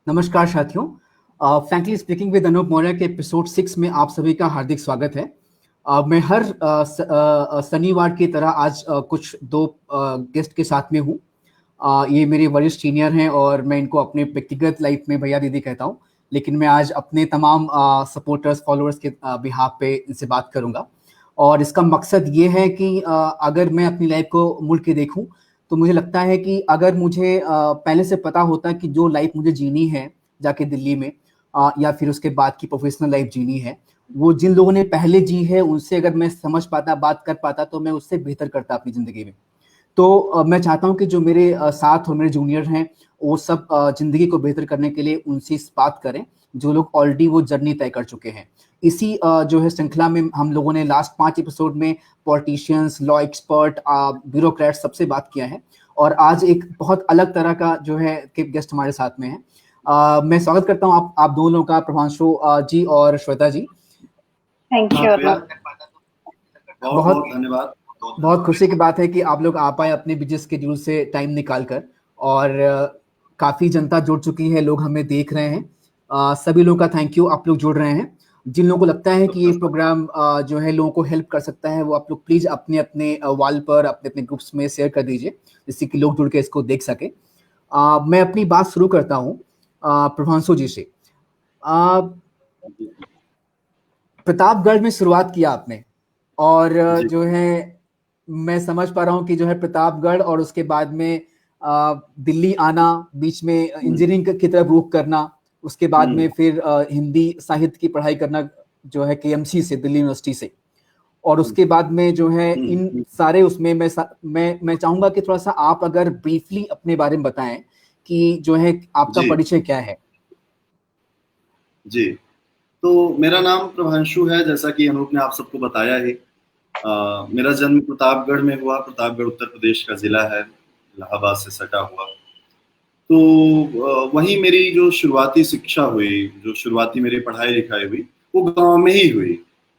नमस्कार साथियों। Frankly speaking with Anoop Maurya के एपिसोड 6 में आप सभी का हार्दिक स्वागत है। मैं हर शनिवार की तरह आज कुछ दो गेस्ट के साथ में हूँ। ये मेरे वरिष्ठ सीनियर हैं और मैं इनको अपने व्यक्तिगत लाइफ में भैया दीदी कहता हूँ, लेकिन मैं आज अपने तमाम सपोर्टर्स फॉलोअर्स के बिहाफ पे इनसे बात करूँगा। और इसका मकसद ये है कि अगर मैं अपनी लाइफ को मुड़ के देखूँ तो मुझे लगता है कि अगर मुझे पहले से पता होता कि जो लाइफ मुझे जीनी है जाके दिल्ली में, या फिर उसके बाद की प्रोफेशनल लाइफ जीनी है, वो जिन लोगों ने पहले जी है उनसे अगर मैं समझ पाता, बात कर पाता, तो मैं उससे बेहतर करता अपनी ज़िंदगी में। तो मैं चाहता हूँ कि जो मेरे साथ और मेरे जूनियर हैं वो सब ज़िंदगी को बेहतर करने के लिए उनसे इस बात करें जो लोग ऑलरेडी वो जर्नी तय कर चुके हैं। इसी जो है श्रृंखला में हम लोगों ने लास्ट 5 एपिसोड में पॉलिटिशियंस, लॉ एक्सपर्ट, ब्यूरोक्रेट सबसे बात किया है और आज एक बहुत अलग तरह का जो है कि गेस्ट हमारे साथ में है। मैं स्वागत करता हूँ आप दोनों का, प्रभांशु जी और श्वेता जी। Thank you. बहुत धन्यवाद। बहुत खुशी की बात है कि आप लोग आ पाए अपने बिजी शेड्यूल से टाइम निकाल कर, और काफ़ी जनता जुड़ चुकी है, लोग हमें देख रहे हैं। सभी लोगों का थैंक यू, आप लोग जुड़ रहे हैं। जिन लोगों को लगता है कि ये प्रोग्राम जो है लोगों को हेल्प कर सकता है, वो आप लोग प्लीज़ अपने अपने वॉल पर, अपने अपने ग्रुप्स में शेयर कर दीजिए, जिससे कि लोग जुड़ के इसको देख सके। मैं अपनी बात शुरू करता हूँ प्रभांशु जी से। प्रतापगढ़ में शुरुआत किया आपने, और जो है मैं समझ पा रहा हूँ कि जो है प्रतापगढ़ और उसके बाद में दिल्ली आना, बीच में इंजीनियरिंग की तरफ रुख करना, उसके बाद में फिर हिंदी साहित्य की पढ़ाई करना जो है केएमसी से, दिल्ली यूनिवर्सिटी से, और उसके बाद में जो है इन सारे उसमें मैं चाहूंगा कि थोड़ा सा आप अगर ब्रीफली अपने बारे में बताएं कि जो है आपका परिचय क्या है। जी, तो मेरा नाम प्रभांशु है, जैसा कि अनूप ने आप सबको बताया ही। मेरा जन्म प्रतापगढ़ में हुआ। प्रतापगढ़ उत्तर प्रदेश का जिला है, इलाहाबाद से सटा हुआ। तो वहीं मेरी जो शुरुआती शिक्षा हुई, जो शुरुआती मेरी पढ़ाई लिखाई हुई, वो गांव में ही हुई।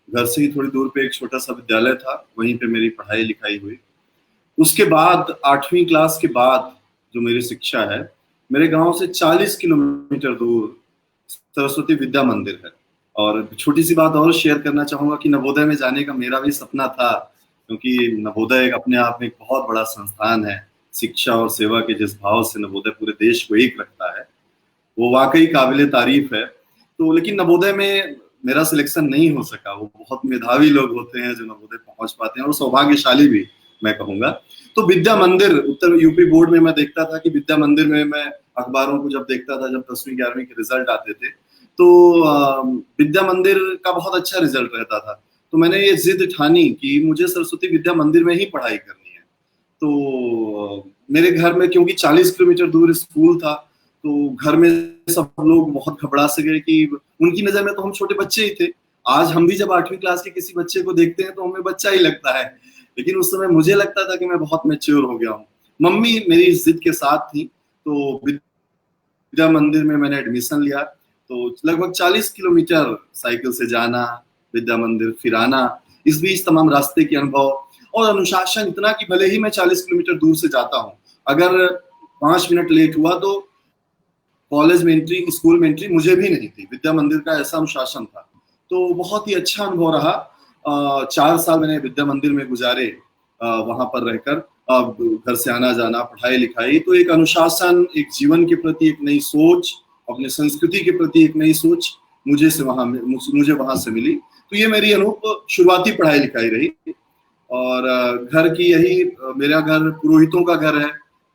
घर से ही थोड़ी दूर पे एक छोटा सा विद्यालय था, वहीं पे मेरी पढ़ाई लिखाई हुई। उसके बाद 8वीं क्लास के बाद जो मेरी शिक्षा है, मेरे गांव से 40 किलोमीटर दूर सरस्वती विद्या मंदिर है। और छोटी सी बात और शेयर करना चाहूंगा कि नवोदय में जाने का मेरा भी सपना था, क्योंकि नवोदय अपने आप में एक बहुत बड़ा संस्थान है। शिक्षा और सेवा के जिस भाव से नवोदय पूरे देश को एक रखता है, वो वाकई काबिले तारीफ है। तो लेकिन नवोदय में मेरा सिलेक्शन नहीं हो सका। वो बहुत मेधावी लोग होते हैं जो नवोदय पहुंच पाते हैं, और सौभाग्यशाली भी मैं कहूंगा। तो विद्या मंदिर, उत्तर यूपी बोर्ड में मैं देखता था कि विद्या मंदिर में, मैं अखबारों को जब देखता था, जब 10वीं 11वीं के रिजल्ट आते थे, तो विद्या मंदिर का बहुत अच्छा रिजल्ट रहता था। तो मैंने ये जिद ठानी कि मुझे सरस्वती विद्या मंदिर में ही पढ़ाई करनी है। तो मेरे घर में, क्योंकि 40 किलोमीटर दूर स्कूल था, तो घर में सब लोग बहुत घबरा से गए कि उनकी नजर में तो हम छोटे बच्चे ही थे। आज हम भी जब 8वीं क्लास के किसी बच्चे को देखते हैं तो हमें बच्चा ही लगता है, लेकिन उस समय मुझे लगता था कि मैं बहुत मैच्योर हो गया हूँ। मम्मी मेरी इस जिद के साथ थी, तो विद्या मंदिर में मैंने एडमिशन लिया। तो लगभग 40 किलोमीटर साइकिल से जाना, विद्या मंदिर फिर आना, इस बीच तमाम रास्ते के अनुभव और अनुशासन इतना कि भले ही मैं 40 किलोमीटर दूर से जाता हूँ, अगर 5 मिनट लेट हुआ तो कॉलेज में एंट्री, स्कूल में एंट्री मुझे भी नहीं थी। विद्या मंदिर का ऐसा अनुशासन था। तो बहुत ही अच्छा अनुभव रहा। 4 साल मैंने विद्या मंदिर में गुजारे, वहां पर रहकर घर से आना जाना, पढ़ाई लिखाई। तो एक अनुशासन, एक जीवन के प्रति एक नई सोच, अपने संस्कृति के प्रति एक नई सोच मुझे वहां से मिली। तो ये मेरी अनूप शुरुआती पढ़ाई लिखाई रही। और घर की यही, मेरा घर पुरोहितों का घर है,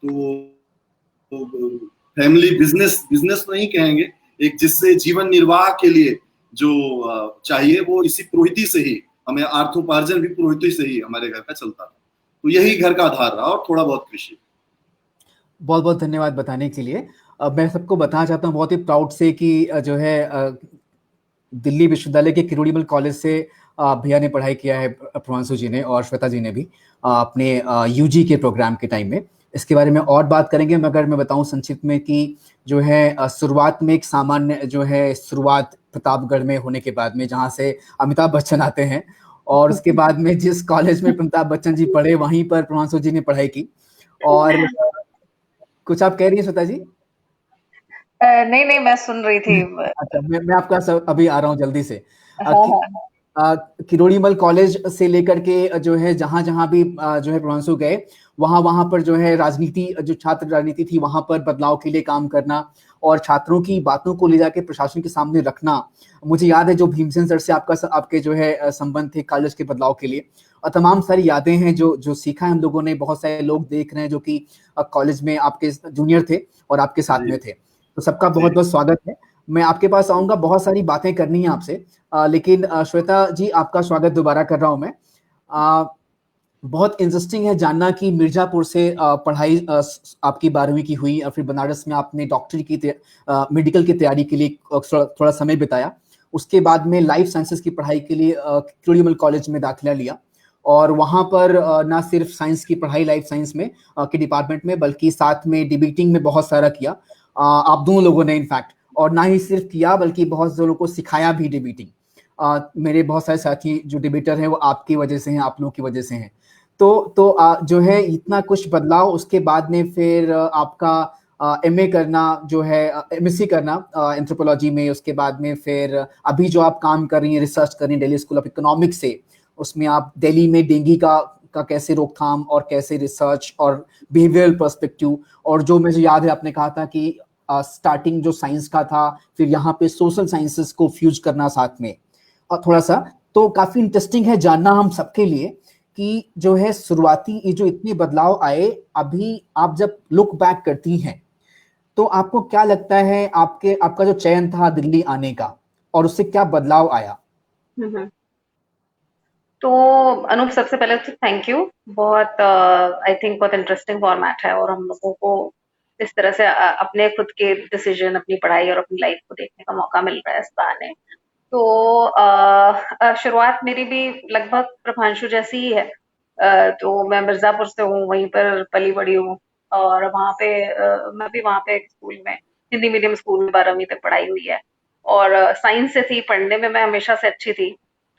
तो फैमिली बिजनेस नहीं कहेंगे, एक जिससे जीवन निर्वाह के लिए जो चाहिए वो इसी पुरोहिती से ही, हमें अर्थोपार्जन भी पुरोहिती से ही हमारे घर का चलता था। तो यही घर का आधार रहा, और थोड़ा बहुत कृषि। बहुत बहुत धन्यवाद बताने के लिए। मैं सबको बताना चाहता हूँ बहुत ही प्राउड से कि जो है दिल्ली विश्वविद्यालय के किरोड़ीमल कॉलेज से भैया ने पढ़ाई किया है, प्रभांशु जी ने और श्वेता जी ने भी अपने यूजी के प्रोग्राम के टाइम में। इसके बारे में और बात करेंगे, मगर मैं बताऊं संक्षिप्त में कि जो है शुरुआत में एक सामान्य जो है शुरुआत प्रतापगढ़ में होने के बाद में, जहाँ से अमिताभ बच्चन आते हैं, और उसके बाद में जिस कॉलेज में अमिताभ बच्चन जी पढ़े वहीं पर प्रभांशु जी ने पढ़ाई की। और कुछ आप कह रही है श्वेता जी? नहीं नहीं, मैं सुन रही थी। अच्छा, मैं आपका अभी आ रहा हूँ जल्दी से। हाँ हाँ। किरोड़ीमल कॉलेज से लेकर के जो है जहां जहां भी जो है प्रभांशु गए, वहां वहां पर जो है राजनीति, जो छात्र राजनीति थी, वहां पर बदलाव के लिए काम करना और छात्रों की बातों को ले जाके प्रशासन के सामने रखना। मुझे याद है जो भीमसेन सर से आपके जो है संबंध थे कॉलेज के बदलाव के लिए, और तमाम सारी यादें हैं जो जो सीखा है हम लोगों ने। बहुत सारे लोग देख रहे हैं जो कि कॉलेज में आपके जूनियर थे और आपके साथ में थे, तो सबका बहुत बहुत स्वागत है। मैं आपके पास आऊंगा, बहुत सारी बातें करनी है आपसे, लेकिन श्वेता जी आपका स्वागत दोबारा कर रहा हूं मैं। बहुत इंटरेस्टिंग है जानना कि मिर्जापुर से पढ़ाई आपकी 12वीं की हुई और फिर बनारस में आपने डॉक्टरी की मेडिकल की तैयारी के लिए थोड़ा समय बिताया। उसके बाद में लाइफ साइंसेस की पढ़ाई के लिए किरोड़ीमल कॉलेज में दाखिला लिया, और वहां पर ना सिर्फ साइंस की पढ़ाई लाइफ साइंस में के डिपार्टमेंट में, बल्कि साथ में डिबेटिंग में बहुत सारा किया आप दोनों लोगों ने इनफैक्ट। और ना ही सिर्फ किया बल्कि बहुत लोगों को सिखाया भी डिबेटिंग। मेरे बहुत सारे साथी जो डिबेटर हैं वो आपकी वजह से हैं, आप लोगों की वजह से हैं। तो जो है इतना कुछ बदलाव, उसके बाद में फिर आपका एमए करना जो है, एमएससी करना एंथ्रोपोलॉजी में, उसके बाद में फिर अभी जो आप काम कर रही हैं, रिसर्च कर रही हैं दिल्ली स्कूल ऑफ इकोनॉमिक्स से, उसमें आप दिल्ली में डेंगू का कैसे रोकथाम और कैसे रिसर्च और बिहेवियरल पर्सपेक्टिव, और जो मुझे याद है आपने कहा था कि स्टार्टिंग जो साइंस का था, फिर यहाँ पे सोशल साइंसेस को फ्यूज करना साथ में, और थोड़ा सा तो काफी इंटरेस्टिंग है जानना हम सबके लिए कि जो है शुरुआती ये जो इतने बदलाव आए, अभी आप जब लुक बैक करती हैं तो आपको क्या लगता है आपका जो चयन था दिल्ली आने का, और उससे क्या बदलाव आया? हम्म। तो अनूप, सबसे पहले तो थैंक यू। बहुत आई थिंक बहुत इंटरेस्टिंग फॉर्मेट है, और हम लोगों को इस तरह से अपने खुद के डिसीजन, अपनी पढ़ाई और अपनी लाइफ को देखने का मौका मिल रहा है इस बहाने। तो शुरुआत मेरी भी लगभग प्रभांशु जैसी ही है। तो मैं मिर्जापुर से हूँ, वहीं पर पली बड़ी हूँ। और वहाँ पे मैं भी वहाँ पे एक स्कूल में, हिंदी मीडियम स्कूल में 12वीं तक पढ़ाई हुई है। और साइंस से थी, पढ़ने में मैं हमेशा से अच्छी थी।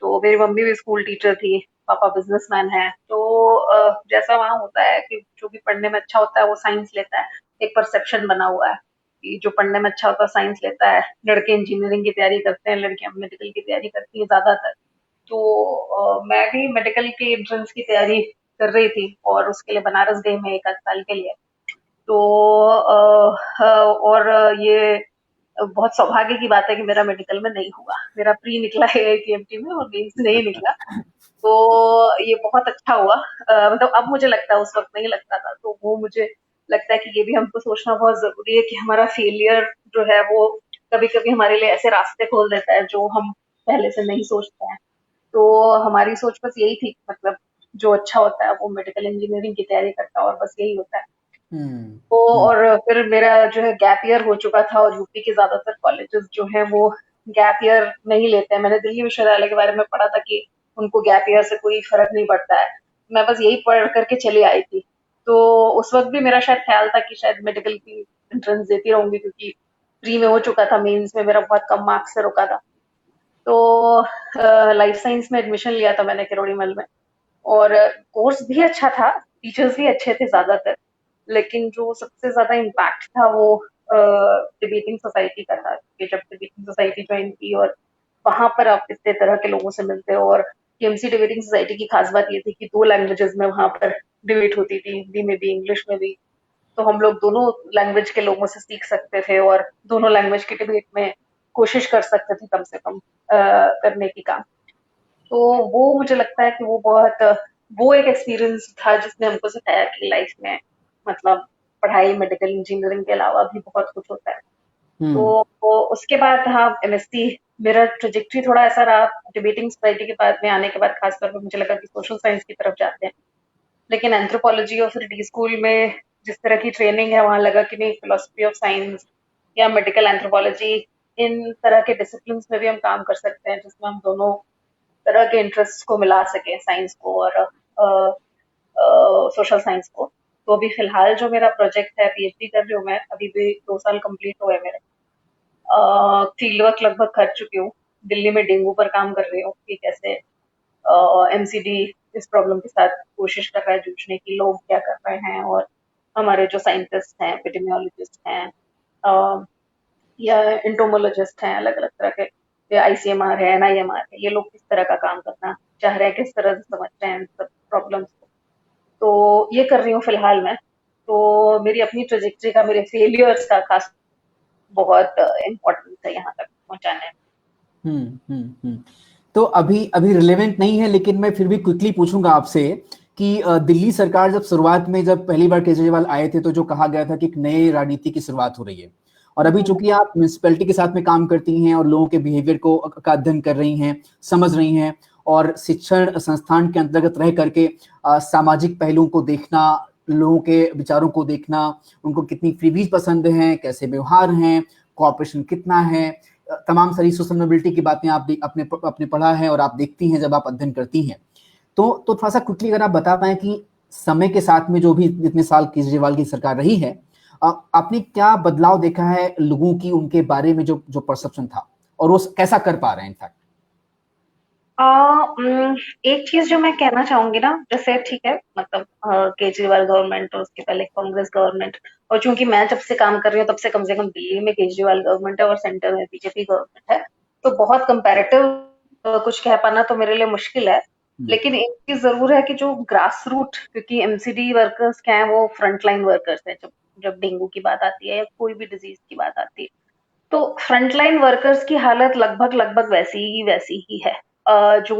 तो मेरी मम्मी भी स्कूल टीचर थी, पापा बिजनेसमैन है। तो जैसा वहाँ होता है कि जो भी पढ़ने में अच्छा होता है वो साइंस लेता है। एक परसेप्शन बना हुआ है कि जो पढ़ने में अच्छा होता है साइंस लेता है। लड़के इंजीनियरिंग की तैयारी करते हैं, लड़कियां मेडिकल की तैयारी करती हैं ज्यादातर। तो मैं भी मेडिकल की एंट्रेंस की तैयारी कर रही थी, और उसके लिए बनारस गई मैं 1 आध साल के लिए। तो और ये बहुत सौभाग्य की बात है कि मेरा मेडिकल में नहीं हुआ। मेरा प्री निकला है आईआईटीएमटी में और मेंस नहीं निकला। तो ये बहुत अच्छा हुआ। मतलब अब मुझे लगता है, उस वक्त नहीं लगता था। तो वो मुझे लगता है कि ये भी हमको सोचना बहुत जरूरी है कि हमारा फेलियर जो है वो कभी कभी हमारे लिए ऐसे रास्ते खोल देता है जो हम पहले से नहीं सोचते हैं। तो हमारी सोच बस यही थी, मतलब जो अच्छा होता है वो मेडिकल इंजीनियरिंग की तैयारी करता है, और बस यही होता है। तो और फिर मेरा जो है गैप ईयर हो चुका था, और यूपी के ज्यादातर कॉलेजेस जो है वो गैप ईयर नहीं लेते हैं। मैंने दिल्ली विश्वविद्यालय के बारे में पढ़ा था कि उनको गैप ईयर से कोई फर्क नहीं पड़ता है। मैं बस यही पढ़ करके चली आई थी। तो उस वक्त भी मेरा शायद ख्याल था कि शायद मेडिकल की एंट्रेंस देती रहूंगी, क्योंकि प्री में हो चुका था, मेंस में मेरा बहुत कम मार्क्स से रुका था। तो लाइफ साइंस में एडमिशन लिया था मैंने किरोड़ीमल में। और कोर्स भी अच्छा था, टीचर्स भी अच्छे थे ज्यादातर। लेकिन जो सबसे ज्यादा इम्पैक्ट था वो डिबेटिंग सोसाइटी का था, कि जब डिबेटिंग सोसाइटी ज्वाइन की और वहां पर आप इतने तरह के लोगों से मिलते हो। और केएमसी डिबेटिंग सोसाइटी की खास बात ये थी कि 2 लैंग्वेजेस में वहां पर डिबेट होती थी, हिंदी में भी इंग्लिश में भी। तो हम लोग दोनों लैंग्वेज के लोगों से सीख सकते थे, और दोनों लैंग्वेज की डिबेट में कोशिश कर सकते थे कम से कम करने की काम। तो वो मुझे लगता है कि वो बहुत वो एक एक्सपीरियंस था जिसने हमको सिखाया कि लाइफ में मतलब पढ़ाई, मेडिकल इंजीनियरिंग के अलावा भी बहुत कुछ होता है। तो उसके बाद हाँ, एमएससी मेरा ट्रेजेक्टरी थोड़ा ऐसा रहा। डिबेटिंग सोसाइटी के बाद में आने के बाद खासतौर पर मुझे लगा कि सोशल साइंस की तरफ जाते हैं। लेकिन एंथ्रोपोलॉजी और फिर डी स्कूल में जिस तरह की ट्रेनिंग है, वहां लगा कि नहीं, फिलोसफी ऑफ साइंस या मेडिकल एंथ्रोपोलॉजी, इन तरह के डिसिप्लिन में भी हम काम कर सकते हैं, जिसमें हम दोनों तरह के इंटरेस्ट को मिला सके, साइंस को और सोशल साइंस को। तो अभी फिलहाल जो मेरा प्रोजेक्ट है, पीएचडी कर रही हूँ मैं, अभी भी 2 साल कंप्लीट हुए मेरे। फील्ड वर्क लगभग कर चुकी हूँ। दिल्ली में डेंगू पर काम कर रही हूँ कि कैसे एमसीडी इस प्रॉब्लम के साथ कोशिश कर रहा है जूझने की, लोग क्या कर रहे हैं, और हमारे जो साइंटिस्ट हैं, एपिडेमियोलॉजिस्ट हैं, या एंटोमोलॉजिस्ट हैं अलग अलग तरह के, या ICMR है, NIMR है, ये लोग किस तरह का काम करना चाह रहे हैं, किस तरह से समझ रहे हैं सब प्रॉब्लम्स को, तो ये कर रही हूँ फिलहाल मैं। तो मेरी अपनी ट्रेजेक्टरी का, मेरे फेलियर्स का खास बहुत इम्पोर्टेंस है यहाँ तक पहुँचाने में। तो अभी अभी रिलेवेंट नहीं है, लेकिन मैं फिर भी क्विकली पूछूंगा आपसे कि दिल्ली सरकार जब शुरुआत में, जब पहली बार केजरीवाल आए थे, तो जो कहा गया था कि एक नए राजनीति की शुरुआत हो रही है, और अभी चूंकि आप म्यूनिसिपैलिटी के साथ में काम करती हैं और लोगों के बिहेवियर को का अध्ययन कर रही हैं, समझ रही हैं, और शिक्षण संस्थान के अंतर्गत रह करके सामाजिक पहलुओं को देखना, लोगों के विचारों को देखना, उनको कितनी फ्रीबीज पसंद हैं, कैसे व्यवहार हैं, कोऑपरेशन कितना है, तमाम सारी सोशल मोबिलिटी की बातें आप अपने पढ़ा है और आप देखती हैं जब आप अध्ययन करती हैं, तो थोड़ा सा क्विकली अगर आप बता पाएं कि समय के साथ में जो भी जितने साल केजरीवाल की सरकार रही है, आपने क्या बदलाव देखा है लोगों की, उनके बारे में जो परसेप्शन था, और वो कैसा कर पा रहे हैं इनफैक्ट? एक चीज जो मैं कहना चाहूंगी ना, जैसे ठीक है, मतलब केजरीवाल गवर्नमेंट और उसके पहले कांग्रेस गवर्नमेंट, और चूंकि मैं जब से काम कर रही हूँ तब से कम दिल्ली में केजरीवाल गवर्नमेंट है और सेंटर में बीजेपी गवर्नमेंट है, तो बहुत कंपैरेटिव कुछ कह पाना तो मेरे लिए मुश्किल है। लेकिन एक चीज जरूर है कि जो ग्रास रूट, क्योंकि MCD वर्कर्स क्या है, वो फ्रंट लाइन वर्कर्स है। जब डेंगू की बात आती है या कोई भी डिजीज की बात आती है, तो फ्रंटलाइन वर्कर्स की हालत लगभग वैसी ही है। जो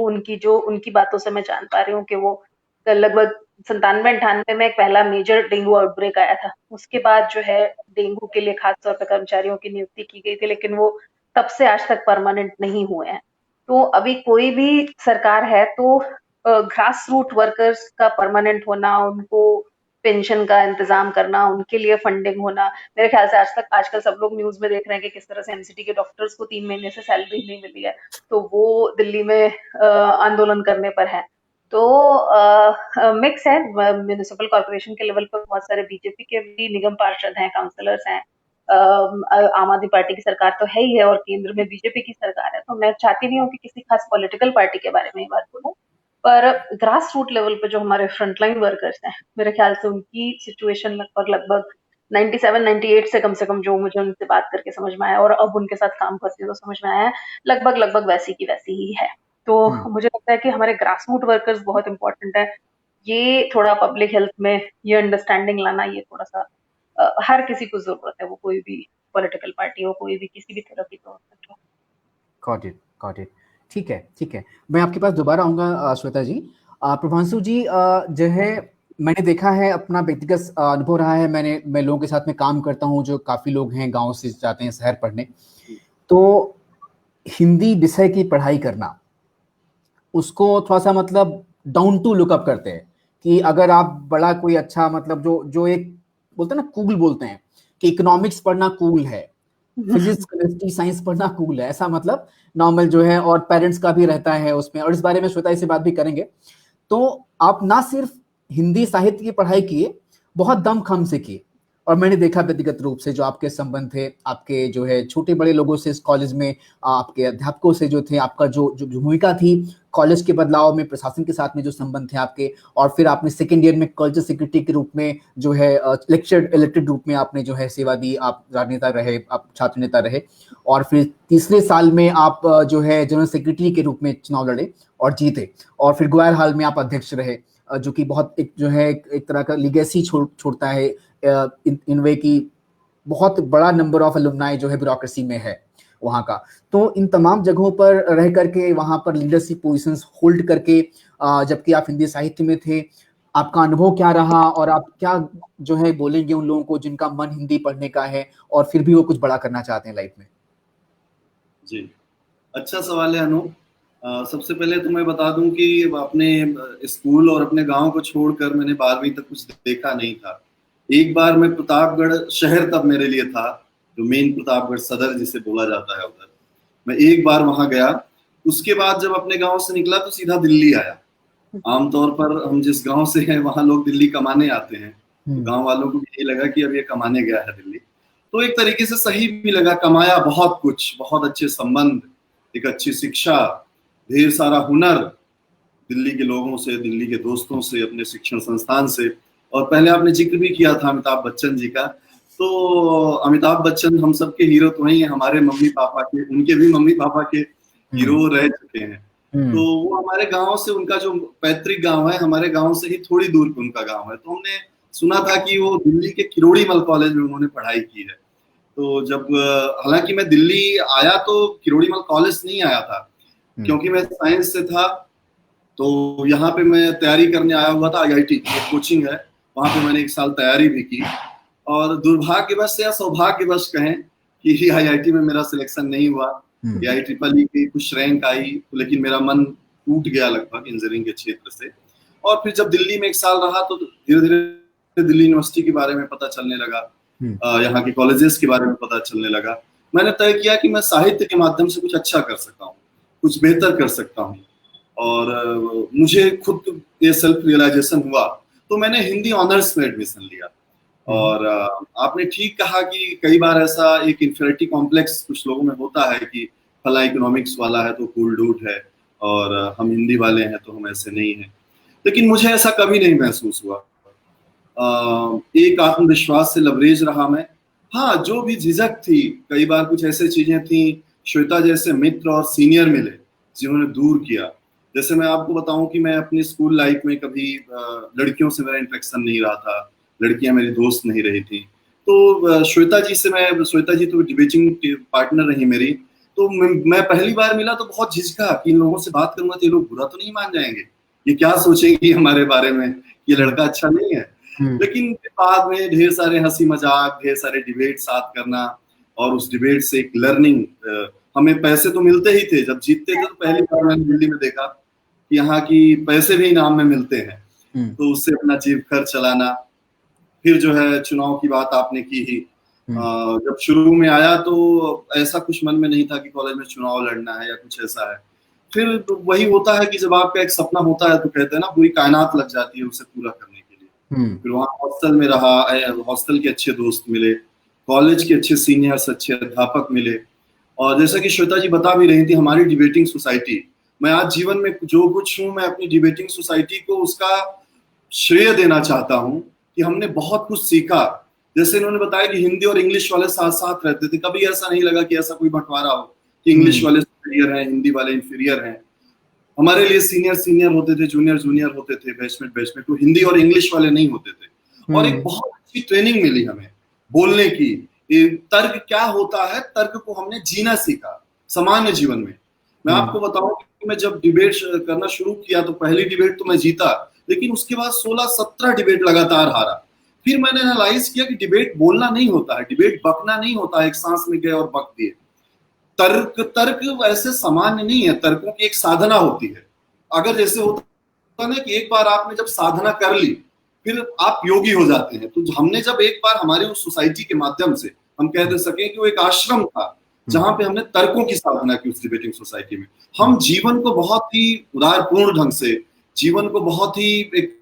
उनकी बातों से मैं जान पा रही हूँ कि वो लगभग 97-98 में एक पहला मेजर डेंगू आउटब्रेक आया था। उसके बाद जो है डेंगू के लिए खास तौर पर कर्मचारियों की नियुक्ति की गई थी, लेकिन वो तब से आज तक परमानेंट नहीं हुए हैं। तो अभी कोई भी सरकार है तो ग्रास रूट वर्कर्स का परमानेंट होना, उनको पेंशन का इंतजाम करना, उनके लिए फंडिंग होना, मेरे ख्याल से आजकल सब लोग न्यूज में देख रहे हैं कि किस तरह से MCD के डॉक्टर्स को 3 महीने से सैलरी नहीं मिली है, तो वो दिल्ली में आंदोलन करने पर है। तो मिक्स है। म्युनिसिपल कॉर्पोरेशन के लेवल पर बहुत सारे बीजेपी के भी निगम पार्षद हैं, काउंसलर्स हैं। आम आदमी पार्टी की सरकार तो है ही है और केंद्र में बीजेपी की सरकार है, तो मैं चाहती नहीं हूँ कि किसी खास पॉलिटिकल पार्टी के बारे में ये बात बोलूं, पर ग्रास रूट लेवल पे जो हमारे फ्रंटलाइन वर्कर्स हैं, मेरे ख्याल से उनकी सिचुएशन लगभग 97-98 से कम जो मुझे उनसे बात करके समझ में आया, और अब उनके साथ काम करती हूँ तो समझ में आया है, लगभग वैसी की वैसी ही है। तो मुझे लगता है कि हमारे ग्रास रूट वर्कर्स बहुत इंपॉर्टेंट है। ये थोड़ा पब्लिक हेल्थ में ये अंडरस्टैंडिंग लाना, ये थोड़ा सा हर किसी को जरूरत है, वो कोई भी पॉलिटिकल पार्टी हो, कोई भी किसी भी तरह की तो। Got it. ठीक है, मैं आपके पास दोबारा आऊंगा श्वेता जी। प्रभांशु जी, जो है मैंने देखा है, अपना व्यक्तिगत अनुभव रहा है, मैं लोगों के साथ में काम करता हूँ जो काफी लोग हैं गांव से जाते हैं शहर पढ़ने, तो हिंदी विषय की पढ़ाई करना, उसको थोड़ा सा मतलब डाउन टू लुकअप करते हैं कि अगर आप बड़ा कोई अच्छा, मतलब जो एक बोलते हैं ना, कूल बोलते हैं कि इकोनॉमिक्स पढ़ना कूल है, फिजिक्स केमिस्ट्री साइंस पढ़ना कूल है, ऐसा मतलब नॉर्मल जो है, और पेरेंट्स का भी रहता है उसमें, और इस बारे में श्वेता से बात भी करेंगे। तो आप ना सिर्फ हिंदी साहित्य की पढ़ाई किए, बहुत दमखम से किए, और मैंने देखा व्यक्तिगत रूप से जो आपके संबंध थे, आपके जो है छोटे बड़े लोगों से इस कॉलेज में, आपके अध्यापकों से जो थे, आपका जो भूमिका थी कॉलेज के बदलाव में, प्रशासन के साथ में जो संबंध थे आपके, और फिर आपने सेकेंड ईयर में कल्चर सेक्रेटरी के रूप में जो है इलेक्टेड रूप में आपने जो है सेवा दी, आप राजनेता रहे, आप छात्र नेता रहे, और फिर तीसरे साल में आप जो है जनरल सेक्रेटरी के रूप में चुनाव लड़े और जीते, और फिर ग्वालियर हाल में आप अध्यक्ष रहे, जो कि बहुत एक जो है एक तरह का लीगेसी छोड़ता है इन वे की, बहुत बड़ा नंबर ऑफ एलुमनाई जो है ब्यूरोक्रेसी में है वहाँ का। तो इन तमाम जगहों पर रह करके, वहाँ पर लीडरशिप पोजीशंस होल्ड करके, जबकि आप हिंदी साहित्य में थे, आपका अनुभव क्या रहा, और आप क्या जो है बोलेंगे उन लोगों को जिनका मन हिंदी पढ़ने का है और फिर भी वो कुछ बड़ा करना चाहते हैं लाइफ में? जी, अच्छा सवाल है अनूप। सबसे पहले तो मैं बता दूं कि अपने स्कूल और अपने गांव को छोड़कर मैंने 12वीं तक कुछ देखा नहीं था। एक बार मैं प्रतापगढ़ शहर तब मेरे लिए था, जो मेन प्रतापगढ़ सदर जिसे बोला जाता है उधर, मैं एक बार वहां गया। उसके बाद जब अपने गांव से निकला तो सीधा दिल्ली आया। आमतौर पर हम जिस गांव से हैं वहां लोग दिल्ली कमाने आते हैं, तो गांव वालों को भी ये लगा कि अब ये कमाने गया है दिल्ली, तो एक तरीके से सही भी लगा। कमाया बहुत कुछ, बहुत अच्छे संबंध, एक अच्छी शिक्षा, ढेर सारा हुनर, दिल्ली के लोगों से, दिल्ली के दोस्तों से, अपने शिक्षण संस्थान से। और पहले आपने जिक्र भी किया था अमिताभ बच्चन जी का, तो अमिताभ बच्चन हम सबके हीरो तो वही हैं, हमारे मम्मी पापा के, उनके भी मम्मी पापा के हीरो रह चुके हैं। तो वो हमारे गांव से, उनका जो पैतृक गांव है हमारे गांव से ही थोड़ी दूर पे उनका गांव है। तो हमने सुना था कि वो दिल्ली के किरोड़ीमल कॉलेज में उन्होंने पढ़ाई की है। तो जब हालांकि मैं दिल्ली आया तो किरोड़ीमल कॉलेज नहीं आया था, क्योंकि मैं साइंस से था। तो यहाँ पे मैं तैयारी करने आया हुआ था, IIT की कोचिंग है, वहां पे मैंने 1 साल तैयारी भी की। और दुर्भाग्यवश या सौभाग्यवश कहें कि IIT में मेरा सिलेक्शन नहीं हुआ। IEEE की कुछ रैंक आई, लेकिन मेरा मन टूट गया लगभग इंजीनियरिंग के क्षेत्र से। और फिर जब दिल्ली में 1 साल रहा तो धीरे धीरे दिल्ली यूनिवर्सिटी के बारे में पता चलने लगा, यहाँ के कॉलेजेस के बारे में पता चलने लगा। मैंने तय किया कि मैं साहित्य के माध्यम से कुछ अच्छा कर सकता हूँ, कुछ बेहतर कर सकता हूँ। और मुझे खुद ये सेल्फ रियलाइजेशन हुआ, तो मैंने हिंदी ऑनर्स में एडमिशन लिया। और आपने ठीक कहा कि कई बार ऐसा एक इंफीरियरिटी कॉम्प्लेक्स कुछ लोगों में होता है कि फला इकोनॉमिक्स वाला है तो कूल डूड है, और हम हिंदी वाले हैं तो हम ऐसे नहीं हैं। लेकिन मुझे ऐसा कभी नहीं महसूस हुआ। एक आत्मविश्वास से लबरेज रहा मैं। हाँ, जो भी झिझक थी, कई बार कुछ ऐसे चीजें थी, श्वेता जैसे मित्र और सीनियर मिले जिन्होंने दूर किया। जैसे मैं आपको बताऊं कि मैं अपनी स्कूल लाइफ में कभी लड़कियों से मेरा इंटरेक्शन नहीं रहा था, लड़कियां मेरी दोस्त नहीं रही थी। तो श्वेता जी तो डिबेटिंग पार्टनर रही मेरी। तो मैं पहली बार मिला तो बहुत झिझका कि इन लोगों से बात करूंगा तो ये लोग बुरा तो नहीं मान जाएंगे, ये क्या सोचेंगे हमारे बारे में, ये लड़का अच्छा नहीं है। लेकिन बाद में ढेर सारे हंसी मजाक, ढेर सारे डिबेट साथ करना, और उस डिबेट से एक लर्निंग। हमें पैसे तो मिलते ही थे, जब जीतते थे तो पहली बार मैंने दिल्ली में देखा कि यहाँ की पैसे भी इनाम में मिलते हैं, तो उससे अपना जेब खर्च चलाना। फिर जो है चुनाव की बात आपने की ही, जब शुरू में आया तो ऐसा कुछ मन में नहीं था कि कॉलेज में चुनाव लड़ना है या कुछ ऐसा है। फिर तो वही होता है कि जब आपका एक सपना होता है तो कहते हैं ना, पूरी कायनात लग जाती है उसे पूरा करने के लिए। फिर वहाँ हॉस्टल में रहा, हॉस्टल के अच्छे दोस्त मिले, कॉलेज के अच्छे सीनियर्स, अच्छे अध्यापक मिले। और जैसा कि श्वेता जी बता भी रही थी, हमारी डिबेटिंग सोसाइटी, मैं आज जीवन में जो कुछ हूँ मैं अपनी डिबेटिंग सोसाइटी को उसका श्रेय देना चाहता हूँ कि हमने बहुत कुछ सीखा। जैसे इन्होंने बताया कि हिंदी और इंग्लिश वाले साथ साथ रहते थे, कभी ऐसा नहीं लगा कि ऐसा कोई बंटवारा हो कि इंग्लिश वाले सुपीरियर हैं, हिंदी वाले इंफीरियर हैं। हमारे लिए सीनियर होते थे, जूनियर होते थे, बैचमेट, तो हिंदी और इंग्लिश वाले नहीं होते थे। और एक बहुत अच्छी ट्रेनिंग मिली हमें बोलने की, तर्क क्या होता है, तर्क को हमने जीना सीखा सामान्य जीवन में। मैं आपको बताऊं कि मैं जब डिबेट करना शुरू किया तो पहली डिबेट तो मैं जीता, लेकिन उसके बाद 16-17 डिबेट लगातार हारा। फिर मैंने एनालाइज किया कि डिबेट बोलना नहीं होता है, डिबेट बकना नहीं होता है, एक सांस में गए और बक दिए। तर्क वैसे सामान्य नहीं है, तर्कों की एक साधना होती है। अगर जैसे होता ना कि एक बार आपने जब साधना कर ली फिर आप योगी हो जाते हैं, तो हमने जब एक बार हमारी उस सोसाइटी के माध्यम से हम कह दे सके कि वो एक आश्रम था जहां पे हमने तर्कों की साधना की उस डिबेटिंग सोसाइटी में। हम जीवन को बहुत ही उदारपूर्ण ढंग से, जीवन को बहुत ही एक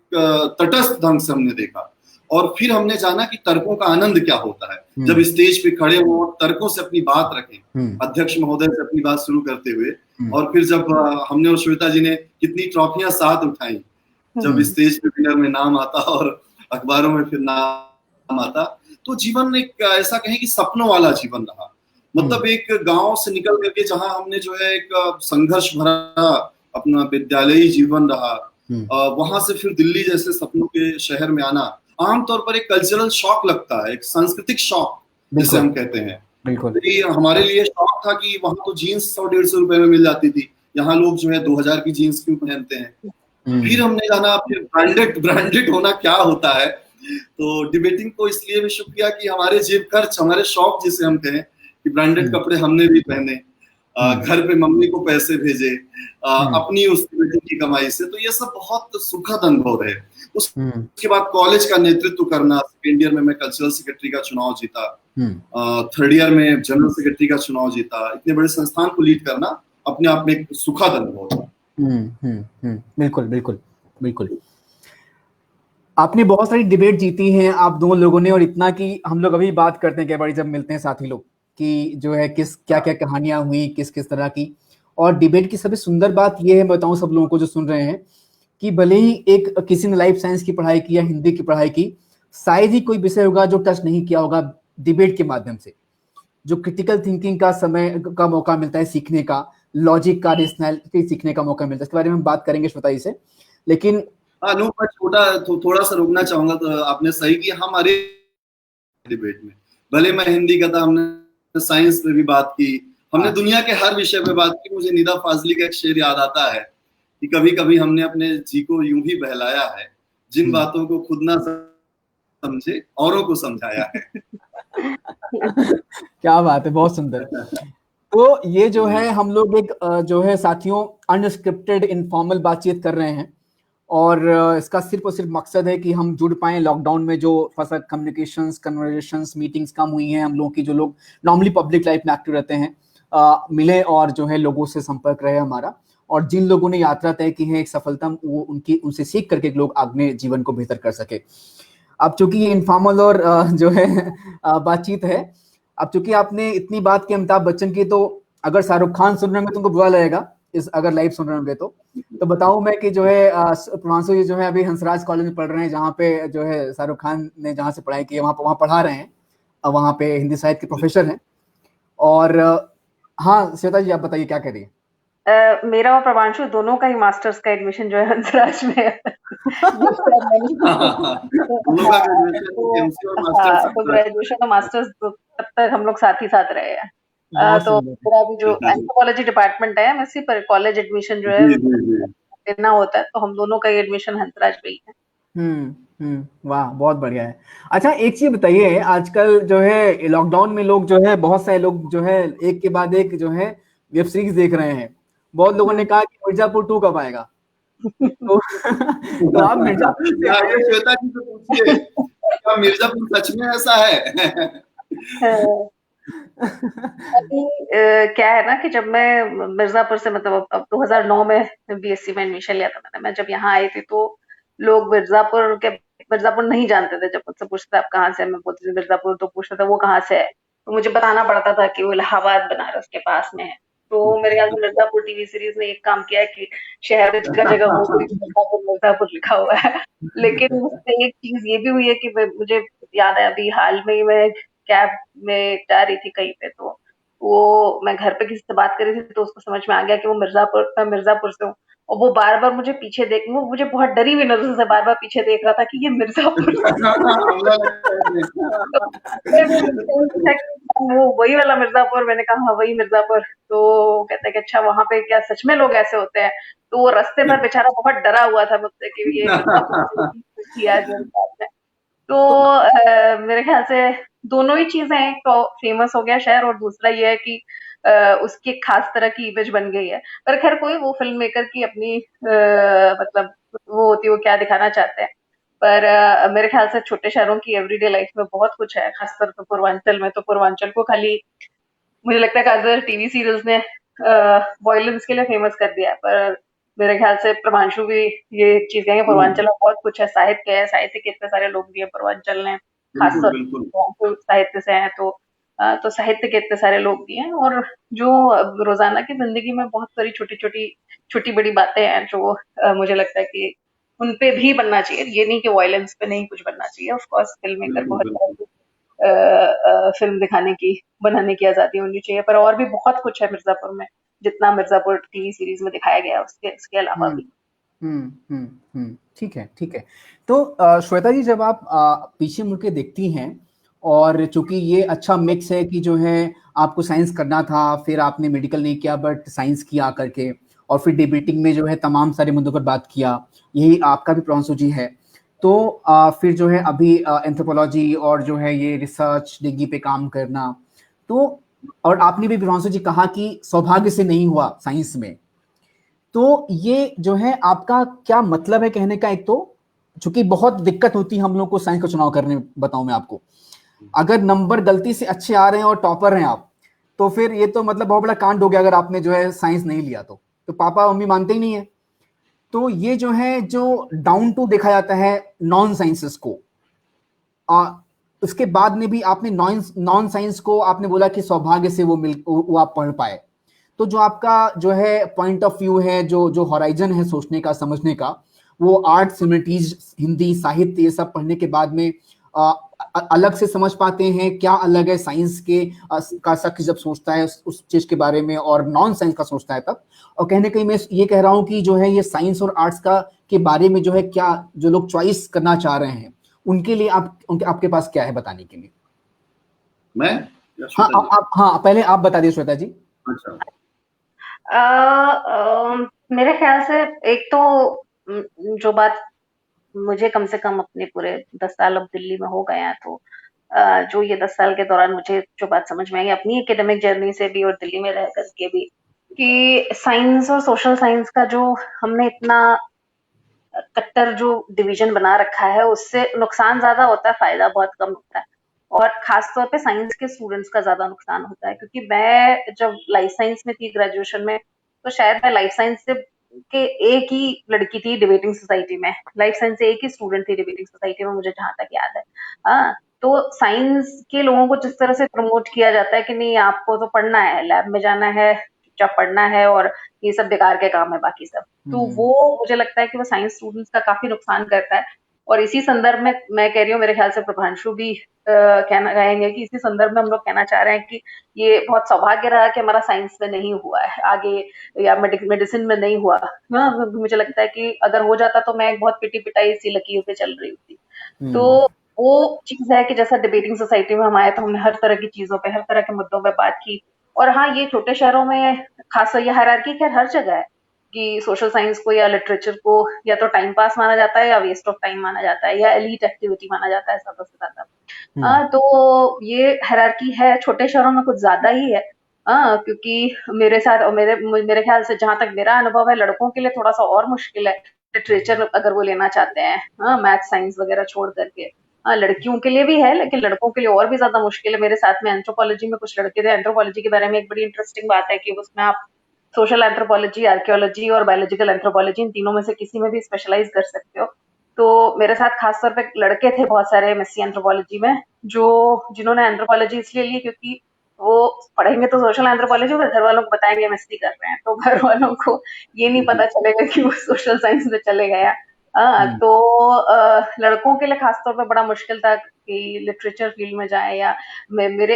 तटस्थ ढंग से हमने देखा, और फिर हमने जाना कि तर्कों का आनंद क्या होता है। जब स्टेज पे खड़े हो तर्कों से अपनी बात रखें, अध्यक्ष महोदय से अपनी बात शुरू करते हुए, और फिर जब हमने और श्वेता जी ने कितनी ट्रॉफियां साथ उठाई, जब स्टेज पे विनर में नाम आता और अखबारों में फिर नाम आता, तो जीवन एक ऐसा कहें कि सपनों वाला जीवन रहा। मतलब एक गांव से निकल करके जहां हमने जो है एक संघर्ष भरा अपना विद्यालयी जीवन रहा, वहां से फिर दिल्ली जैसे सपनों के शहर में आना आमतौर पर एक कल्चरल शॉक लगता है, एक सांस्कृतिक शॉक जिसे हम कहते हैं। बिल्कुल, हमारे लिए शॉक था कि वहां तो जीन्स 100-150 रुपए में मिल जाती थी, यहाँ लोग जो है 2000 की जीन्स क्यों पहनते हैं। फिर हमने जाना फिर ब्रांडेड होना क्या होता है। तो डिबेटिंग को इसलिए भी शुक्रिया कि हमारे जेब खर्च, हमारे शौक जिसे हम कहें कि ब्रांडेड कपड़े हमने भी पहने, घर पे मम्मी को पैसे भेजे अपनी उस डिबेटिंग की कमाई से। तो ये सब बहुत सुखद अनुभव है। उसके बाद कॉलेज का नेतृत्व करना, सेकेंड ईयर में मैं कल्चरल सेक्रेटरी का चुनाव जीता, थर्ड ईयर में जनरल सेक्रेटरी का चुनाव जीता। इतने बड़े संस्थान को लीड करना अपने आप में एक सुखद अनुभव था। बिल्कुल बिल्कुल बिल्कुल। आपने बहुत सारी डिबेट जीती हैं आप दोनों लोगों ने, और इतना कि हम लोग अभी बात करते हैं कई बार जब मिलते हैं साथी लोग कि जो है किस क्या क्या कहानियां हुई किस किस तरह की। और डिबेट की सबसे सुंदर बात यह है, बताऊं सब लोगों को जो सुन रहे हैं, कि भले ही एक किसी ने लाइफ साइंस की पढ़ाई की या हिंदी की पढ़ाई की, शायद ही कोई विषय होगा जो टच नहीं किया होगा डिबेट के माध्यम से, जो क्रिटिकल थिंकिंग का समय का मौका मिलता है सीखने का, लॉजिक का, रेशनैलिटी सीखने का मौका मिलता है, इसके बारे में हम बात करेंगे श्वेता जी से। लेकिन अनूप, मैं थोड़ा सा रोकना चाहूंगा। तो आपने सही किया, हमारे डिबेट में भले मैं हिंदी का था, हमने साइंस पे भी बात की, हमने दुनिया के हर विषय पे बात की। मुझे निदा फाजली का एक शेर याद आता है कि कभी कभी हमने अपने जी को यूं ही बहलाया है, जिन बातों को खुद ना समझे औरों को समझाया है। क्या बात है, बहुत सुंदर। तो ये जो है हम लोग एक जो है साथियों अनस्क्रिप्टेड इनफॉर्मल बातचीत कर रहे हैं, और इसका सिर्फ और सिर्फ मकसद है कि हम जुड़ पाएं। लॉकडाउन में जो फर्स्ट कम्युनिकेशंस, कन्वर्सेशंस, मीटिंग्स कम हुई हैं हम लोगों की, जो लोग नॉर्मली पब्लिक लाइफ में एक्टिव रहते हैं, मिले और जो है लोगों से संपर्क रहे हमारा, और जिन लोगों ने यात्रा तय की है एक सफलता, वो उनसे सीख करके लोग अपने जीवन को बेहतर कर सके। अब चूंकि ये इनफॉर्मल और जो है बातचीत है, अब चूंकि आपने इतनी बात की अमिताभ बच्चन की, तो अगर शाहरुख खान सुन रहे होंगे तुमको बुरा लगेगा, अगर लाइव सुन रहे होंगे तो बताऊं मैं कि जो है प्रभांशु जी जो है अभी हंसराज कॉलेज में पढ़ रहे हैं, जहाँ पे जो है शाहरुख खान ने जहाँ से पढ़ाई की है वहाँ पढ़ा रहे हैं, वहाँ पे हिंदी साहित्य के प्रोफेसर हैं। और हाँ श्वेता जी, आप बताइए क्या कह रही है। मेरा और प्रभांशु दोनों का ही मास्टर्स का एडमिशन जो है हंसराज में है। तो ग्रेजुएशन और मास्टर्स तब तक हम लोग साथ ही साथ रहे हैं। तो मेरा भी जो एंथ्रोपोलॉजी डिपार्टमेंट है, वैसे पर कॉलेज एडमिशन जो है लेना होता है, तो हम दोनों का एडमिशन हंसराज पे ही है। वाह, बहुत बढ़िया है। अच्छा, एक चीज बताइए, आजकल जो है लॉकडाउन में लोग जो है, बहुत सारे लोग जो है एक के बाद एक जो है वेब सीरीज देख रहे हैं। बहुत लोगों ने कहा कि मिर्जापुर 2 कब आएगा। तो आप मिर्जापुर से आए, श्वेता जी से पूछिए, क्या मिर्जापुर सच में ऐसा है? अभी क्या है ना कि जब मैं मिर्जापुर से, मतलब अब 2009 में बीएससी में एडमिशन लिया था मैंने, मैं जब यहाँ आई थी तो लोग मिर्जापुर नहीं जानते थे। जब मुझसे पूछते आप कहाँ से, मैं बोलती थी मिर्जापुर, तो पूछते थे वो कहाँ से है, तो मुझे बताना पड़ता था कि वो इलाहाबाद बनारस के पास में है। तो मेरे ख्याल से मिर्जापुर टीवी सीरीज ने एक काम किया है कि शहर में जगह जगह मिर्जापुर लिखा हुआ है। लेकिन उससे एक चीज ये भी हुई है कि मुझे याद है अभी हाल में मैं कैब में जा रही थी कहीं पे, तो वो मैं घर पे किसी से बात कर रही थी, तो उसको समझ में आ गया कि वो मैं मिर्जापुर से हूँ, और वो बार बार मुझे पीछे वो मुझे बहुत डरी हुई नजर से बार बार पीछे देख रहा था कि ये मिर्जापुर वो वही वाला मिर्जापुर। मैंने कहा हाँ वही मिर्जापुर। तो कहते हैं कि अच्छा वहां पे क्या सच में लोग ऐसे होते हैं। तो वो रास्ते पर बेचारा बहुत डरा हुआ था मुझसे कि ये तो मेरे ख्याल से दोनों ही चीजें, एक तो फेमस हो गया शहर, और दूसरा ये है कि उसकी एक खास तरह की इमेज बन गई है। पर खैर कोई, वो फिल्म मेकर की अपनी मतलब वो होती है, वो क्या दिखाना चाहते हैं। पर मेरे ख्याल से छोटे शहरों की एवरीडे लाइफ में बहुत कुछ है, खासकर तो पूर्वांचल में। तो पूर्वांचल को खाली मुझे लगता है कि अदर टीवी सीरियल्स ने वॉयलेंस के लिए फेमस कर दिया है, पर मेरे ख्याल से प्रभांशु भी ये चीज कहेंगे, पूर्वांचल में बहुत कुछ है, साहित्य है, साहित्य के इतने सारे लोग दिए पूर्वांचल ने, खासतौर साहित्य से हैं, तो साहित्य के इतने सारे लोग दिए हैं। और जो रोजाना की जिंदगी में बहुत सारी छोटी बड़ी बातें हैं जो मुझे लगता है कि उन पे भी बनना चाहिए। ये नहीं कि वायलेंस पे नहीं कुछ बनना चाहिए। ऑफ कोर्स फिल्म मेकर बहुत फिल्म बनाने की आजादी होनी चाहिए, पर और भी बहुत कुछ है मिर्जापुर में, जितना मिर्जापुर टीवी सीरीज में दिखाया गया है उसके अलावा भी। ठीक है। तो श्वेता जी, जब आप पीछे मुड़ के देखती हैं, और चूंकि ये अच्छा मिक्स है कि जो है आपको साइंस करना था, फिर आपने मेडिकल नहीं किया बट साइंस किया आकर के, और फिर डिबेटिंग में जो है तमाम सारे मुद्दों पर बात किया, यही आपका भी प्रॉन्सो जी है। तो फिर जो है अभी एंथ्रोपोलॉजी और जो है ये रिसर्च डिग्री पे काम करना, तो और आपने भी प्रॉन्सो जी कहा कि सौभाग्य से नहीं हुआ साइंस में, तो ये जो है आपका क्या मतलब है कहने का? एक तो चूंकि बहुत दिक्कत होती है हम लोग को साइंस का चुनाव करने, बताऊं मैं आपको, अगर नंबर गलती से अच्छे आ रहे हैं और टॉपर हैं आप, तो फिर ये तो मतलब बहुत बड़ा कांड हो गया अगर आपने जो है साइंस नहीं लिया तो पापा मम्मी मानते ही नहीं है। तो ये जो है जो डाउन टू देखा जाता है नॉन साइंसेस को, उसके बाद में भी आपने नॉन साइंस को आपने बोला कि सौभाग्य से वो आप पढ़ पाए। तो जो आपका जो है पॉइंट ऑफ व्यू है, जो हॉराइजन है सोचने का, समझने का, वो आर्ट्स, ह्यूमैनिटीज, हिंदी साहित्य, ये सब पढ़ने के बाद में अलग से समझ पाते हैं? क्या अलग है साइंस के का शख्स जब सोचता है उस चीज के बारे में और नॉन साइंस का सोचता है तब? और कहने कहीं मैं ये कह रहा हूँ कि जो है ये साइंस और आर्ट्स का के बारे में जो है क्या जो लोग चॉइस करना चाह रहे हैं उनके लिए आपके पास क्या है बताने के लिए? मैं हाँ, पहले आप बता दिए श्वेता जी। अच्छा, मेरे ख्याल से एक तो जो बात मुझे कम से कम अपने पूरे 10 साल अब दिल्ली में हो गए हैं, तो जो ये 10 साल के दौरान मुझे जो बात समझ में आई अपनी एकेडमिक जर्नी से भी और दिल्ली में रह करके भी, कि साइंस और सोशल साइंस का जो हमने इतना कट्टर जो डिवीजन बना रखा है उससे नुकसान ज्यादा होता है, फायदा बहुत कम होता है। और खास तौर पे साइंस के स्टूडेंट्स का ज्यादा नुकसान होता है, क्योंकि मैं जब लाइफ साइंस में थी ग्रेजुएशन में, तो शायद मैं लाइफ साइंस से के एक ही लड़की थी डिबेटिंग सोसाइटी में, लाइफ साइंस से एक ही स्टूडेंट थी डिबेटिंग सोसाइटी में, मुझे जहां तक याद है। हाँ, तो साइंस के लोगों को जिस तरह से प्रमोट किया जाता है कि नहीं आपको तो पढ़ना है, लैब में जाना है, चुपचाप पढ़ना है और ये सब बेकार के काम है बाकी सब, तो वो मुझे लगता है कि वो साइंस स्टूडेंट्स का काफी नुकसान करता है। और इसी संदर्भ में मैं कह रही हूँ, मेरे ख्याल से प्रभांशु भी कहना चाहेंगे कि इसी संदर्भ में हम लोग कहना चाह रहे हैं कि ये बहुत सौभाग्य रहा कि हमारा साइंस में नहीं हुआ है आगे, या मेडिसिन में नहीं हुआ। मुझे लगता है कि अगर हो जाता तो मैं एक बहुत पिटी पिटाई सी लकीर पे चल रही होती। तो वो चीज है कि जैसा डिबेटिंग सोसाइटी में हम आए तो हमने हर तरह की चीजों पे, हर तरह के मुद्दों पे बात की। और हाँ, ये छोटे शहरों में खास ये हायरार्की खैर हर जगह है कि सोशल साइंस को या लिटरेचर को या तो टाइम पास माना जाता है या वेस्ट ऑफ टाइम माना जाता है या एलीट एक्टिविटी माना जाता है ज्यादा से ज्यादा। तो ये हायरार्की है, छोटे शहरों में कुछ ज्यादा ही है। क्योंकि मेरे साथ और मेरे ख्याल से जहां तक मेरा अनुभव है, लड़कों के लिए थोड़ा सा और मुश्किल है लिटरेचर अगर वो लेना चाहते हैं, मैथ साइंस वगैरह छोड़ करके। लड़कियों के लिए भी है, लेकिन लड़कों के लिए और भी ज्यादा मुश्किल है। मेरे साथ में एंथ्रोपोलॉजी में कुछ लड़के थे। एंथ्रोपोलॉजी के बारे में एक बड़ी इंटरेस्टिंग बात है कि उसमें आप सोशल एंथ्रोपोलॉजी, आर्कियोलॉजी और बायोलॉजिकल एंथ्रोपोलॉजी, इन तीनों में से किसी में भी स्पेशलाइज कर सकते हो। तो मेरे साथ खासतौर पे लड़के थे बहुत सारे एमएससी एंथ्रोपोलॉजी में, जिन्होंने एंथ्रोपोलॉजी इसलिए ली क्योंकि वो पढ़ेंगे तो सोशल एंथ्रोपोलॉजी, और घर वालों को बताएंगे एमएससी कर रहे हैं, तो घर वालों को ये नहीं पता चलेगा कि वो सोशल साइंस में चले गया। तो लड़कों के लिए खासतौर पे बड़ा मुश्किल था कि लिटरेचर फील्ड में जाए, या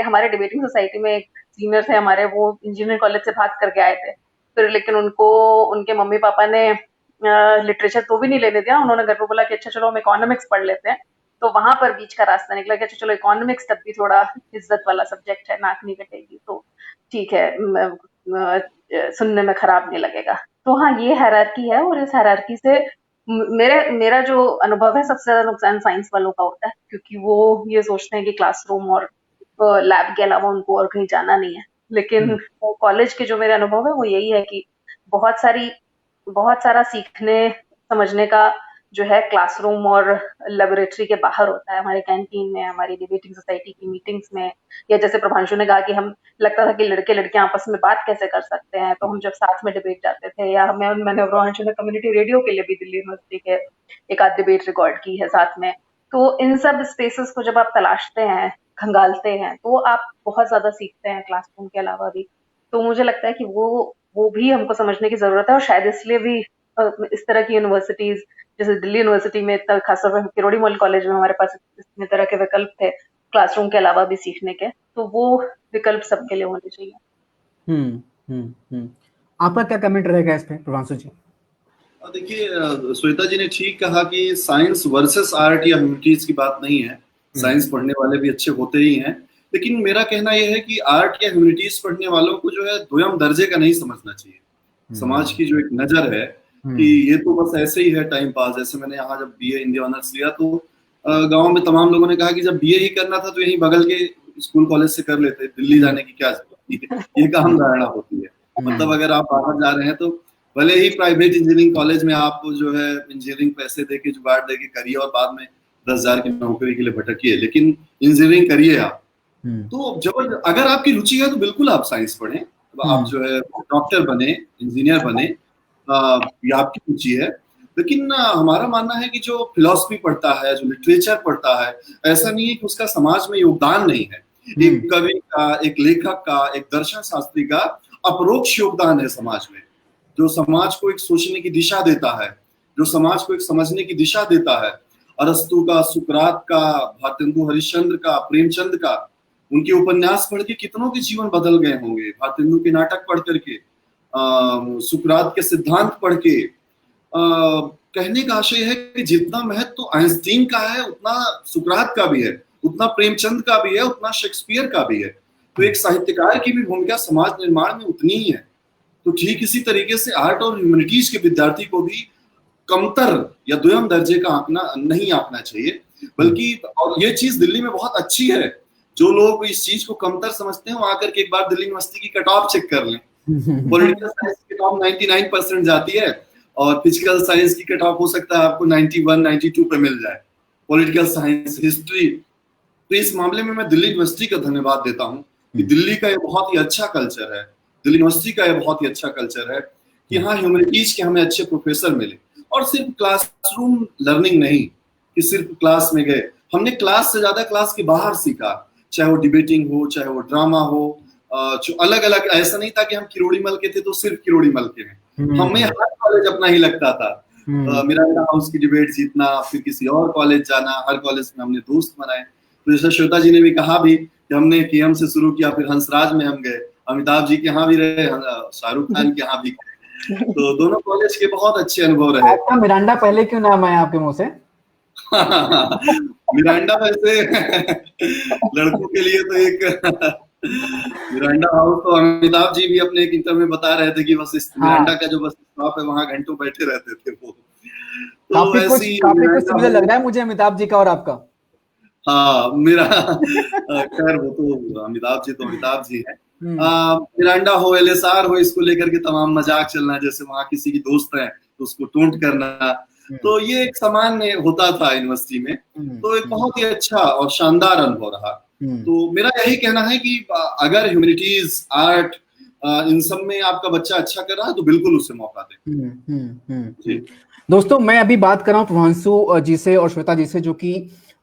हमारे डिबेटिंग सोसाइटी में एक सीनियर थे हमारे, वो इंजीनियरिंग कॉलेज से भाग करके आए थे फिर, लेकिन उनको उनके मम्मी पापा ने लिटरेचर तो भी नहीं लेने दिया। उन्होंने घर पे बोला कि अच्छा चलो हम इकोनॉमिक्स पढ़ लेते हैं। तो वहां पर बीच का रास्ता निकला कि अच्छा चलो इकोनॉमिक्स तब भी थोड़ा इज्जत वाला सब्जेक्ट है, नाक नहीं कटेगी तो ठीक है, सुनने में खराब नहीं लगेगा। तो हाँ, ये हायरार्की है, और इस हायरार्की से मेरा जो अनुभव है सबसे ज्यादा नुकसान साइंस वालों का होता है, क्योंकि वो ये सोचते हैं कि क्लासरूम और लैब के अलावा उनको और कहीं जाना नहीं है। लेकिन कॉलेज के जो मेरे अनुभव है वो यही है कि बहुत सारा सीखने समझने का जो है क्लासरूम और लेबोरेटरी के बाहर होता है, हमारे कैंटीन में, हमारी डिबेटिंग सोसाइटी की मीटिंग्स में, या जैसे प्रभांशु ने कहा कि हम लगता था कि लड़के लड़कियां आपस में बात कैसे कर सकते हैं, तो हम जब साथ में डिबेट जाते थे, या मैंने प्रभांशु ने कम्युनिटी रेडियो के लिए भी दिल्ली यूनिवर्सिटी के एक आध डिबेट रिकॉर्ड की है साथ में। तो इन सब स्पेसेस को जब आप तलाशते हैं, खंगालते हैं, तो आप बहुत ज्यादा सीखते हैं क्लासरूम के अलावा भी। तो मुझे लगता है कि वो भी हमको समझने की जरूरत है, और शायद इसलिए भी इस तरह की यूनिवर्सिटीज जैसे दिल्ली यूनिवर्सिटी में, खासतौर पर किरोड़ी मॉल कॉलेज में हमारे पास इतने तरह के विकल्प थे क्लासरूम के अलावा भी सीखने के, तो वो विकल्प सबके लिए होने चाहिए। आपका क्या कमेंट रहेगा इस पे प्रभांशु जी? देखिए, श्वेता जी ने ठीक कहा कि साइंस वर्सेस आर्ट या ह्यूमैनिटीज की बात नहीं है। साइंस पढ़ने वाले भी अच्छे होते ही हैं, लेकिन मेरा कहना यह है कि आर्ट या ह्यूमैनिटीज पढ़ने वालों को जो है दोयम दर्जे का नहीं समझना चाहिए। समाज की जो एक नजर है कि ये तो बस ऐसे ही है टाइम पास। जैसे मैंने यहाँ जब बीए हिंदी ऑनर्स लिया तो गांव में तमाम लोगों ने कहा कि जब बीए ही करना था तो यहीं बगल के स्कूल कॉलेज से कर लेते, दिल्ली जाने की क्या जरूरत है। ये काम धारणा होती है। मतलब अगर आप बाहर जा रहे हैं तो भले ही प्राइवेट इंजीनियरिंग कॉलेज में आप जो है इंजीनियरिंग पैसे देके जुगाड़ देके करिए और बाद में 10,000 की नौकरी के लिए भटकिए, लेकिन इंजीनियरिंग करिए आप। तो जब अगर आपकी रुचि है तो बिल्कुल आप साइंस पढ़ें, आप जो है डॉक्टर बने, इंजीनियर बने, ये आपकी रुचि है। लेकिन हमारा मानना है कि जो फिलॉसफी पढ़ता है, जो लिटरेचर पढ़ता है, ऐसा नहीं है कि उसका समाज में योगदान नहीं है। एक कवि का, एक लेखक का, एक दर्शन शास्त्री का अपरोक्ष योगदान है समाज में, जो समाज को एक सोचने की दिशा देता है, जो समाज को एक समझने की दिशा देता है। अरस्तु का, सुकरात का, भारतेंदु हरिश्चंद्र का, प्रेमचंद का, उनके उपन्यास पढ़ के कितनों के जीवन बदल गए होंगे। भारतेंदु के नाटक पढ़ करके, सुकरात के सिद्धांत पढ़ के। कहने का आशय है कि जितना महत्व तो आइंस्टीन का है उतना सुकरात का भी है, उतना प्रेमचंद का भी है, उतना शेक्सपियर का भी है। तो एक साहित्यकार की भी भूमिका समाज निर्माण में उतनी ही है। तो ठीक इसी तरीके से आर्ट और ह्यूमैनिटीज के विद्यार्थी को भी कमतर या द्वयम दर्जे का आंकना नहीं आंकना चाहिए, बल्कि और ये चीज दिल्ली में बहुत अच्छी है। जो लोग इस चीज को कमतर समझते हैं वो आकर के एक बार दिल्ली यूनिवर्सिटी की कट ऑफ चेक कर लें। पॉलिटिकल साइंस की कट ऑफ 99% जाती है और फिजिकल साइंस की कट ऑफ हो सकता है आपको 91, 92 पे मिल जाए। Political science, history. तो इस मामले में मैं दिल्ली यूनिवर्सिटी का धन्यवाद देता हूँ कि दिल्ली का ये बहुत ही अच्छा कल्चर है, दिल्ली यूनिवर्सिटी का ये बहुत ही अच्छा कल्चर है कि यहाँ ह्यूमैनिटीज के हमें अच्छे प्रोफेसर मिले। और सिर्फ क्लासरूम लर्निंग नहीं कि सिर्फ क्लास में गए, हमने क्लास से ज्यादा क्लास के बाहर सीखा, चाहे वो डिबेटिंग हो, चाहे वो ड्रामा हो, जो अलग अलग। ऐसा नहीं था कि हम किरोड़ी मल के थे तो सिर्फ किरोड़ी मल के हैं, हमें हर कॉलेज अपना ही लगता था। मिरांडा हाउस की डिबेट जीतना, फिर किसी और कॉलेज जाना, हर कॉलेज में हमने दोस्त बनाए। तो जैसे श्वेता जी ने भी कहा भी कि हमने केएम से शुरू किया, फिर हंसराज में हम गए, अमिताभ जी के यहाँ भी रहे, शाहरुख खान के यहाँ भी गए। तो दोनों कॉलेज के बहुत अच्छे अनुभव रहे। आपका मिरांडा पहले क्यों नाम आया आपके मुंह से? मिरांडा वैसे लड़कों के लिए तो एक मिरांडा हाउस, तो अमिताभ जी भी अपने एक इंटरव्यू में बता रहे थे कि बस इस मिरांडा का जो बस स्टॉप है वहां घंटों बैठे रहते थे वो। तो काफी कुछ सिमिलर लग रहा है मुझे अमिताभ जी का और आपका। हाँ, मेरा खैर वो तो अमिताभ जी तो अमिताभ जी है। मिरांडा हो, एलएसआर हो, इसको लेकर के तमाम मजाक चलना, जैसे वहां किसी की दोस्त है तो उसको टोंट करना, तो ये एक सामान्य होता था यूनिवर्सिटी में। तो एक बहुत ही अच्छा और शानदार अनुभव रहा। तो मेरा यही कहना है कि अगर ह्यूमैनिटीज, आर्ट, इन सब में आपका बच्चा अच्छा कर रहा है तो बिल्कुल उसे मौका दें। दोस्तों, मैं अभी बात कर रहा हूँ प्रभांशु जी से और श्वेता जी से, जो कि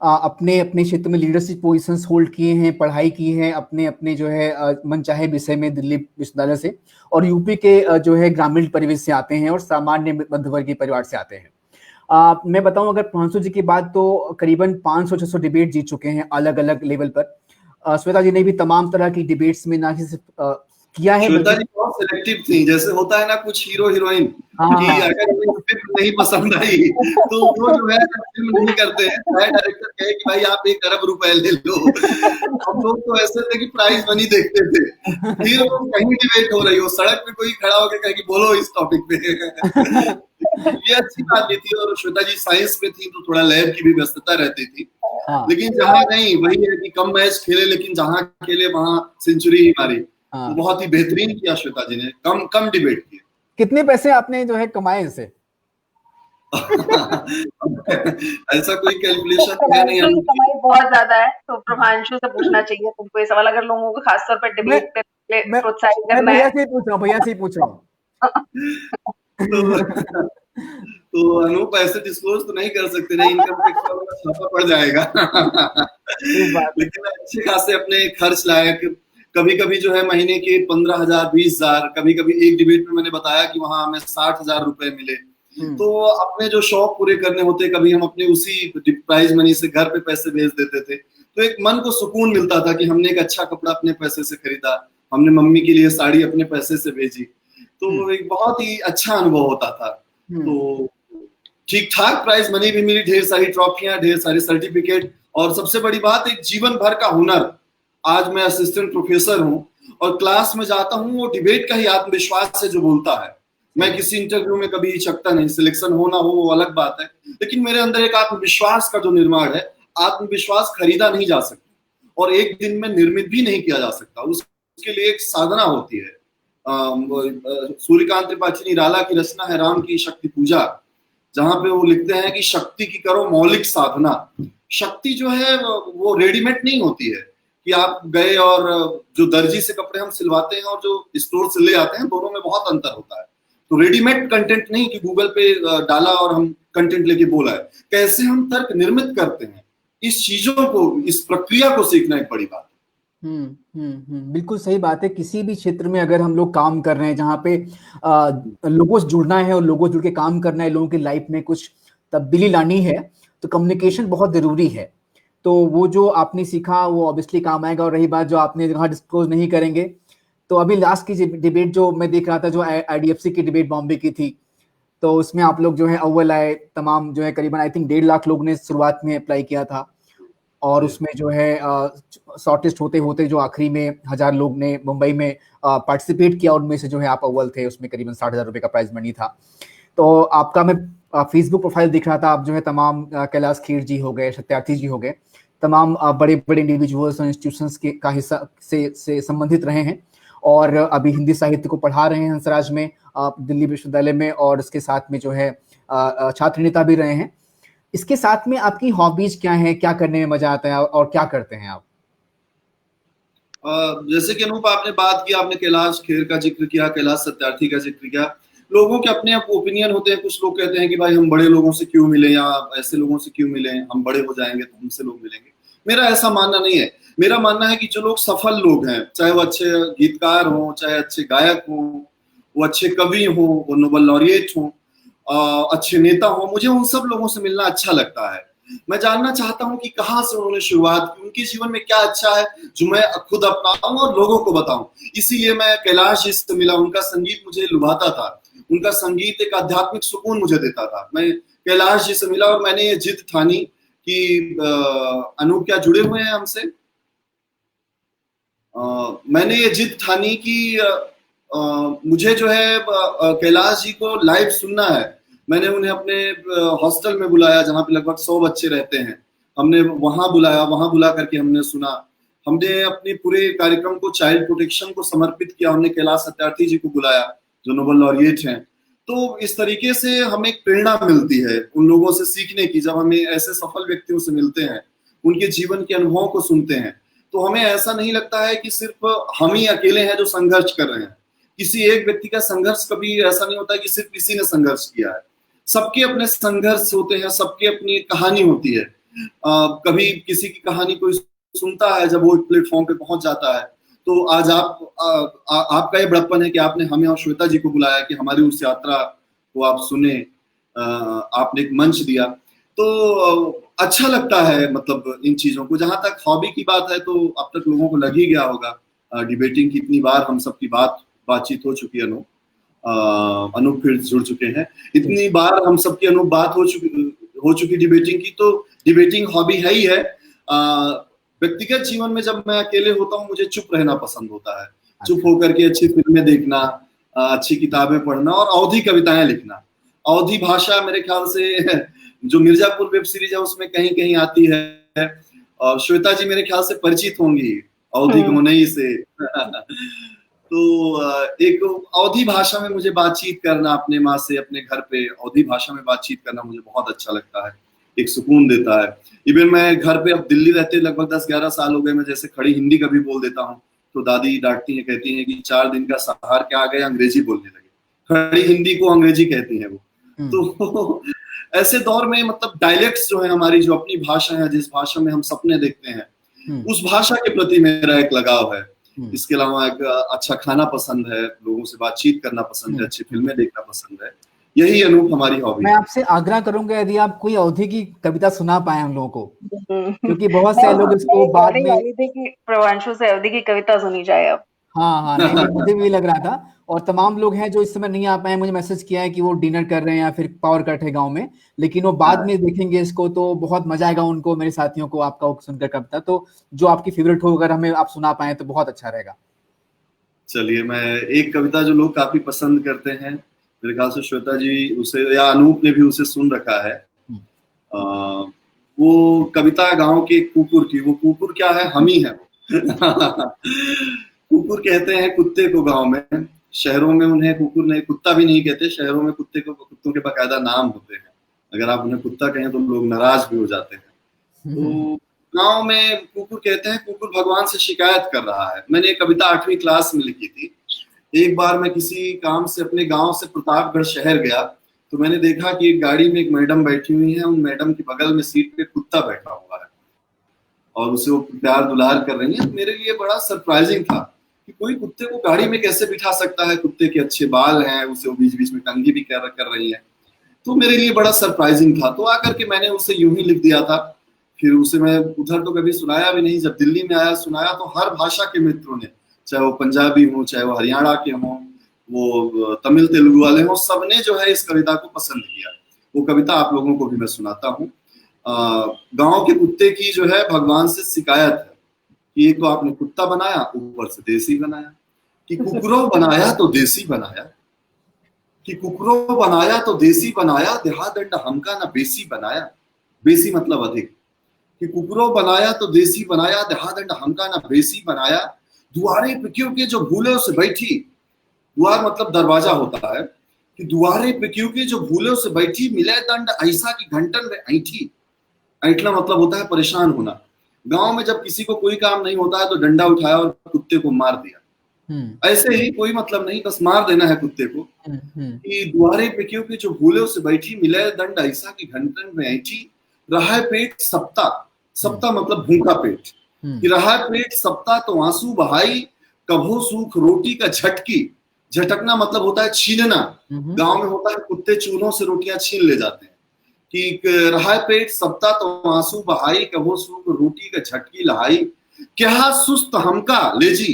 अपने अपने क्षेत्र में लीडरशिप पोजीशंस होल्ड किए हैं, पढ़ाई की है अपने अपने जो है मनचाहे विषय में दिल्ली विश्वविद्यालय से, और यूपी के जो है ग्रामीण परिवेश से आते हैं और सामान्य मध्यवर्गीय परिवार से आते हैं। मैं बताऊं, अगर प्रभांशु जी की बात, तो करीबन 500-600 डिबेट जीत चुके हैं अलग अलग लेवल पर। श्वेता जी ने भी तमाम तरह की डिबेट्स में ना सिर्फ किया है, श्वेता जी बहुत सिलेक्टिव थी। जैसे होता है ना कुछ हीरो हीरोइन कि अगर फिल्म नहीं पसंद आई तो वो जो है फिल्म नहीं करते हैं, चाहे डायरेक्टर कहे कि भाई आप 1 अरब रुपए ले लो। हम लोग तो ऐसे थे कि प्राइस मनी देखते थे। फिर कहीं डिबेट हो रही हो, सड़क पे कोई खड़ा होकर कहे कि बोलो इस टॉपिक पे। ये अच्छी बात भी थी। और श्वेता जी साइंस में थी तो थोड़ा लैब की भी व्यस्तता रहती थी। लेकिन जहाँ नहीं, वही है कि कम मैच खेले लेकिन जहाँ खेले वहां सेंचुरी ही मारी। तो बहुत ही बेहतरीन किया श्वेता जी ने, कम डिबेट किए। कितने पैसे आपने जो है कमाए इससे? ऐसा कोई कैलकुलेशन है नहीं। कमाई बहुत ज्यादा है, तो प्रभांशु से पूछना चाहिए तुमको ये सवाल, अगर लोगों को खासतौर पर डिबेट पे प्रोत्साहित करना है। भैया से ही पूछ रहा हूँ। तो अनूप ऐसे डिस्क्लोज तो नहीं कर सकते, नहीं इनकम टैक्स का छापा पड़ जाएगा। लेकिन अच्छे खासे अपने खर्च लायक, कभी कभी जो है महीने के 15,000, 20,000, कभी कभी एक डिबेट में मैंने बताया कि वहां हमें 60,000 रुपए मिले। तो अपने जो शौक पूरे करने होते, कभी हम अपने उसी प्राइज मनी से घर पे पैसे भेज देते थे। तो एक मन को सुकून मिलता था कि हमने एक अच्छा कपड़ा अपने पैसे से खरीदा, हमने मम्मी के लिए साड़ी अपने पैसे से भेजी। तो एक बहुत ही अच्छा अनुभव होता था। तो ठीक ठाक प्राइज मनी भी मिली, ढेर सारी ट्रॉफियां, ढेर सारे सर्टिफिकेट, और सबसे बड़ी बात एक जीवन भर का हुनर। आज मैं असिस्टेंट प्रोफेसर हूँ और क्लास में जाता हूँ, वो डिबेट का ही आत्मविश्वास से जो बोलता है। मैं किसी इंटरव्यू में कभी हिचकता नहीं, सिलेक्शन हो ना हो वो अलग बात है, लेकिन मेरे अंदर एक आत्मविश्वास का जो निर्माण है, आत्मविश्वास खरीदा नहीं जा सकता और एक दिन में निर्मित भी नहीं किया जा सकता। उसके लिए एक साधना होती है। सूर्यकांत त्रिपाठी निराला की रचना है राम की शक्ति पूजा, जहां पे वो लिखते हैं कि शक्ति की करो मौलिक साधना। शक्ति जो है वो रेडीमेड नहीं होती है कि आप गए और जो दर्जी से कपड़े हम सिलवाते हैं और जो स्टोर से ले आते हैं, दोनों में बहुत अंतर होता है। तो रेडीमेड कंटेंट नहीं कि गूगल पे डाला और हम कंटेंट लेके बोला है। कैसे हम तर्क निर्मित करते हैं, इस चीजों को, इस प्रक्रिया को सीखना एक बड़ी बात है। बिल्कुल सही बात है। किसी भी क्षेत्र में अगर हम लोग काम कर रहे हैं जहाँ पे लोगों से जुड़ना है और लोगों से जुड़ के काम करना है, लोगों की लाइफ में कुछ तब्दीली लानी है, तो कम्युनिकेशन बहुत जरूरी है। तो वो जो आपने सीखा वो ऑब्वियसली काम आएगा। और रही बात जो आपने कहा डिस्क्लोज नहीं करेंगे, तो अभी लास्ट की डिबेट जो मैं देख रहा था, जो IDFC की डिबेट बॉम्बे की थी, तो उसमें आप लोग जो है अव्वल आए, तमाम जो है करीबन आई थिंक 1.5 लाख लोग ने शुरुआत में अप्लाई किया था, और उसमें जो है शॉर्टेस्ट होते होते जो आखिरी में 1000 लोग ने मुंबई में पार्टिसिपेट किया, उनमें से जो है आप अव्वल थे, उसमें करीबन 60,000 रुपए का प्राइज मनी था। तो आपका मैं फेसबुक प्रोफाइल दिख रहा था, आप जो है तमाम कैलाश खेर जी हो गए, सत्यार्थी जी हो गए, तमाम बड़े बड़े इंडिविजुअल्स और इंस्टीट्यूशंस के का हिस्सा से संबंधित रहे हैं, और अभी हिंदी साहित्य को पढ़ा रहे हैं हंसराज में, दिल्ली विश्वविद्यालय में, और इसके साथ में जो है छात्र नेता भी रहे हैं। इसके साथ में आपकी हॉबीज क्या हैं, क्या करने में मजा आता है, और क्या करते हैं आप? जैसे कि अनूप आपने बात की, आपने कैलाश खेर का जिक्र किया, कैलाश सत्यार्थी का जिक्र किया। लोगों के अपने ओपिनियन होते हैं। कुछ लोग कहते हैं कि भाई हम बड़े लोगों से क्यों मिले, या ऐसे लोगों से क्यों मिले, हम बड़े हो जाएंगे तो हमसे लोग मिलेंगे। मेरा ऐसा मानना नहीं है। मेरा मानना है कि जो लोग सफल लोग हैं, चाहे वो अच्छे गीतकार हों, चाहे अच्छे गायक हों, वो अच्छे कवि हों, वो नोबेल लॉरिएट हों, अच्छे नेता हों, मुझे उन सब लोगों से मिलना अच्छा लगता है। मैं जानना चाहता हूं कि कहाँ से उन्होंने शुरुआत की, उनके जीवन में क्या अच्छा है जो मैं खुद अपनाऊं और लोगों को बताऊं। इसीलिए मैं कैलाश जी से मिला। उनका संगीत मुझे लुभाता था, उनका संगीत एक आध्यात्मिक सुकून मुझे देता था। मैं कैलाश जी से मिला और मैंने ये जिद ठानी कि अनूप क्या जुड़े हुए हैं हमसे? मैंने ये जिद ठानी कि मुझे जो है कैलाश जी को लाइव सुनना है। मैंने उन्हें अपने हॉस्टल में बुलाया जहाँ पे लगभग 100 बच्चे रहते हैं। हमने वहां बुलाया, वहां बुला करके हमने सुना। हमने अपने पूरे कार्यक्रम को चाइल्ड प्रोटेक्शन को समर्पित किया। हमने कैलाश सत्यार्थी जी को बुलाया जो नोबेल लॉरिएट हैं। तो इस तरीके से हमें प्रेरणा मिलती है उन लोगों से सीखने की। जब हमें ऐसे सफल व्यक्तियों से मिलते हैं, उनके जीवन के अनुभवों को सुनते हैं, तो हमें ऐसा नहीं लगता है कि सिर्फ हम ही अकेले हैं जो संघर्ष कर रहे हैं। किसी एक व्यक्ति का संघर्ष कभी ऐसा नहीं होता है कि सिर्फ किसी ने संघर्ष किया है। सबके अपने संघर्ष होते हैं, सबकी अपनी कहानी होती है। कभी किसी की कहानी कोई सुनता है, जब वो प्लेटफॉर्म पे पहुंच जाता है, तो आज आपका ये बड़प्पन है कि आपने हमें और श्वेता जी को बुलाया कि हमारी उस यात्रा को आप सुने, आपने एक मंच दिया। तो अच्छा लगता है मतलब इन चीजों को। जहां तक हॉबी की बात है, तो अब तक लोगों को लग ही गया होगा डिबेटिंग की इतनी बार हम सबकी बातचीत हो चुकी है। अनूप फिर जुड़ चुके हैं। इतनी बार हम सबकी अनूप बात हो चुकी डिबेटिंग की। तो डिबेटिंग हॉबी है ही है। व्यक्तिगत जीवन में जब मैं अकेले होता हूँ, मुझे चुप रहना पसंद होता है। चुप होकर के अच्छी फिल्में देखना, अच्छी किताबें पढ़ना और अवधी कविताएं लिखना। अवधी भाषा मेरे ख्याल से जो मिर्जापुर वेब सीरीज है उसमें कहीं कहीं आती है, और श्वेता जी मेरे ख्याल से परिचित होंगी अवधी गोनई से। तो एक अवधी भाषा में मुझे बातचीत करना, अपने माँ से अपने घर पे अवधी भाषा में बातचीत करना मुझे बहुत अच्छा लगता है, एक सुकून देता है। इवन मैं घर पे अब दिल्ली रहते लगभग 10-11 साल हो गए, मैं जैसे खड़ी हिंदी कभी बोल देता हूँ तो दादी डांटती हैं, कहती हैं कि 4 दिन का सहार क्या आ गए, अंग्रेजी बोलने लगे। खड़ी हिंदी को अंग्रेजी कहती हैं वो। तो ऐसे दौर में मतलब डायलेक्ट्स जो है हमारी, जो अपनी भाषा है, जिस भाषा में हम सपने देखते हैं, उस भाषा के प्रति मेरा एक लगाव है। इसके अलावा एक अच्छा खाना पसंद है, लोगों से बातचीत करना पसंद है, अच्छी फिल्में देखना पसंद है। यही अनूप हमारी हॉबी। मैं आपसे आग्रह करूंगा यदि आप कोई अवधी की कविता सुना पाए हम लोगों को, क्योंकि बहुत से लोग इसको बाद में प्रभांशु से अवधी की कविता सुनी जाए अब। हाँ, नहीं मुझे भी लग रहा था। और तमाम लोग हैं जो इस समय नहीं आ पाए, मुझे मैसेज किया है कि वो डिनर कर रहे हैं या फिर पावर कट है गांव में, लेकिन वो बाद में देखेंगे इसको तो बहुत मजा आएगा उनको, मेरे साथियों को, आपका सुनकर कविता। तो जो आपकी फेवरेट हो, अगर हमें आप सुना पाए तो बहुत अच्छा रहेगा। चलिए, मैं एक कविता जो लोग काफी पसंद करते हैं, मेरे ख्याल से श्वेता जी उसे या अनूप ने भी उसे सुन रखा है। वो कविता गांव के कुकुर की। वो कुकुर क्या है, हम ही है वो। कुकुर कहते हैं कुत्ते को गांव में। शहरों में उन्हें कुकुर नहीं, कुत्ता भी नहीं कहते। शहरों में कुत्तों के बाकायदा नाम होते हैं। अगर आप उन्हें कुत्ता कहें तो लोग नाराज भी हो जाते हैं। तो गांव में कुकुर कहते हैं। कुकुर भगवान से शिकायत कर रहा है। मैंने एक कविता 8वीं क्लास में लिखी थी। एक बार मैं किसी काम से अपने गांव से प्रतापगढ़ शहर गया, तो मैंने देखा कि एक गाड़ी में एक मैडम बैठी हुई है। उन मैडम के बगल में सीट पे कुत्ता बैठा हुआ है और उसे वो प्यार दुलार कर रही है। मेरे लिए बड़ा सरप्राइजिंग था कि कोई कुत्ते को गाड़ी में कैसे बिठा सकता है। कुत्ते के अच्छे बाल हैं, उसे वो बीच बीच में कंघी भी कर रही है। तो मेरे लिए बड़ा सरप्राइजिंग था। तो आकर के मैंने उसे यूं ही लिख दिया था। फिर उसे मैं उधर तो कभी सुनाया भी नहीं, जब दिल्ली में आया सुनाया तो हर भाषा के मित्रों ने, चाहे वो पंजाबी हो, चाहे वो हरियाणा के हों, वो तमिल तेलुगु वाले हों, सबने जो है इस कविता को पसंद किया। वो कविता आप लोगों को भी मैं सुनाता हूँ। गांव के कुत्ते की जो है भगवान से शिकायत है कि एक तो आपने कुत्ता बनाया, ऊपर से देसी बनाया, कि कुकरों बनाया तो देसी बनाया, कि कुकरों बनाया तो देसी बनाया, देहादंड हमका ना बेसी बनाया। बेसी मतलब अधिक। कि कुकरों बनाया तो देसी बनाया, देहादंड हमका ना बेसी बनाया। दुआरे पे क्योंकि जो भूले उसे बैठी, दुआर मतलब दरवाजा होता है, कि दुआरे पे क्योंकि जो भूले उसे बैठी, मिले दंड ऐसा की घंटन में ऐठी। ऐठना मतलब होता है परेशान होना। गांव में जब किसी को कोई काम नहीं होता है तो डंडा उठाया और कुत्ते को मार दिया। ऐसे ही कोई मतलब नहीं, बस मार देना है कुत्ते को। कि दुआरे पे क्योंकि जो भूले उसे बैठी, मिले दंड ऐसा की घंटन में ऐठी। रहा है पेट सप्ता, सप्ता मतलब भूखा पेट, कि रहा है पेट सप्ता तो आंसू बहाई, कभो सूख रोटी का झटकी। झटकना मतलब होता है छीनना। गांव में होता है कुत्ते चूल्हों से रोटियां छीन ले जाते हैं। कि रहा है पेट सप्ता तो आंसू बहाई, कभो सूख रोटी का झटकी लहाई। क्या सुस्त हमका ले जी,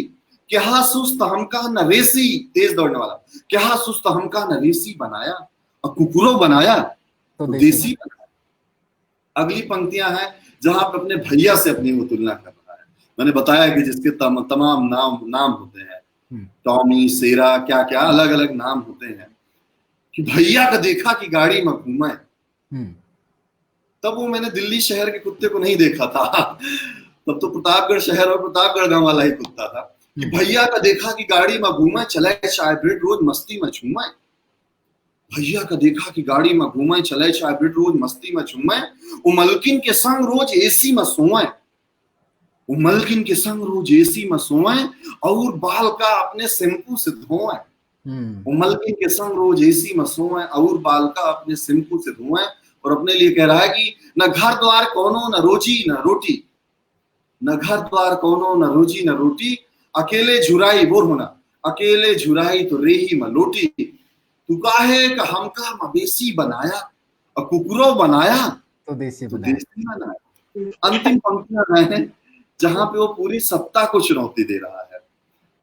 क्या सुस्त हमका नवेसी, तेज दौड़ने वाला, क्या सुस्त हमका नवेसी बनाया, और कुकुरों बनाया तो देसी बनाया। अगली पंक्तियां हैं जहां पर अपने भैया से अपनी वो तुलना कर रहा है। मैंने बताया कि जिसके तमाम नाम होते हैं, टॉमी, सेरा, क्या क्या अलग अलग नाम होते हैं। कि भैया का देखा कि गाड़ी में घूमा है। तब वो मैंने दिल्ली शहर के कुत्ते को नहीं देखा था, तब तो प्रतापगढ़ शहर और प्रतापगढ़ गांव वाला ही कुत्ता था। कि भैया का देखा कि गाड़ी में घूमा, चले चाय ब्रेड रोज मस्ती में झूमा। भैया का देखा कि गाड़ी में घूमा, चले चाय ब्रेड रोज मस्ती में झूमा। वो मलकिन के संग रोज एसी में सोए, वो मलकिन के संग रोज एसी में सोए, और बाल का अपने शैम्पू से धोए। वो मलकिन के संग रोज एसी में सोए, और बाल का अपने शैम्पू से धोए। और अपने लिए कह रहा है कि न घर द्वार कोनो, न रोजी न रोटी, न घर द्वार कोनो, न रोजी न रोटी। अकेले झुराई बोर होना, अकेले झुराई तो रेही मलोटी। तू काहे का हमका मवेशी बनाया, और कुकुरों बनाया तो देसी बनाया। अंतिम पंक्तियां हैं जहां पे वो पूरी सत्ता को चुनौती दे रहा है।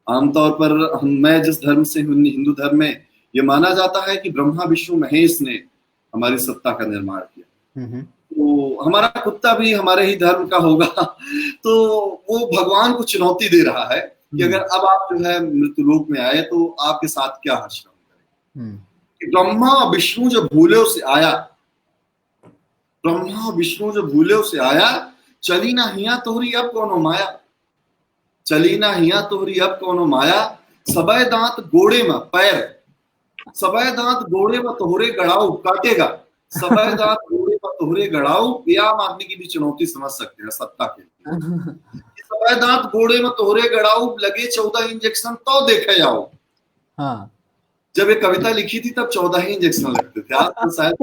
आमतौर पर मैं जिस धर्म से हूं, हिंदू धर्म में ये माना जाता है कि ब्रह्मा विष्णु महेश ने हमारी सत्ता का निर्माण किया। तो हमारा कुत्ता भी हमारे ही धर्म का होगा। तो वो भगवान को चुनौती दे रहा है कि अगर अब आप जो है मृत्युलोक में आए तो आपके साथ क्या आचरण करें। कि ब्रह्मा विष्णु जो भूले से आया, ब्रह्मा विष्णु जो भूले से आया, चली ना हिया तोहरी अब कोनो माया, चली ना हिया तोहरी अब कोनो माया। सबे दांत गोड़े में पैर, सबे दांत गोड़े में तोहरे गड़ाऊ काटेगा, सबे दांत गोड़े में तोहरे गड़ाऊ। ये आम आदमी की भी चुनौती समझ सकते हैं सत्ता के लिए। सबे दांत गोड़े में तोहरे गड़ाऊ, लगे 14 इंजेक्शन तो देखे जाओ। हाँ। जब ये कविता लिखी थी तब 14 ही इंजेक्शन लगते थे, आज तो शायद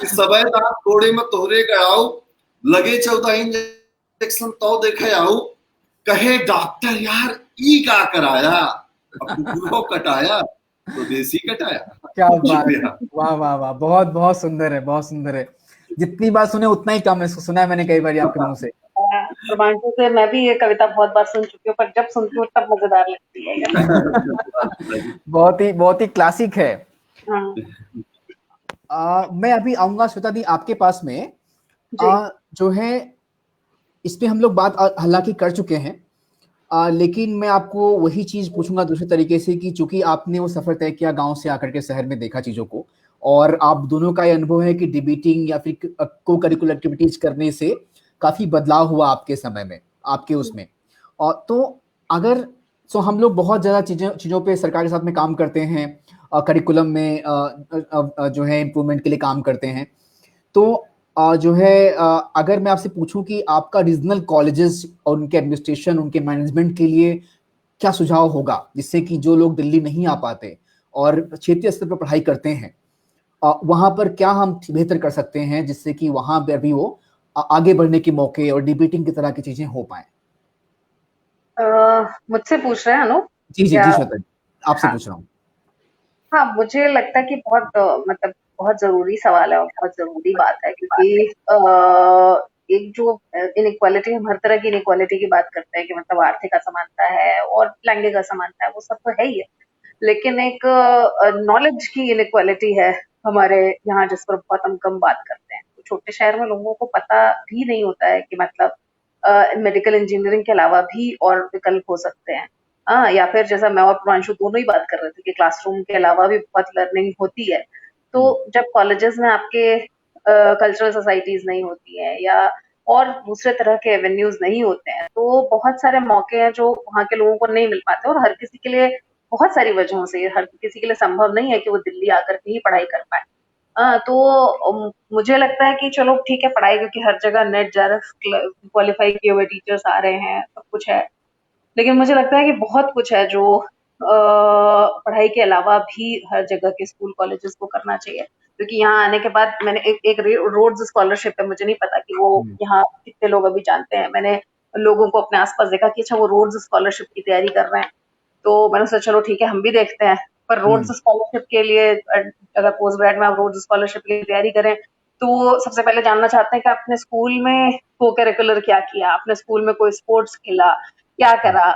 सबे दांत गोड़े में तोहरे गड़ाऊ, लगे 14 इंजेक्शन तो देखे आओ। कहे डॉक्टर यार ई का कराया, कुकुरों कटाया तो देसी कटाया। क्या बात, वाह वाह वाह, बहुत बहुत सुंदर है, बहुत सुंदर है। जितनी बार सुने उतना ही कम है, सुना है मैंने कई बार आपके मुंह से। प्रभांशु से मैं भी ये कविता बहुत बार सुन चुकी हूँ, पर जब सुनती हूँ तब मजेदार लगती है। बहुत ही क्लासिक है। मैं अभी आऊंगा श्वेता दी आपके पास में। जो है इस पे हम लोग बात हालांकि कर चुके हैं, लेकिन मैं आपको वही चीज पूछूंगा दूसरे तरीके से कि चूंकि आपने वो सफर तय किया गांव से आकर के शहर में देखा चीजों को, और आप दोनों का ये अनुभव है कि डिबेटिंग या फिर को करिकुलर एक्टिविटीज करने से काफी बदलाव हुआ आपके समय में, आपके उसमें। और तो अगर हम लोग बहुत ज्यादा चीजों पे सरकार के साथ में काम करते हैं, करिकुलम में जो है इम्प्रूवमेंट के लिए काम करते हैं, तो जो है अगर मैं आपसे पूछूं कि आपका रीजनल कॉलेजेस और उनके एडमिनिस्ट्रेशन, उनके मैनेजमेंट के लिए क्या सुझाव होगा, जिससे कि जो लोग दिल्ली नहीं आ पाते और क्षेत्रीय स्तर पर पढ़ाई करते हैं, वहां पर क्या हम बेहतर कर सकते हैं जिससे कि वहां पर भी वो आगे बढ़ने के मौके और डिबेटिंग की तरह की चीजें हो पाए। मुझसे पूछ रहे हैं अनु? जी जी जी श्वेता, आपसे पूछ रहा हूँ। हाँ, मुझे लगता है कि बहुत मतलब बहुत ज़रूरी सवाल है और बहुत ज़रूरी बात है, क्योंकि एक जो इनइक्वालिटी, हम हर तरह की इनइक्वालिटी की बात करते हैं कि मतलब आर्थिक असमानता है और लैंगिक असमानता है, वो सब तो है ही है। लेकिन एक नॉलेज की इनइक्वालिटी है हमारे यहाँ, जिस पर बहुत हम कम बात करते हैं। तो छोटे शहर में लोगों को पता भी नहीं होता है कि मतलब मेडिकल इंजीनियरिंग के अलावा भी और विकल्प हो सकते हैं। या फिर जैसा मैं और प्रियांशु दोनों ही बात कर रहे थे कि क्लासरूम के अलावा भी बहुत लर्निंग होती है। तो जब कॉलेजेस में आपके कल्चरल सोसाइटीज नहीं होती हैं या और दूसरे तरह के एवेन्यूज नहीं होते हैं, तो बहुत सारे मौके हैं जो वहाँ के लोगों को नहीं मिल पाते, और हर किसी के लिए बहुत सारी वजहों से हर किसी के लिए संभव नहीं है कि वो दिल्ली आकर के ही पढ़ाई कर पाए। तो मुझे लगता है कि चलो ठीक है, पढ़ाई क्योंकि हर जगह नेट जेआरएफ क्वालिफाई किए हुए टीचर्स आ रहे हैं, सब कुछ है। लेकिन मुझे लगता है कि बहुत कुछ है जो पढ़ाई के अलावा भी हर जगह के स्कूल कॉलेजेस को करना चाहिए। क्योंकि यहाँ आने के बाद मैंने एक रोड्स स्कॉलरशिप है, मुझे नहीं पता कि वो यहाँ कितने लोग अभी जानते हैं। मैंने लोगों को अपने आसपास देखा कि अच्छा वो रोड्स स्कॉलरशिप की तैयारी कर रहे हैं, तो मैंने सोचा चलो ठीक है, हम भी देखते हैं। पर रोड्स स्कॉलरशिप के लिए अगर पोस्ट ग्रेड में आप रोड्स स्कॉलरशिप की तैयारी करें, तो सबसे पहले जानना चाहते हैं कि आपने स्कूल में को करिकुलर क्या किया, आपने स्कूल में कोई स्पोर्ट्स खेला, क्या करा।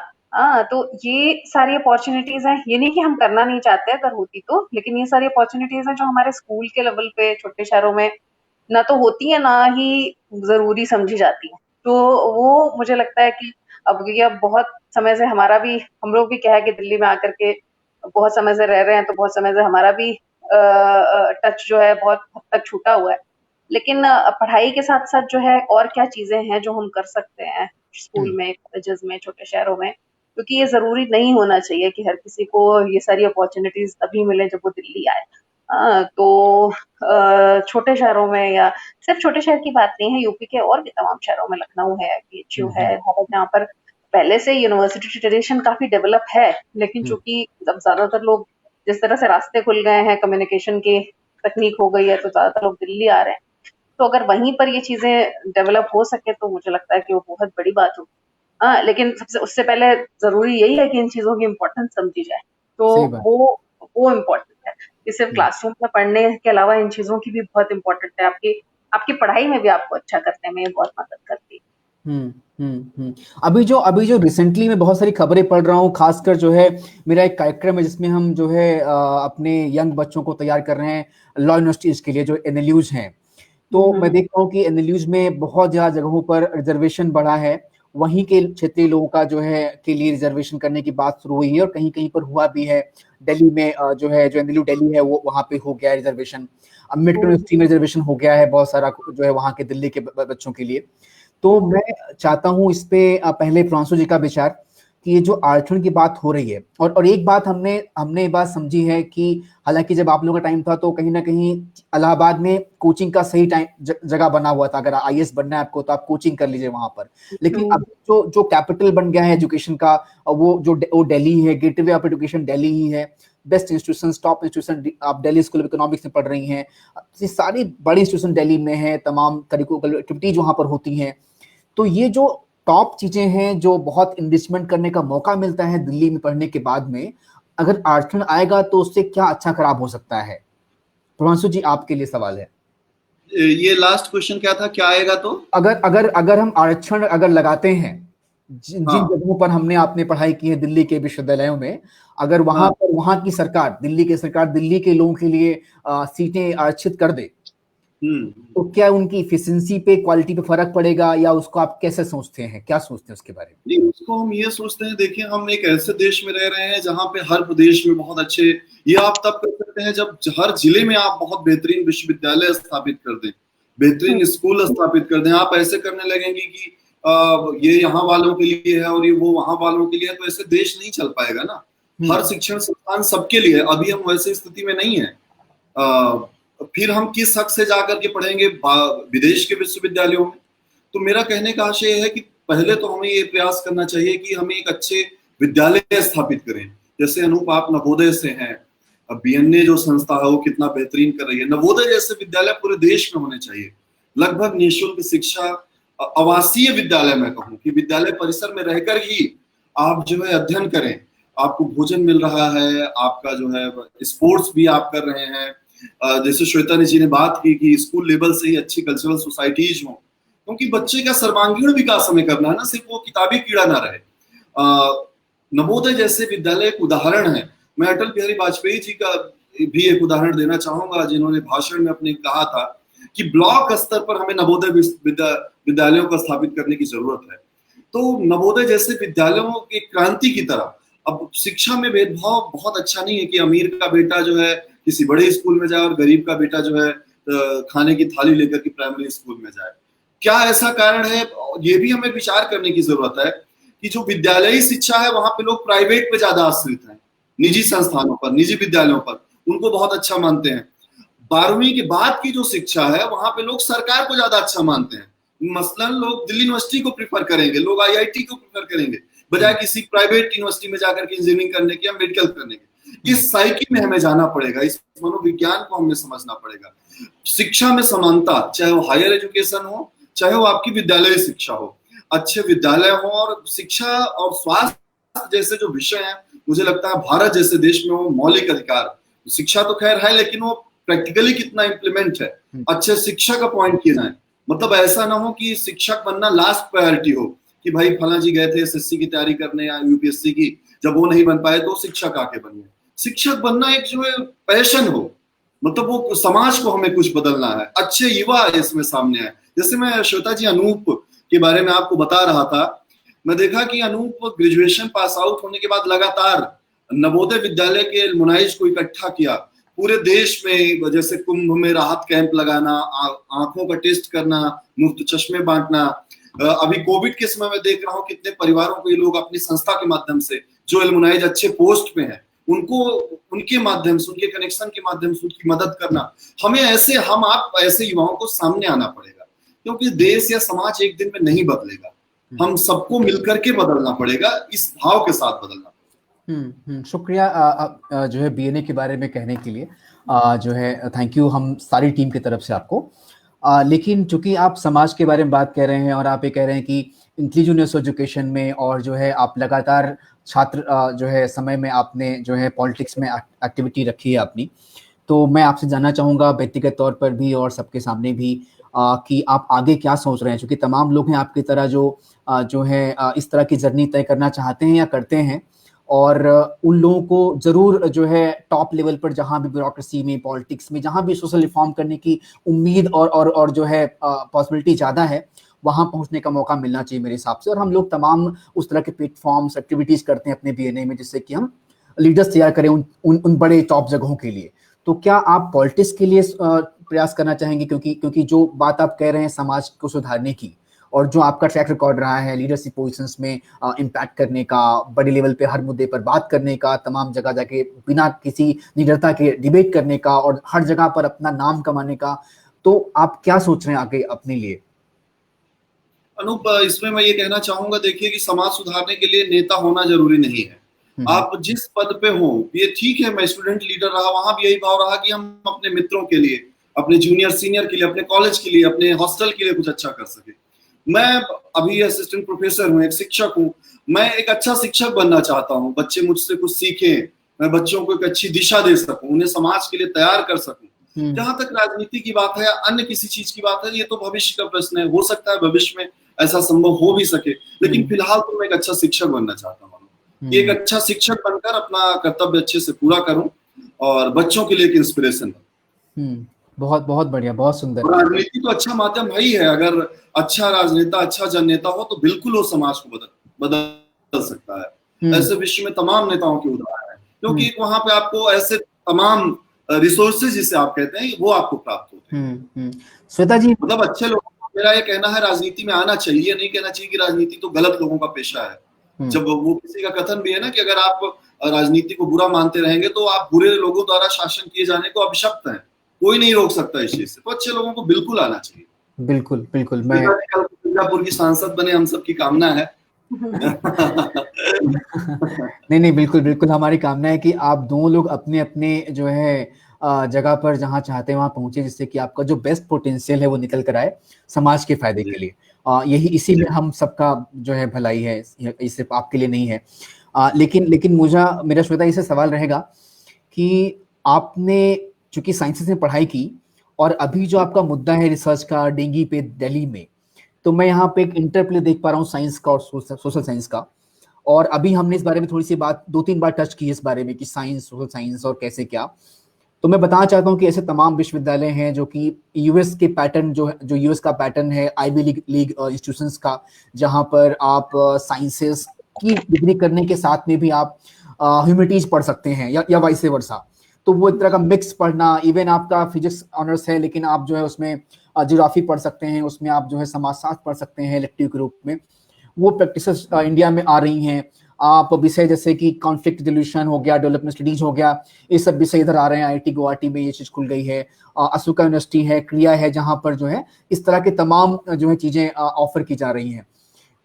तो ये सारी अपॉर्चुनिटीज हैं। ये नहीं कि हम करना नहीं चाहते अगर होती तो, लेकिन ये सारी अपॉर्चुनिटीज हैं जो हमारे स्कूल के लेवल पे छोटे शहरों में ना तो होती है, ना ही जरूरी समझी जाती है। तो वो मुझे लगता है कि अब क्योंकि अब बहुत समय से हमारा भी, हम लोग भी क्या है कि दिल्ली में आकर के बहुत समय से रह रहे हैं, तो बहुत समय से हमारा भी टच जो है बहुत हद तक छूटा हुआ है। लेकिन पढ़ाई के साथ साथ जो है और क्या चीजें हैं जो हम कर सकते हैं स्कूल में, कॉलेजेस में, छोटे शहरों में, क्योंकि ये जरूरी नहीं होना चाहिए कि हर किसी को ये सारी अपॉर्चुनिटीज तभी मिले जब वो दिल्ली आए। तो छोटे शहरों में, या सिर्फ छोटे शहर की बात नहीं है, यूपी के और भी तमाम शहरों में, लखनऊ है, बीएचयू है, जहाँ पर पहले से यूनिवर्सिटी ट्रेडिशन काफी डेवलप है, लेकिन चूंकि अब ज्यादातर लोग, जिस तरह से रास्ते खुल गए हैं, कम्युनिकेशन की तकनीक हो गई है, तो ज्यादातर लोग दिल्ली आ रहे हैं। तो अगर वहीं पर ये चीजें डेवलप हो सके तो मुझे लगता है कि वो बहुत बड़ी बात होगी। लेकिन सबसे उससे पहले जरूरी यही है कि इन चीजों की इम्पोर्टेंस समझी जाए। तो सही बात। वो इम्पोर्टेंट है कि सिर्फ क्लासरूम में पढ़ने के अलावा इन चीजों की भी बहुत इम्पोर्टेंट है। आपकी आपकी पढ़ाई में भी आपको अच्छा करने में बहुत मदद करती है। अभी जो रिसेंटली मैं बहुत सारी खबरें पढ़ रहा हूँ, खासकर जो है मेरा एक कार्यक्रम है जिसमें हम जो है अपने यंग बच्चों को तैयार कर रहे हैं लॉ यूनिवर्सिटीज के लिए, जो एनएलयूज हैं। तो मैं देख रहा हूँ कि एनएलयूज में बहुत ज्यादा जगहों पर रिजर्वेशन बढ़ा है। वहीं के क्षेत्रीय लोगों का जो है के लिए रिजर्वेशन करने की बात शुरू हुई है, और कहीं कहीं पर हुआ भी है। दिल्ली में जो है, जो एनएलयू दिल्ली है, वो वहाँ पे हो गया है रिजर्वेशन। अम्बेडकर यूनिवर्सिटी में रिजर्वेशन हो गया है बहुत सारा, जो है वहाँ के दिल्ली के बच्चों के लिए। तो मैं चाहता हूं इस पे पहले फ्रांसो जी का विचार, कि ये जो आरक्षण की बात हो रही है, और एक बात हमने ये बात समझी है कि हालांकि जब आप लोगों का टाइम था तो कहीं ना कहीं इलाहाबाद में कोचिंग का सही टाइम जगह बना हुआ था। अगर आईएएस बनना है आपको तो आप कोचिंग कर लीजिए वहां पर। लेकिन अब जो कैपिटल बन गया है एजुकेशन का, वो दिल्ली है, गेटवे ऑफ एजुकेशन दिल्ली ही है। बेस्ट इंस्टीट्यूशन, टॉप इंस्टीट्यूशन, आप दिल्ली स्कूल ऑफ इकोनॉमिक्स में पढ़ रही हैं, ये सारी बड़ी इंस्टीट्यूशन दिल्ली में है, तमाम करिकुलर एक्टिविटीज वहां पर होती हैं। तो ये जो टॉप चीजें हैं, जो बहुत इन्वेस्टमेंट करने का मौका मिलता है दिल्ली में पढ़ने के बाद में, अगर आरक्षण आएगा तो उससे क्या अच्छा खराब हो सकता है? प्रभांशु जी, आपके लिए सवाल है। ये लास्ट क्वेश्चन क्या था, क्या आएगा तो? अगर हम आरक्षण अगर लगाते हैं, जिन जगहों पर हमने आपने पढ़ाई की है दिल्ली के विश्वविद्यालयों में, अगर वहां पर वहां की सरकार, दिल्ली की सरकार दिल्ली के लोगों के लिए सीटें आरक्षित कर दे, तो क्या उनकी इफिशिएंसी पे, क्वालिटी पे फर्क पड़ेगा, या उसको आप कैसे सोचते हैं, क्या सोचते हैं उसके बारे में? नहीं, उसको हम ये सोचते हैं, देखिए हम एक ऐसे देश में रह रहे हैं जहाँ पे हर प्रदेश में बहुत अच्छे, ये आप तब कर सकते हैं जब हर जिले में आप बहुत बेहतरीन विश्वविद्यालय स्थापित कर दें, बेहतरीन स्कूल स्थापित कर दें। आप ऐसे करने लगेंगे कि ये यहाँ वालों के लिए है और ये वो वहां वालों के लिए है, तो ऐसे देश नहीं चल पाएगा ना। हर शिक्षण संस्थान सबके लिए है। अभी हम वैसे स्थिति में नहीं है। फिर हम किस हक से जाकर के पढ़ेंगे विदेश के विश्वविद्यालयों में? तो मेरा कहने का आशय है कि पहले तो हमें ये प्रयास करना चाहिए कि हमें एक अच्छे विद्यालय स्थापित करें। जैसे अनूप, आप नवोदय से हैं, अब बीएनए जो संस्था है वो कितना बेहतरीन कर रही है। नवोदय जैसे विद्यालय पूरे देश में होने चाहिए। लगभग निःशुल्क शिक्षा, आवासीय विद्यालय, मैं कहूँ कि विद्यालय परिसर में रहकर ही आप जो है अध्ययन करें। आपको भोजन मिल रहा है, आपका जो है स्पोर्ट्स भी आप कर रहे हैं। जैसे श्वेता जी ने बात की कि स्कूल लेवल से ही अच्छी कल्चरल सोसाइटीज हों, क्योंकि बच्चे का सर्वांगीण विकास हमें करना है ना, सिर्फ वो किताबी कीड़ा ना रहे। नवोदय जैसे विद्यालय एक उदाहरण है। मैं अटल बिहारी वाजपेयी जी का भी एक उदाहरण देना चाहूंगा, जिन्होंने भाषण में अपने कहा था कि ब्लॉक स्तर पर हमें नवोदय विद्यालयों को स्थापित करने की जरूरत है। तो नवोदय जैसे विद्यालयों की क्रांति की तरह, अब शिक्षा में भेदभाव बहुत अच्छा नहीं है कि अमीर का बेटा जो है किसी बड़े स्कूल में जाए और गरीब का बेटा जो है खाने की थाली लेकर के प्राइमरी स्कूल में जाए। क्या ऐसा कारण है? ये भी हमें विचार करने की जरूरत है कि जो विद्यालयी शिक्षा है वहां पे लोग प्राइवेट पे ज्यादा आश्रित हैं, निजी संस्थानों पर, निजी विद्यालयों पर, उनको बहुत अच्छा मानते हैं। 12वीं के बाद की जो शिक्षा है वहां पे लोग सरकार को ज्यादा अच्छा मानते हैं। मसलन लोग दिल्ली यूनिवर्सिटी को प्रीफर करेंगे, लोग आईआईटी को प्रीफर करेंगे, बजाय किसी प्राइवेट यूनिवर्सिटी में जाकर के इंजीनियरिंग करने के या मेडिकल करने के। इस साइकिल में हमें जाना पड़ेगा, इस मनोविज्ञान को हमें समझना पड़ेगा। शिक्षा में समानता, चाहे वो हायर एजुकेशन हो, चाहे वो आपकी विद्यालय शिक्षा हो, अच्छे विद्यालय हो और शिक्षा और स्वास्थ्य जैसे जो विषय हैं, मुझे लगता है भारत जैसे देश में वो मौलिक अधिकार। शिक्षा तो खैर है, लेकिन वो प्रैक्टिकली कितना इम्प्लीमेंट है, अच्छे शिक्षक अपॉइंट किए जाए। मतलब ऐसा ना हो कि शिक्षक बनना लास्ट प्रायोरिटी हो, कि भाई फला जी गए थे एसएससी की तैयारी करने या यूपीएससी की, जब वो नहीं बन पाए तो शिक्षक आके बनिए। शिक्षक बनना एक जो है पैशन हो, मतलब वो समाज को हमें कुछ बदलना है, अच्छे युवा इसमें सामने आए। जैसे मैं श्वेता जी अनूप के बारे में आपको बता रहा था, मैं देखा कि अनूप ग्रेजुएशन पास आउट होने के बाद लगातार नवोदय विद्यालय के एलुमनाइज को इकट्ठा किया पूरे देश में, जैसे कुंभ में राहत कैंप लगाना, आंखों का टेस्ट करना, मुफ्त चश्मे बांटना। अभी कोविड के समय में देख रहा हूँ कितने परिवारों को ये लोग अपनी संस्था के माध्यम से, जो एलुमनाइज अच्छे पोस्ट पे हैं, उनको उनके माध्यम से, उनके कनेक्शन के माध्यम से उनकी मदद करना। हमें ऐसे, हम आप ऐसे युवाओं को सामने आना पड़ेगा, क्योंकि देश या समाज एक दिन में नहीं बदलेगा, हम सबको मिलकर के बदलना पड़ेगा, इस भाव के साथ बदलना। शुक्रिया जो है बीएनए के बारे में कहने के लिए, जो है थैंक यू हम सारी टीम की तरफ से आपको। लेकिन चूंकि आप समाज के बारे में बात कर रहे हैं और आप ये कह रहे हैं कि इंक्लूसिव एजुकेशन में, और जो है आप लगातार छात्र जो है समय में आपने जो है पॉलिटिक्स में एक्टिविटी रखी है अपनी, तो मैं आपसे जानना चाहूँगा व्यक्तिगत तौर पर भी और सबके सामने भी कि आप आगे क्या सोच रहे हैं, क्योंकि तमाम लोग हैं आपकी तरह जो है इस तरह की जर्नी तय करना चाहते हैं या करते हैं, और उन लोगों को जरूर जो है टॉप लेवल पर, जहां भी ब्यूरोक्रेसी में, पॉलिटिक्स में, जहां भी सोशल रिफॉर्म करने की उम्मीद और जो है पॉसिबिलिटी ज़्यादा है, वहां पहुंचने का मौका मिलना चाहिए मेरे हिसाब से। और हम लोग तमाम उस तरह के प्लेटफॉर्म्स, एक्टिविटीज़ करते हैं अपने बीएनए में, जिससे कि हम लीडर्स तैयार करें उन बड़े टॉप जगहों के लिए। तो क्या आप पॉलिटिक्स के लिए प्रयास करना चाहेंगे? क्योंकि जो बात आप कह रहे हैं समाज को सुधारने की, और जो आपका ट्रैक रिकॉर्ड रहा है लीडरशिप पोजीशंस में इम्पैक्ट करने का, बड़े लेवल पे हर मुद्दे पर बात करने का, तमाम जगह जाके बिना किसी निडरता के डिबेट करने का, और हर जगह पर अपना नाम कमाने का, तो आप क्या सोच रहे हैं आगे अपने लिए? अनूप, इसमें मैं ये कहना चाहूंगा, देखिए कि समाज सुधारने के लिए नेता होना जरूरी नहीं है। आप जिस पद पे हो, ये ठीक है, मैं स्टूडेंट लीडर रहा, वहां भी यही भाव रहा कि हम अपने मित्रों के लिए, अपने जूनियर सीनियर के लिए, अपने कॉलेज के लिए, अपने हॉस्टल के लिए कुछ अच्छा कर सके। मैं अभी असिस्टेंट प्रोफेसर हूँ, एक शिक्षक हूँ, मैं एक अच्छा शिक्षक बनना चाहता हूँ, बच्चे मुझसे कुछ सीखें, मैं बच्चों को एक अच्छी दिशा दे सकूं, उन्हें समाज के लिए तैयार कर सकूं। जहां तक राजनीति की बात है, अन्य किसी चीज की बात है, ये तो भविष्य का प्रश्न है, हो सकता है भविष्य में ऐसा संभव हो भी सके, लेकिन फिलहाल तो मैं एक अच्छा शिक्षक बनना चाहता हूँ, कि एक अच्छा शिक्षक बनकर अपना कर्तव्य अच्छे से पूरा करूं और बच्चों के लिए एक इंस्पिरेशन बनूं। बहुत बहुत बढ़िया, बहुत सुंदर। राजनीति तो अच्छा माध्यम है ही है, अगर अच्छा राजनेता, अच्छा जननेता हो तो बिल्कुल वो समाज को बदल सकता है। ऐसे विश्व में तमाम नेताओं के उदाहरण है, क्योंकि वहां पे आपको ऐसे तमाम रिसोर्सेज जिसे आप कहते हैं वो आपको प्राप्त होते हैं। श्वेता जी, मतलब अच्छे लोगों को मेरा ये कहना है राजनीति में आना चाहिए, नहीं कहना चाहिए कि राजनीति तो गलत लोगों का पेशा है। जब वो किसी का कथन भी है ना कि अगर आप राजनीति को बुरा मानते रहेंगे तो आप बुरे लोगों द्वारा शासन किए जाने को अभिशप्त हैं, कोई नहीं रोक सकता इस चीज से। तो अच्छे लोगों को बिल्कुल आना चाहिए। बिल्कुल बिल्कुल, मैं मिर्जापुर की सांसद बने, हम सबकी कामना है। नहीं, बिल्कुल बिल्कुल, हमारी कामना है कि आप दोनों लोग अपने अपने जो है जगह पर जहाँ चाहते हैं वहाँ पहुंचे, जिससे कि आपका जो बेस्ट पोटेंशियल है वो निकल कर आए समाज के फायदे के लिए। यही इसी में हम सबका जो है भलाई है, ये सिर्फ आपके लिए नहीं है। लेकिन मेरा श्वेता इससे सवाल रहेगा कि आपने चूंकि साइंसेस में पढ़ाई की और अभी जो आपका मुद्दा है रिसर्च का डेंगू पे दिल्ली में, तो मैं यहाँ पे एक इंटरप्ले देख पा रहा हूँ साइंस का और सोशल साइंस का। और अभी हमने इस बारे में थोड़ी सी बात 2-3 बार टच की है इस बारे में कि साइंस, सोशल साइंस और कैसे क्या। तो मैं बताना चाहता हूँ कि ऐसे तमाम विश्वविद्यालय हैं जो कि यूएस के पैटर्न जो यूएस का पैटर्न है आईवी लीग इंस्टीट्यूशंस का, जहाँ पर आप साइंसेस की डिग्री करने के साथ में भी आप ह्यूमैनिटीज पढ़ सकते हैं या वाइस वर्सा। तो वो एक तरह का मिक्स पढ़ना, इवन आपका फिजिक्स ऑनर्स है लेकिन आप जो है उसमें ज्योग्राफी पढ़ सकते हैं, उसमें आप जो है समाजशास्त्र पढ़ सकते हैं इलेक्टिव के रूप में। वो प्रैक्टिसेस इंडिया में आ रही हैं। आप विषय जैसे कि कॉन्फ्लिक्ट रिजोल्यूशन हो गया, डेवलपमेंट स्टडीज हो गया, ये सब विषय इधर आ रहे हैं। आईआईटी गुवाहाटी में ये चीज खुल गई है, अशोका यूनिवर्सिटी है, क्रिया है, जहां पर जो है इस तरह के तमाम जो है चीजें ऑफर की जा रही हैं।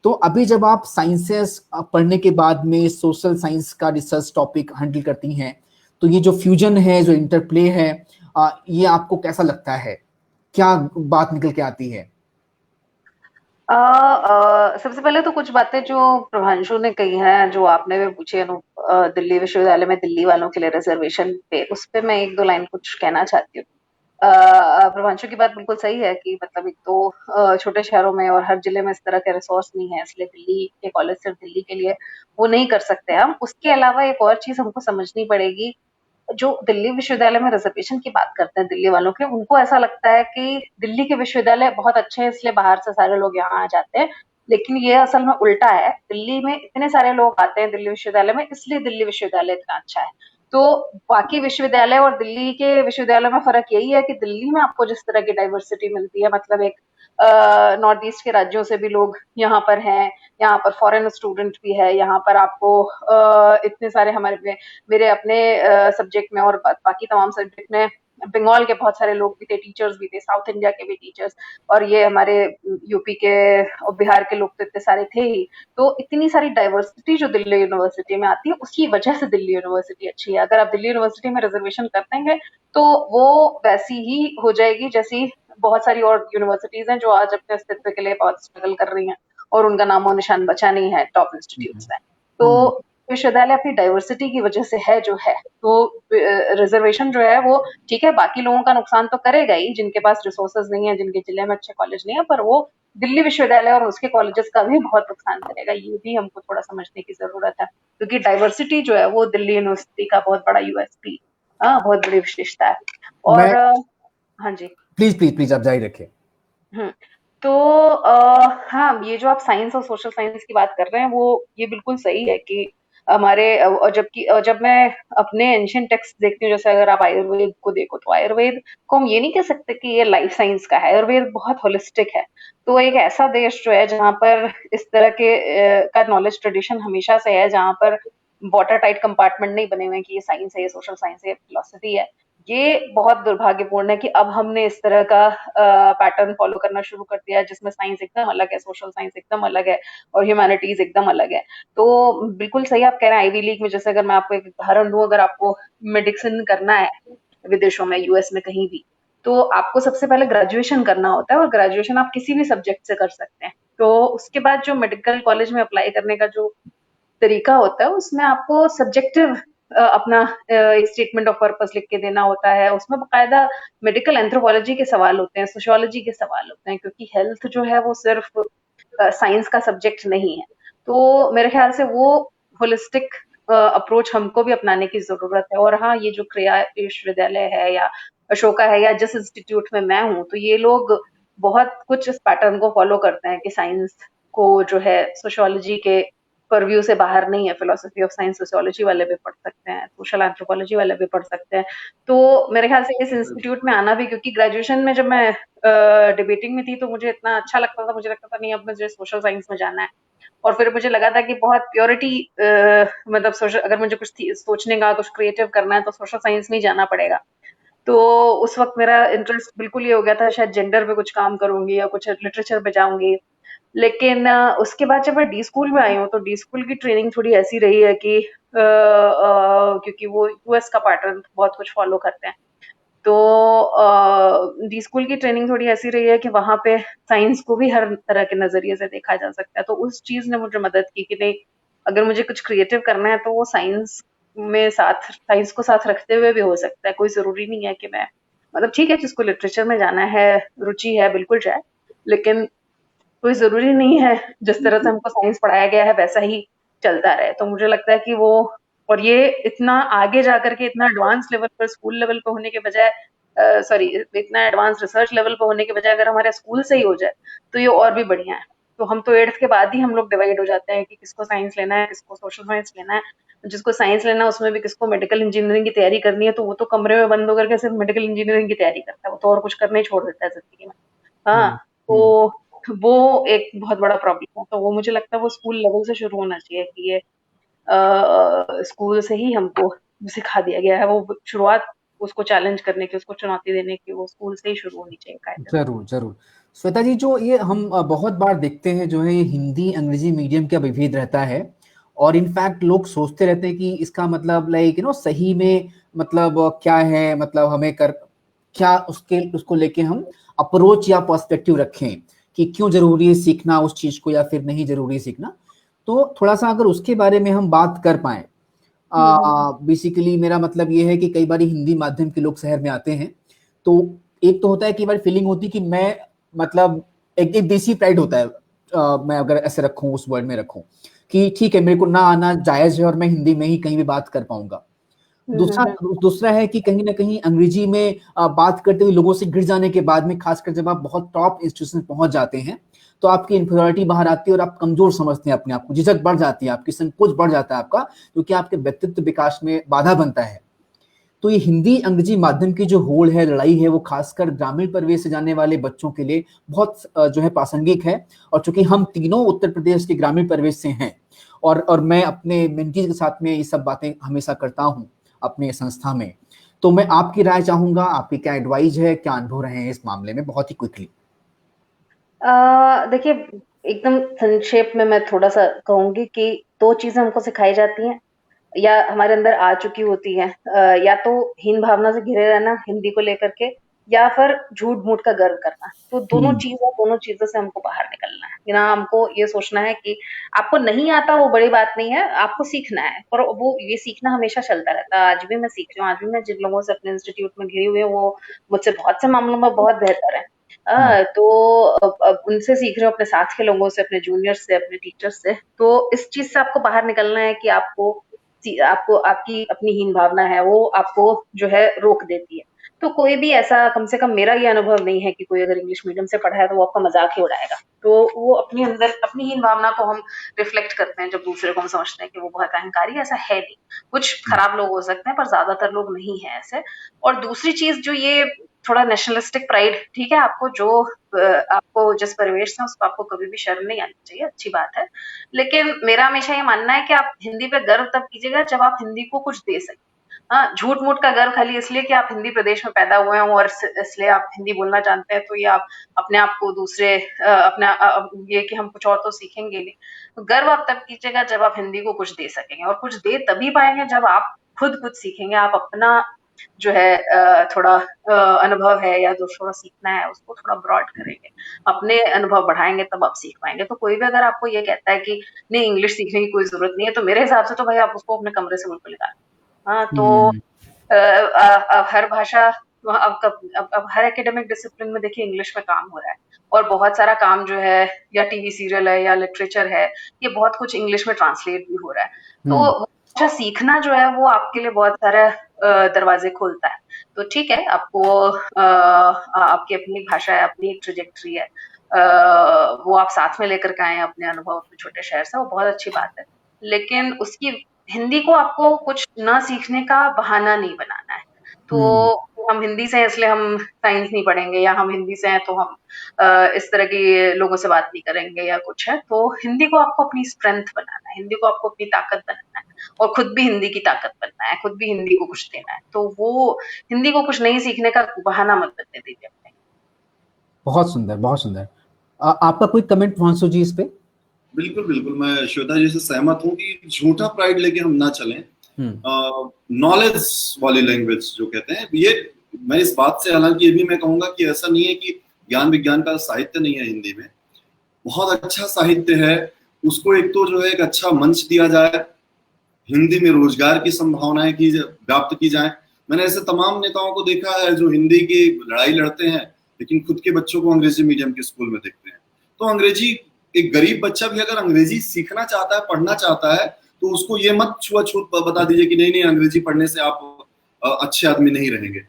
तो अभी जब आप साइंसेस पढ़ने के बाद में सोशल साइंस का रिसर्च टॉपिक हैंडल करती हैं, तो ये जो फ्यूजन है, जो इंटरप्ले है, ये आपको कैसा लगता है? क्या बात निकल के आती है? सबसे पहले तो कुछ बातें जो प्रभांशु ने कही हैं, जो आपने भी पूछी अनु, दिल्ली विश्वविद्यालय में दिल्ली वालों के लिए रिजर्वेशन पे, उस पे मैं 1-2 लाइन कुछ कहना चाहती हूँ। प्रभांशु की बात बिल्कुल सही है कि मतलब एक तो छोटे शहरों में और हर जिले में इस तरह के रिसोर्स नहीं है, इसलिए दिल्ली के कॉलेज सिर्फ दिल्ली के लिए वो नहीं कर सकते हम। उसके अलावा एक और चीज हमको समझनी पड़ेगी, जो दिल्ली विश्वविद्यालय में रिजर्वेशन की बात करते हैं दिल्ली वालों के, उनको ऐसा लगता है कि दिल्ली के विश्वविद्यालय बहुत अच्छे हैं इसलिए बाहर से सारे लोग यहाँ आ जाते हैं, लेकिन ये असल में उल्टा है। दिल्ली में इतने सारे लोग आते हैं दिल्ली विश्वविद्यालय में, इसलिए दिल्ली विश्वविद्यालय इतना अच्छा है। तो बाकी विश्वविद्यालय और दिल्ली के विश्वविद्यालय में फर्क यही है कि दिल्ली में आपको जिस तरह की डाइवर्सिटी मिलती है, मतलब एक नॉर्थ ईस्ट के राज्यों से भी लोग यहाँ पर हैं, यहाँ पर फॉरेन स्टूडेंट भी है, यहाँ पर आपको इतने सारे हमारे मेरे अपने सब्जेक्ट में और बाकी तमाम सब्जेक्ट में बंगाल के बहुत सारे लोग भी थे, टीचर्स भी थे, साउथ इंडिया के भी टीचर्स, और ये हमारे यूपी के और बिहार के लोग तो इतने सारे थे ही। तो इतनी सारी डाइवर्सिटी जो दिल्ली यूनिवर्सिटी में आती है, उसकी वजह से दिल्ली यूनिवर्सिटी अच्छी है। अगर आप दिल्ली यूनिवर्सिटी में रिजर्वेशन कर देंगे तो वो वैसी ही हो जाएगी जैसी बहुत सारी और यूनिवर्सिटीज हैं जो आज अपने अस्तित्व के लिए बहुत स्ट्रगल कर रही हैं और उनका नामो निशान बचा नहीं है टॉप इंस्टीट्यूट्स में। तो विश्वविद्यालय अपनी डाइवर्सिटी की वजह से है जो है, तो रिजर्वेशन जो है वो ठीक है, बाकी लोगों का नुकसान तो करेगा ही जिनके पास रिसोर्सेज नहीं है, जिनके जिले में अच्छे कॉलेज नहीं है, पर वो दिल्ली विश्वविद्यालय और उसके कॉलेजेस का भी बहुत नुकसान करेगा। ये भी हमको थोड़ा समझने की जरूरत है, क्योंकि डाइवर्सिटी जो है वो दिल्ली यूनिवर्सिटी का बहुत बड़ा यूएसपी, बहुत बड़ी विशेषता है। और हाँ जी, प्लीज आप जारी रखें। तो हाँ, ये जो आप साइंस और सोशल साइंस की बात कर रहे हैं, वो ये बिल्कुल सही है कि हमारे और जब मैं अपने एंशिएंट टेक्स्ट देखती हूँ, जैसे अगर आप आयुर्वेद को देखो, तो आयुर्वेद को हम ये नहीं कह सकते कि ये लाइफ साइंस का है। आयुर्वेद बहुत होलिस्टिक है। तो एक ऐसा देश जो है जहाँ पर इस तरह के का नॉलेज ट्रेडिशन हमेशा से है, जहाँ पर वाटर टाइट कंपार्टमेंट नहीं बने हुए हैं कि ये साइंस है, ये सोशल साइंस है, ये फिलोसफी है। ये बहुत दुर्भाग्यपूर्ण है कि अब हमने इस तरह का पैटर्न फॉलो करना शुरू कर दिया है, जिसमें साइंस एकदम अलग है, सोशल साइंस एकदम अलग है और ह्यूमैनिटीज एकदम अलग है। तो बिल्कुल सही आप कह रहे हैं। आईवी लीग में, जैसे अगर मैं आपको एक उदाहरण दूं, अगर आपको मेडिसिन करना है विदेशों में, यूएस में, कहीं भी, तो आपको सबसे पहले ग्रेजुएशन करना होता है, और ग्रेजुएशन आप किसी भी सब्जेक्ट से कर सकते हैं। तो उसके बाद जो मेडिकल कॉलेज में अप्लाई करने का जो तरीका होता है, उसमें आपको सब्जेक्टिव अपना स्टेटमेंट ऑफ पर्पस लिख के देना होता है। उसमें बाकायदा मेडिकल एंथ्रोपोलॉजी के सवाल होते हैं, सोशियोलॉजी के सवाल होते हैं, क्योंकि हेल्थ जो है वो सिर्फ साइंस का सब्जेक्ट नहीं है। तो मेरे ख्याल से वो होलिस्टिक अप्रोच हमको भी अपनाने की जरूरत है। और हाँ, ये जो क्रिया विश्वविद्यालय है या अशोका है या जिस इंस्टीट्यूट में मैं हूँ, तो ये लोग बहुत कुछ इस पैटर्न को फॉलो करते हैं कि साइंस को जो है सोशियोलॉजी के परव्यू से बाहर नहीं है। फिलोसफी ऑफ साइंस सोशियोलॉजी वाले भी पढ़ सकते हैं, सोशल एंथ्रोपोलॉजी वाले भी पढ़ सकते हैं। तो मेरे ख्याल से इस इंस्टीट्यूट में आना भी, क्योंकि ग्रेजुएशन में जब मैं डिबेटिंग में थी तो मुझे इतना अच्छा लगता था, मुझे लगता था नहीं, अब मुझे सोशल साइंस में जाना है। और फिर मुझे लगा था कि बहुत प्योरिटी, मतलब सोशल, अगर मुझे कुछ सोचने का, कुछ क्रिएटिव करना है, तो सोशल साइंस में ही जाना पड़ेगा। तो उस वक्त मेरा इंटरेस्ट बिल्कुल ये हो गया था, शायद जेंडर पे कुछ काम करूंगी या कुछ लिटरेचर पे जाऊंगी। लेकिन उसके बाद जब मैं डी स्कूल में आई हूँ, तो डी स्कूल की ट्रेनिंग थोड़ी ऐसी रही है कि क्योंकि वो यूएस का पैटर्न बहुत कुछ फॉलो करते हैं, तो डी स्कूल की ट्रेनिंग थोड़ी ऐसी रही है कि वहां पे साइंस को भी हर तरह के नजरिए से देखा जा सकता है। तो उस चीज ने मुझे मदद की कि नहीं, अगर मुझे कुछ क्रिएटिव करना है तो वो साइंस को साथ रखते हुए भी हो सकता है। कोई जरूरी नहीं है कि मैं, मतलब ठीक है जिसको लिटरेचर में जाना है, रुचि है, बिल्कुल जाए, लेकिन कोई जरूरी नहीं है जिस तरह से हमको साइंस पढ़ाया गया है वैसा ही चलता रहे। तो मुझे लगता है कि वो, और ये इतना आगे जाकर के इतना एडवांस लेवल पर, स्कूल लेवल पे होने के बजाय, सॉरी, इतना एडवांस रिसर्च लेवल पे होने के बजाय अगर हमारे स्कूल से ही हो जाए तो ये और भी बढ़िया है। तो हम तो 8th के बाद ही हम लोग डिवाइड हो जाते हैं कि किसको साइंस लेना है, किसको सोशल साइंस लेना है। जिसको साइंस लेना है उसमें भी किसको मेडिकल इंजीनियरिंग की तैयारी करनी है, तो वो तो कमरे में बंद होकर के सिर्फ मेडिकल इंजीनियरिंग की तैयारी करता है, वो तो और कुछ करना ही छोड़ देता है जिंदगी में। हाँ, तो वो एक बहुत बड़ा प्रॉब्लम है। तो वो मुझे लगता है वो स्कूल लेवल से शुरू होना चाहिए कि ये स्कूल से ही हमको सिखा दिया गया है, वो शुरुआत उसको चैलेंज करने की, उसको चुनौती देने की, वो स्कूल से ही शुरू होनी चाहिए कायदे। जरूर जरूर। श्वेता जी, जो ये हम बहुत बार देखते हैं जो है ये हिंदी अंग्रेजी मीडियम का विभेद रहता है, और इनफैक्ट लोग सोचते रहते हैं कि इसका मतलब लाइक सही में मतलब क्या है, मतलब हमें कर क्या उसको लेके हम अप्रोच या पर्सपेक्टिव रखें कि क्यों जरूरी है सीखना उस चीज को या फिर नहीं जरूरी सीखना। तो थोड़ा सा अगर उसके बारे में हम बात कर पाए। बेसिकली मेरा मतलब ये है कि कई बार हिंदी माध्यम के लोग शहर में आते हैं, तो एक तो होता है, कई बार फीलिंग होती है कि मैं मतलब एक देसी प्राइड होता है, मैं अगर ऐसे रखूं, उस वर्ड में रखूं कि ठीक है मेरे को ना आना जायज है और मैं हिंदी में ही कहीं भी बात कर पाऊंगा। दूसरा है कि कहीं ना कहीं अंग्रेजी में बात करते हुए लोगों से गिर जाने के बाद में, खासकर जब आप बहुत टॉप इंस्टीट्यूशन पहुंच जाते हैं, तो आपकी इंफीरियरिटी बाहर आती है और आप कमजोर समझते हैं अपने आप को, झिझक बढ़ जाती है आपकी, संकोच बढ़ जाता है आपका, क्योंकि आपके व्यक्तित्व विकास में बाधा बनता है। तो ये हिंदी अंग्रेजी माध्यम की जो होड़ है, लड़ाई है, वो खासकर ग्रामीण परिवेश से जाने वाले बच्चों के लिए बहुत जो है प्रासंगिक है। और चूंकि हम तीनों उत्तर प्रदेश के ग्रामीण परिवेश से हैं, और मैं अपने मेंटीज के साथ में ये सब बातें हमेशा करता हूँ अपने संस्था में, तो मैं आपकी राय चाहूंगा, आपकी क्या एडवाइस है, क्या अनुभव रहे हैं इस मामले में, बहुत ही क्विकली। देखिए, एकदम संक्षेप में मैं थोड़ा सा कहूंगी कि 2 चीजें हमको सिखाई जाती हैं या हमारे अंदर आ चुकी होती है, या तो हीन भावना से घिरे रहना हिंदी को लेकर के, या फिर झूठ मूठ का गर्व करना। तो दोनों चीजों से हमको बाहर निकलना है कि ना, हमको ये सोचना है कि आपको नहीं आता वो बड़ी बात नहीं है, आपको सीखना है। पर वो ये सीखना हमेशा चलता रहता है। आज भी मैं सीख रही हूँ, आज भी मैं जिन लोगों से अपने इंस्टीट्यूट में घिरी हुई हूँ वो मुझसे बहुत से मामलों में बहुत बेहतर है। तो अब उनसे सीख रहे हो, अपने साथ के लोगों से, अपने जूनियर्स से, अपने टीचर्स से। तो इस चीज से आपको बाहर निकलना है कि आपको आपकी अपनी हीन भावना है वो आपको जो है रोक देती है। तो कोई भी ऐसा, कम से कम मेरा ये अनुभव नहीं है कि कोई अगर इंग्लिश मीडियम से पढ़ा है तो वो आपका मजाक ही उड़ाएगा। तो वो अपने अंदर अपनी हीन भावना को हम रिफ्लेक्ट करते हैं जब दूसरे को हम समझते हैं कि वो बहुत अहंकारी है। ऐसा है नहीं, कुछ खराब लोग हो सकते हैं पर ज्यादातर लोग नहीं है ऐसे। और दूसरी चीज जो ये थोड़ा नेशनलिस्टिक प्राइड, ठीक है, आपको जिस परिवेश से उसको आपको कभी भी शर्म नहीं आनी चाहिए, अच्छी बात है। लेकिन मेरा हमेशा ये मानना है कि आप हिंदी पे गर्व तब कीजिएगा जब आप हिंदी को कुछ दे सकें। हाँ, झूठ मूठ का गर्व खाली इसलिए कि आप हिंदी प्रदेश में पैदा हुए हों और इसलिए आप हिंदी बोलना जानते हैं, तो ये आप अपने आप को दूसरे ये कि हम कुछ और तो सीखेंगे नहीं। तो गर्व आप तब कीजिएगा जब आप हिंदी को कुछ दे सकेंगे, और कुछ दे तभी पाएंगे जब आप खुद कुछ सीखेंगे। आप अपना जो है थोड़ा अनुभव है या जो थोड़ा सीखना है उसको थोड़ा ब्रॉड करेंगे, अपने अनुभव बढ़ाएंगे, तब आप सीख पाएंगे। तो कोई भी अगर आपको ये कहता है कि नहीं इंग्लिश सीखने की कोई जरूरत नहीं है, तो मेरे हिसाब से तो भाई आप उसको अपने कमरे से बिल्कुल निकालें। हाँ, तो हर भाषा, अब हर एकेडमिक डिसिप्लिन में देखिए इंग्लिश में काम हो रहा है, और बहुत सारा काम जो है, या टीवी सीरियल है या लिटरेचर है, ये बहुत कुछ इंग्लिश में ट्रांसलेट भी हो रहा है। तो अच्छा सीखना जो है वो आपके लिए बहुत सारा दरवाजे खोलता है। तो ठीक है, आपको आपकी अपनी भाषा है, अपनी एक ट्रेजेक्टरी है, वो आप साथ में लेकर के आए अपने अनुभव अपने छोटे शहर से, वो बहुत अच्छी बात है। लेकिन उसकी हिंदी को आपको कुछ ना सीखने का बहाना नहीं बनाना है। तो हम हिंदी से हैं इसलिए हम साइंस नहीं पढ़ेंगे, या हम हिंदी से हैं तो हम इस तरह के लोगों से बात नहीं करेंगे या कुछ है। तो हिंदी को आपको अपनी स्ट्रेंथ बनाना है, हिंदी को आपको अपनी ताकत बनाना है, और खुद भी हिंदी की ताकत बनना है, खुद भी हिंदी को कुछ देना है। तो वो हिंदी को कुछ नहीं सीखने का बहाना मत बनने दीजिए अपने। बहुत सुंदर, बहुत सुंदर। आपका कोई कमेंट फ्रांसो जी इस पे? बिल्कुल बिल्कुल, मैं श्वेता जी से सहमत हूँ कि झूठा प्राइड लेके हम ना चलें। नॉलेज वाली लैंग्वेज जो कहते हैं, ये मैं इस बात से, हालांकि ये भी मैं कहूंगा कि ऐसा नहीं है कि ज्ञान विज्ञान का साहित्य नहीं है हिंदी में, बहुत अच्छा साहित्य है। उसको एक तो जो है एक अच्छा मंच दिया जाए, हिंदी में रोजगार की संभावनाएं की व्याप्त की जाए। मैंने ऐसे तमाम नेताओं को देखा है जो हिंदी की लड़ाई लड़ते हैं लेकिन खुद के बच्चों को अंग्रेजी मीडियम के स्कूल में देखते हैं। तो अंग्रेजी, एक गरीब बच्चा भी अगर अंग्रेजी सीखना चाहता है, पढ़ना चाहता है, तो उसको ये मत छुआछूत बता दीजिए कि नहीं नहीं अंग्रेजी पढ़ने से आप अच्छे आदमी नहीं रहेंगे।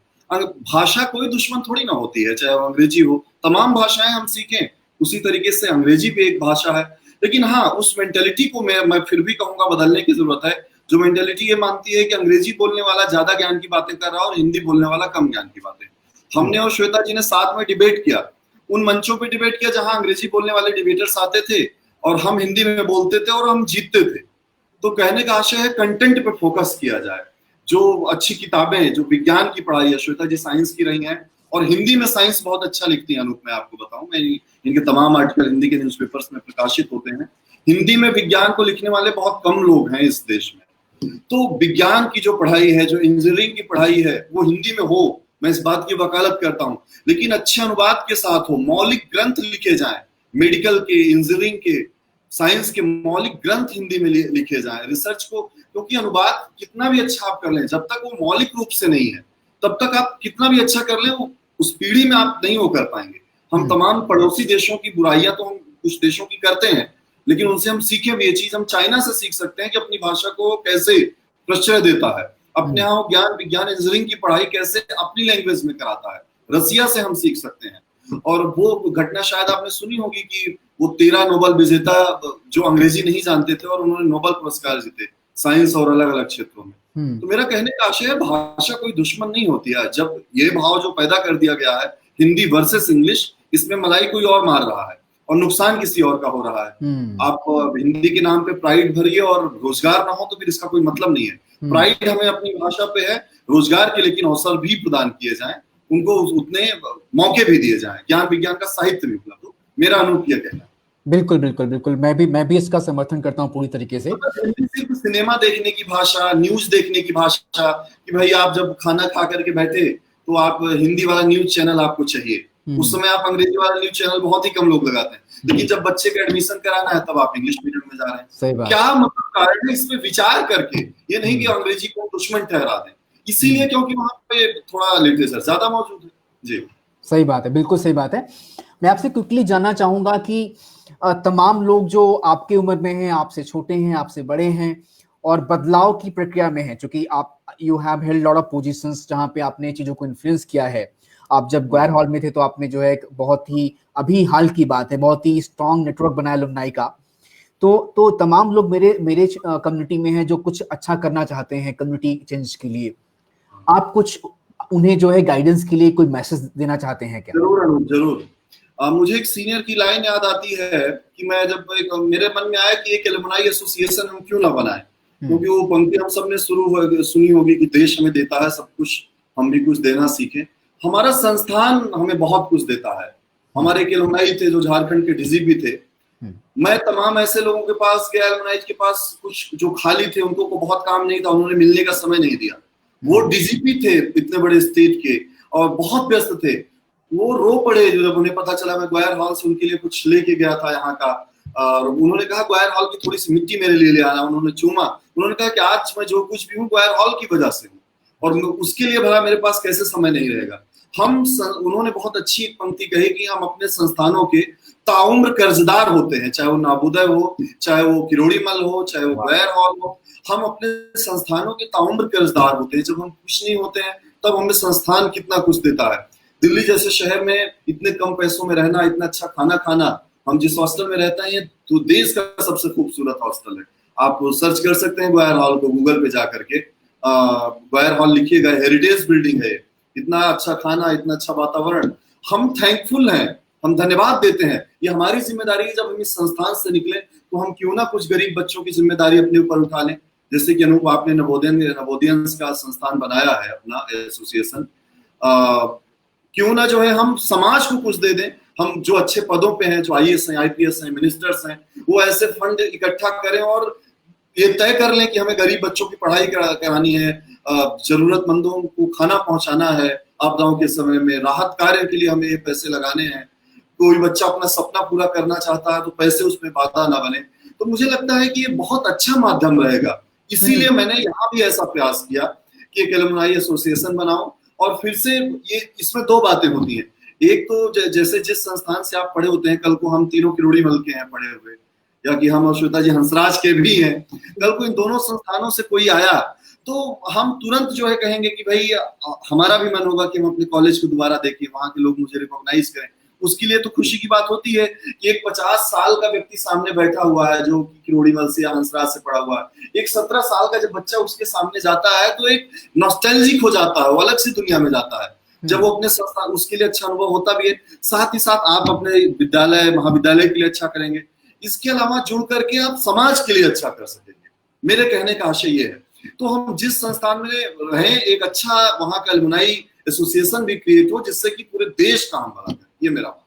भाषा कोई दुश्मन थोड़ी ना होती है, चाहे वो अंग्रेजी हो, तमाम भाषाएं हम सीखें, उसी तरीके से अंग्रेजी भी एक भाषा है। लेकिन हाँ, उस मेंटेलिटी को मैं फिर भी कहूंगा बदलने की जरूरत है, जो मेंटेलिटी ये मानती है कि अंग्रेजी बोलने वाला ज्यादा ज्ञान की बातें कर रहा है और हिंदी बोलने वाला कम ज्ञान की बातें। हमने और श्वेता जी ने साथ में डिबेट किया, उन मंचों पे डिबेट किया जहां अंग्रेजी बोलने वाले डिबेटर्स आते थे और हम हिंदी में बोलते थे और हम जीतते थे। तो कहने का आशय है कंटेंट पे फोकस किया जाए, जो अच्छी किताबें, जो विज्ञान की पढ़ाई है, श्वेता जी साइंस की रही हैं और हिंदी में साइंस बहुत अच्छा लिखती हैं। अनूप, मैं आपको बताऊं, मैं इनके तमाम आर्टिकल हिंदी के न्यूज़पेपर्स में प्रकाशित होते हैं। हिंदी में विज्ञान को लिखने वाले बहुत कम लोग हैं इस देश में। तो विज्ञान की जो पढ़ाई है, जो इंजीनियरिंग की पढ़ाई है, वो हिंदी में हो, मैं इस बात की वकालत करता हूं, लेकिन अच्छे अनुवाद के साथ हो, मौलिक ग्रंथ लिखे जाएं, मेडिकल के, इंजीनियरिंग के, साइंस के मौलिक ग्रंथ हिंदी में लिखे जाएं। रिसर्च को, क्योंकि अनुवाद कितना भी अच्छा आप कर लें, जब तक वो मौलिक रूप से नहीं है, तब तक आप कितना भी अच्छा कर लें, वो उस पीढ़ी में आप नहीं वो कर पाएंगे। हम तमाम पड़ोसी देशों की बुराइयां तो हम कुछ देशों की करते हैं, लेकिन उनसे हम सीखे भी। ये चीज हम चाइना से सीख सकते हैं कि अपनी भाषा को कैसे प्रश्रय देता है, अपने यहाँ ज्ञान, विज्ञान, इंजीनियरिंग की पढ़ाई कैसे अपनी लैंग्वेज में कराता है। रसिया से हम सीख सकते हैं। और वो घटना शायद आपने सुनी होगी कि वो 13 नोबेल विजेता जो अंग्रेजी नहीं जानते थे और उन्होंने नोबेल पुरस्कार जीते साइंस और अलग अलग क्षेत्रों में। तो मेरा कहने का आशय है, भाषा कोई दुश्मन नहीं होती है। जब ये भाव जो पैदा कर दिया गया है हिंदी वर्सेस इंग्लिश, इसमें मलाई कोई और मार रहा है और नुकसान किसी और का हो रहा है। आप हिंदी के नाम पे प्राइड भरिए और रोजगार ना हो तो फिर इसका कोई मतलब नहीं है। प्राइड हमें अपनी भाषा पे है, रोजगार के लेकिन अवसर भी प्रदान किए जाएं, उनको उतने मौके भी दिए जाएं, ज्ञान विज्ञान का साहित्य भी उपलब्ध हो। मेरा अनूप यह कहना है। बिल्कुल बिल्कुल बिल्कुल, मैं भी इसका समर्थन करता हूँ पूरी तरीके से। सिर्फ सिनेमा देखने की भाषा, न्यूज देखने की भाषा, कि भाई आप जब खाना खा करके बैठे तो आप हिंदी वाला न्यूज चैनल आपको चाहिए, उस समय आप अंग्रेजी वाला न्यूज चैनल बहुत ही कम लोग लगाते हैं। लेकिन जब बच्चे का एडमिशन कराना है तब आप इंग्लिश मीडियम में जा रहे हैं। सही बात। क्या मतलब कारण है, इस पे विचार करके, ये नहीं कि अंग्रेजी को दुश्मन ठहरा दें, इसीलिए क्योंकि वहां पे थोड़ा लिटरेचर ज्यादा मौजूद है। जी सही बात है, बिल्कुल सही बात है। मैं आपसे क्विकली जानना चाहूंगा कि तमाम लोग जो आपके उम्र में हैं, आपसे छोटे हैं, आपसे बड़े हैं और बदलाव की प्रक्रिया में हैं, क्योंकि आप you have held lot of positions जहां पे आपने चीजों को इन्फ्लुएंस किया है। आप जब ग्वायर हॉल में थे तो आपने जो है एक बहुत ही, अभी हाल की बात है, बहुत ही स्ट्रॉन्ग नेटवर्क बनाया अलुमनाई का। तो तमाम लोग मेरे कम्युनिटी में हैं जो कुछ अच्छा करना चाहते हैं कम्युनिटी चेंज के लिए। आप कुछ उन्हें जो है गाइडेंस के लिए कोई मैसेज देना चाहते हैं क्या? जरूर जरूर। मुझे एक सीनियर की लाइन याद आती है कि मैं जब मेरे मन में आया कि एक एलुमनाई एसोसिएशन हम क्यों ना बनाएं, क्योंकि वो पंक्ति हम सब ने सुनी होगी कि देश हमें देता है सब कुछ, हम भी कुछ देना सीखें। हमारा संस्थान हमें बहुत कुछ देता है। हमारे एक एलुमनाई थे जो झारखंड के डीजीपी थे। मैं तमाम ऐसे लोगों के पास गया एलुमनाई के पास, कुछ जो खाली थे, उनको को बहुत काम नहीं था, उन्होंने मिलने का समय नहीं दिया। वो डीजीपी थे इतने बड़े स्टेट के और बहुत व्यस्त थे। वो रो पड़े जब उन्हें पता चला मैं ग्वायर हॉल से उनके लिए कुछ लेके गया था यहाँ का। और उन्होंने कहा ग्वायर हॉल की थोड़ी सी मिट्टी मेरे लिए ले आना। उन्होंने चूमा, उन्होंने कहा कि आज मैं जो कुछ भी हूँ ग्वायर हॉल की वजह से हूँ और उसके लिए भला मेरे पास कैसे समय नहीं रहेगा। उन्होंने बहुत अच्छी पंक्ति कही कि हम अपने संस्थानों के ताउम्र कर्जदार होते हैं, चाहे वो नाबुदय हो, चाहे वो किरोड़ी मल हो, चाहे वो ग्वायर हॉल हो। हम अपने संस्थानों के ताउम्र कर्जदार होते हैं। जब हम खुश नहीं होते हैं तब हमें संस्थान कितना कुछ देता है। दिल्ली जैसे शहर में इतने कम पैसों में रहना, इतना अच्छा खाना खाना, हम जिस हॉस्टल में रहते हैं ये तो देश का सबसे खूबसूरत हॉस्टल है। आप सर्च कर सकते हैं ग्वायर हॉल को गूगल पे जा करके, ग्वायर हॉल लिखिएगा, हेरिटेज बिल्डिंग है, इतना अच्छा खाना, इतना अच्छा वातावरण। हम थैंकफुल हैं, हम धन्यवाद देते हैं। ये हमारी जिम्मेदारी है, जब हम इस संस्थान से निकले तो हम क्यों ना कुछ गरीब बच्चों की जिम्मेदारी अपने ऊपर उठा लें। जैसे कि अनूप, आपने नवोदयंस का संस्थान बनाया है, अपना एसोसिएशन, क्यों ना जो है हम समाज को कुछ दे दें। हम जो अच्छे पदों पे हैं, जो आईएएस हैं, आईपीएस हैं, मिनिस्टर्स हैं, वो ऐसे फंड इकट्ठा करें और ये तय कर लें कि हमें गरीब बच्चों की पढ़ाई करानी है, जरूरतमंदों को खाना पहुंचाना है, आपदाओं के समय में राहत कार्य के लिए हमें ये पैसे लगाने हैं। कोई बच्चा अपना सपना पूरा करना चाहता है तो पैसे उसमें बाधा ना बने। तो मुझे लगता है कि ये बहुत अच्छा माध्यम रहेगा। इसीलिए मैंने यहाँ भी ऐसा प्रयास किया कि एक एलुमनाई एसोसिएशन बनाऊं। और फिर से ये इसमें दो बातें होती हैं। एक तो जैसे जिस संस्थान से आप पढ़े होते हैं, कल को हम तीनों किरोड़ी मल के हैं पढ़े हुए, या कि हम और श्वेता जी हंसराज के भी हैं, कल को इन दोनों संस्थानों से कोई आया तो हम तुरंत जो है कहेंगे कि भाई हमारा भी मन होगा कि हम अपने कॉलेज को दोबारा देखें, वहां के लोग मुझे रिकॉग्नाइज करें। उसके लिए तो खुशी की बात होती है कि एक 50 साल का व्यक्ति सामने बैठा हुआ है जो किरोड़ी मल से या हंसराज से पढ़ा हुआ है, एक 17 साल का जब बच्चा उसके सामने जाता है तो एक नॉस्टैल्जिक हो जाता है, वो अलग सी दुनिया में जाता है जब वो अपने संस्थान, उसके लिए अच्छा अनुभव होता भी है। साथ ही साथ आप अपने विद्यालय महाविद्यालय के लिए अच्छा करेंगे, इसके अलावा जुड़ करके आप समाज के लिए अच्छा कर सकेंगे। मेरे कहने का आशय ये है। तो हम जिस संस्थान में रहें, एक अच्छा वहां का एलुमनाई एसोसिएशन भी क्रिएट हो जिससे कि पूरे देश का हम भला करें, ये मेरा।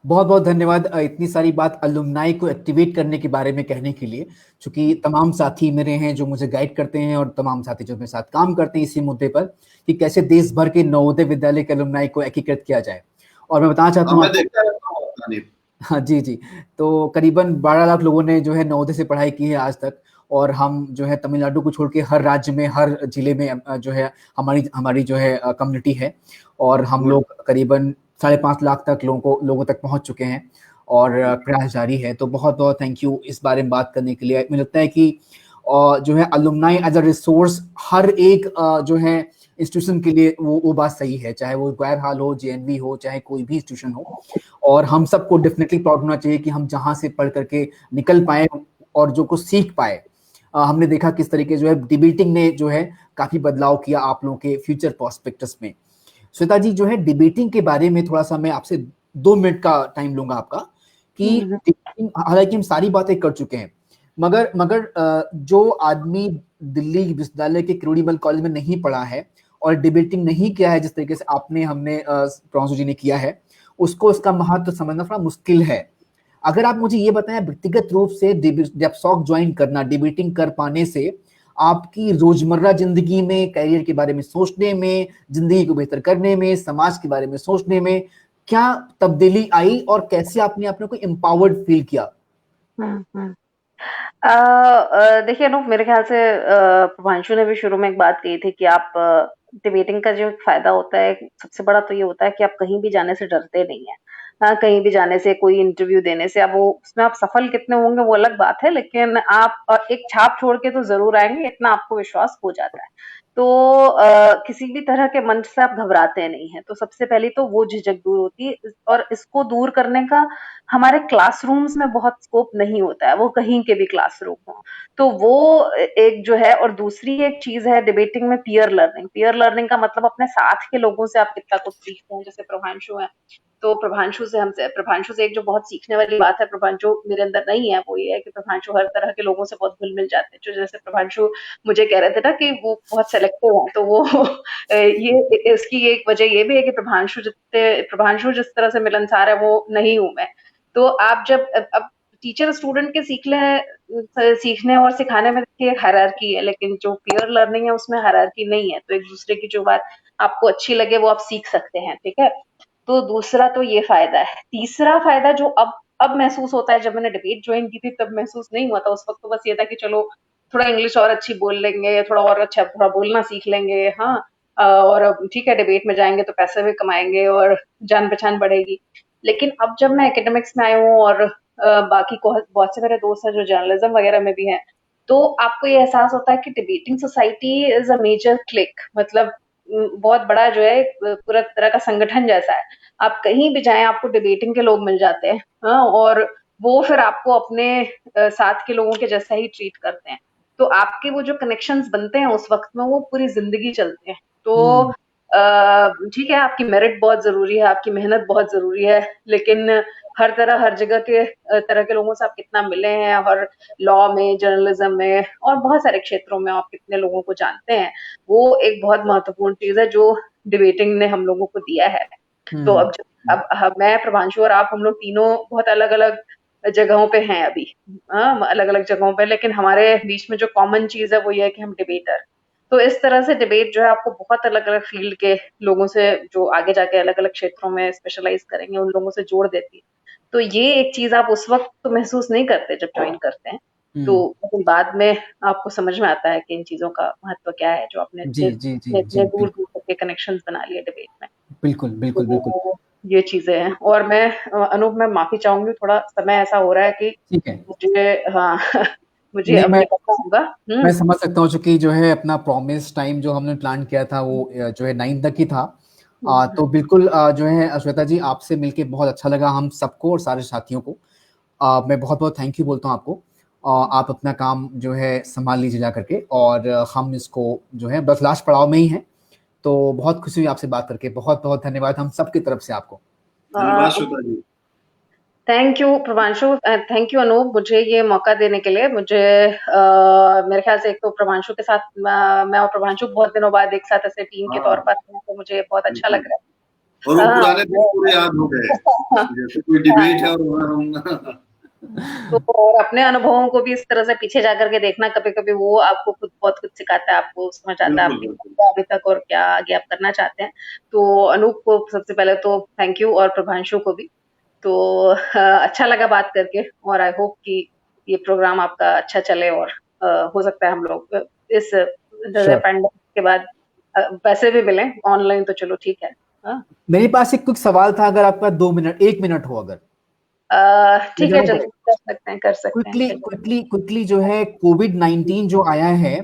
बहुत बहुत धन्यवाद इतनी सारी बात अलुमनाई को एक्टिवेट करने के बारे में कहने के लिए, क्योंकि तमाम साथी मेरे हैं जो मुझे गाइड करते हैं और तमाम साथी जो मेरे साथ काम करते हैं इसी मुद्दे पर कि कैसे देश भर के नवोदय विद्यालय के अलुमनाई को एकीकृत किया जाए। और मैं बताना चाहता हूँ, हाँ जी, तो करीबन 12 लाख लोगों ने जो है नवोदय से पढ़ाई की है आज तक, और हम जो है तमिलनाडु को छोड़ के हर राज्य में हर जिले में जो है हमारी जो है कम्युनिटी है, और हम लोग करीबन 5.5 लाख तक लोगों तक पहुंच चुके हैं और प्रयास जारी है। तो बहुत बहुत थैंक यू इस बारे में बात करने के लिए। मुझे लगता है कि जो है अलुमनाई एज अ रिसोर्स हर एक जो है इंस्टीट्यूशन के लिए वो बात सही है, चाहे वो गैर हाल हो, जेएनवी हो, चाहे कोई भी इंस्टीट्यूशन हो। और हम सबको डेफिनेटली प्राउड होना चाहिए कि हम जहां से पढ़ करके निकल पाए और जो कुछ सीख पाए। हमने देखा किस तरीके जो है डिबेटिंग ने जो है काफी बदलाव किया आप लोगों के फ्यूचर प्रोस्पेक्टस में। श्वेता जी, जो है डिबेटिंग के बारे में थोड़ा सा मैं आपसे 2 मिनट का टाइम लूंगा आपका कि हालांकि हम सारी बातें कर चुके हैं, मगर जो आदमी दिल्ली विश्वविद्यालय के किरोड़ी मल कॉलेज में नहीं पढ़ा है और डिबेटिंग नहीं किया है जिस तरीके से हमने प्रोंसो जी ने किया है, उसको इसका महत्व समझना थोड़ा मुश्किल है। अगर आप मुझे ये बताएं व्यक्तिगत रूप से डेप्सॉक ज्वाइन करना, डिबेटिंग कर पाने से आपकी रोजमर्रा जिंदगी में, कैरियर के बारे में सोचने में, जिंदगी को बेहतर करने में, समाज के बारे में सोचने में क्या तब्दीली आई और कैसे आपने अपने को एम्पावर्ड फील किया? देखिए अनूप, मेरे ख्याल से प्रभांशु ने भी शुरू में एक बात कही थी कि आप डिबेटिंग का जो फायदा होता है सबसे बड़ा तो ये होता है कि आप कहीं भी जाने से डरते नहीं है। कहीं भी जाने से, कोई इंटरव्यू देने से, अब वो उसमें आप सफल कितने होंगे वो अलग बात है, लेकिन आप एक छाप छोड़ के तो जरूर आएंगे, इतना आपको विश्वास हो जाता है। तो किसी भी तरह के मंच से आप घबराते नहीं है। तो सबसे पहले तो वो झिझक दूर होती है, और इसको दूर करने का हमारे क्लासरूम्स में बहुत स्कोप नहीं होता है, वो कहीं के भी क्लासरूम हो। तो वो एक जो है, और दूसरी एक चीज है डिबेटिंग में पीयर लर्निंग। पीयर लर्निंग का मतलब अपने साथ के लोगों से आप कितना कुछ सीखते हैं। जैसे प्रभांशु है, तो प्रभांशु से एक जो बहुत सीखने वाली बात है, प्रभांशु मेरे अंदर नहीं है, वो ये है कि प्रभांशु हर तरह के लोगों से बहुत घुल मिल जाते हैं। जो जैसे प्रभांशु मुझे कह रहे थे ना कि वो बहुत सेलेक्टिव है, तो वो ये इसकी एक वजह ये भी है कि प्रभांशु जिस तरह से मिलनसार है वो नहीं हूं मैं। तो आप जब अब टीचर स्टूडेंट के सीखने और सिखाने में एक हायरार्की है, लेकिन जो पीयर लर्निंग है उसमें हायरार्की नहीं है। तो एक दूसरे की जो बात आपको अच्छी लगे वो आप सीख सकते हैं, ठीक है। तो दूसरा तो ये फायदा है। तीसरा फायदा जो अब महसूस होता है, जब मैंने डिबेट ज्वाइन की थी तब महसूस नहीं हुआ था। उस वक्त तो बस ये था कि चलो थोड़ा इंग्लिश और अच्छी बोल लेंगे, थोड़ा और अच्छा थोड़ा बोलना सीख लेंगे, हाँ, और ठीक है डिबेट में जाएंगे तो पैसे भी कमाएंगे और जान पहचान बढ़ेगी। लेकिन अब जब मैं एकेडमिक्स में आई हूँ और बाकी बहुत से मेरे दोस्त हैं जो जर्नलिज्म वगैरह में भी हैं, तो आपको ये एहसास होता है कि debating society is a major click, मतलब बहुत बड़ा जो है पूरा तरह का संगठन जैसा है। आप कहीं भी जाएं आपको डिबेटिंग के लोग मिल जाते हैं, हाँ, और वो फिर आपको अपने साथ के लोगों के जैसा ही ट्रीट करते हैं। तो आपके वो जो कनेक्शंस बनते हैं उस वक्त में वो पूरी जिंदगी चलते हैं। तो ठीक है, आपकी मेरिट बहुत जरूरी है, आपकी मेहनत बहुत जरूरी है, लेकिन हर जगह के तरह के लोगों से आप कितना मिले हैं, और लॉ में, जर्नलिज्म में और बहुत सारे क्षेत्रों में आप कितने लोगों को जानते हैं, वो एक बहुत महत्वपूर्ण चीज है जो डिबेटिंग ने हम लोगों को दिया है। तो अब मैं, प्रभांशु और आप, हम लोग तीनों बहुत अलग अलग जगहों पे हैं अभी, अलग अलग जगहों पे, लेकिन हमारे बीच में जो कॉमन चीज है वो ये है कि हम डिबेटर। तो इस तरह से डिबेट जो है आपको बहुत अलग अलग फील्ड के लोगों से, जो आगे जाके अलग अलग क्षेत्रों में स्पेशलाइज करेंगे, उन लोगों से जोड़ देती है। तो ये एक चीज आप उस वक्त तो महसूस नहीं करते जब ज्वाइन करते हैं, तो लेकिन बाद में आपको समझ में आता है कि इन चीजों का महत्व क्या है, जो आपने जी जी जी इतने जी दूर दूर तक के कनेक्शंस बना लिए डिबेट में। बिल्कुल बिल्कुल बिल्कुल। तो ये चीजें हैं। और मैं अनूप, मैं माफी चाहूंगी, थोड़ा समय ऐसा हो रहा है कि ठीक है, मुझे, हाँ मुझे नहीं अब मैं निकलना होगा। मैं समझ सकता हूँ, चूंकि जो है अपना प्रॉमिस टाइम जो हमने प्लान किया था वो जो है 9 तक ही था। तो बिल्कुल जो है श्वेता जी, आपसे मिलके बहुत अच्छा लगा हम सबको और सारे साथियों को। मैं बहुत बहुत थैंक यू बोलता हूँ आपको। आप अपना काम जो है संभाल लीजिए जा करके, और हम इसको जो है बस लास्ट पड़ाव में ही है। तो बहुत खुशी हुई आपसे बात करके, बहुत बहुत धन्यवाद हम सबकी तरफ से आपको। धन्यवाद Shweta ji. Thank you Prabhanshu, thank you Anoop, मुझे ये मौका देने के लिए। मुझे मेरे ख्याल से एक तो प्रभांशु के साथ मैं और प्रभांशु बहुत दिनों बाद एक साथ ऐसे टीम के तौर पर हैं, तो मुझे बहुत अच्छा लग रहा है। और वो पुराने दिन पूरे याद हो गए, जैसे कोई डिबेट है और हम तो और अपने अनुभवों को भी इस तरह से पीछे जाकर के देखना, कभी-कभी वो आपको खुद बहुत कुछ सिखाता है, आपको समझ आता है आपकी क्या अभी तक और क्या आगे आप करना चाहते हैं। तो अनूप को सबसे पहले तो थैंक यू, और प्रभांशु को भी। तो अच्छा लगा बात करके, और आई होप कि ये प्रोग्राम आपका अच्छा चले, और हो सकता है हम लोग इस पैंडेमिक के बाद वैसे भी मिलें ऑनलाइन, तो चलो ठीक है। मेरे पास एक कुछ सवाल था, अगर आपका 2 मिनट 1 मिनट हो अगर। ठीक है, जल्दी कर सकते हैं, क्विकली क्विकली क्विकली जो है कोविड-19 जो आया है,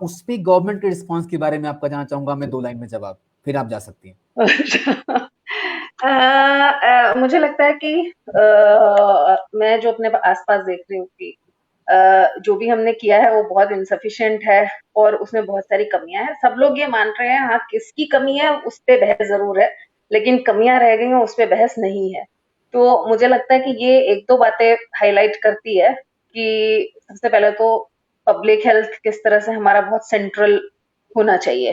उस पे गवर्नमेंट के रिस्पांस के बारे में आपका जानना चाहूंगा मैं 2 लाइन में जवाब, फिर आप जा सकती हैं। मुझे लगता है कि मैं जो अपने आसपास देख रही हूँ कि जो भी हमने किया है वो बहुत इनसफिशिएंट है, और उसमें बहुत सारी कमियां हैं। सब लोग ये मान रहे हैं, हाँ किसकी कमी है उस पे बहस जरूर है, लेकिन कमियां रह गई हैं उस पे बहस नहीं है। तो मुझे लगता है कि ये एक दो बातें हाईलाइट करती है कि सबसे पहले तो पब्लिक हेल्थ किस तरह से हमारा बहुत सेंट्रल होना चाहिए,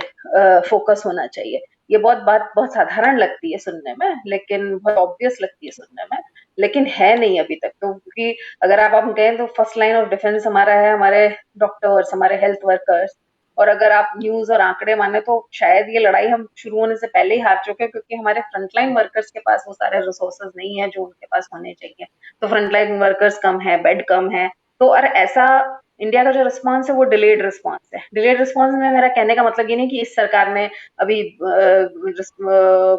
फोकस होना चाहिए। ये बात बहुत साधारण लगती है सुनने में, लेकिन बहुत ऑब्वियस लगती है सुनने में, लेकिन है नहीं अभी तक। तो क्योंकि अगर हम कहें तो फर्स्ट लाइन ऑफ डिफेंस हमारा है हमारे डॉक्टर्स, हमारे हेल्थ वर्कर्स। और अगर आप न्यूज और आंकड़े माने तो शायद ये लड़ाई हम शुरू होने से पहले ही हार चुके हैं, क्योंकि हमारे फ्रंटलाइन वर्कर्स के पास वो सारे रिसोर्सेज नहीं है जो उनके पास होने चाहिए। तो फ्रंटलाइन वर्कर्स कम है, बेड कम है। तो और ऐसा इंडिया का जो रिस्पॉन्स है वो डिलेड रिस्पॉन्स है। डिलेड रिस्पॉन्स में मेरा कहने का मतलब ये नहीं कि इस सरकार ने अभी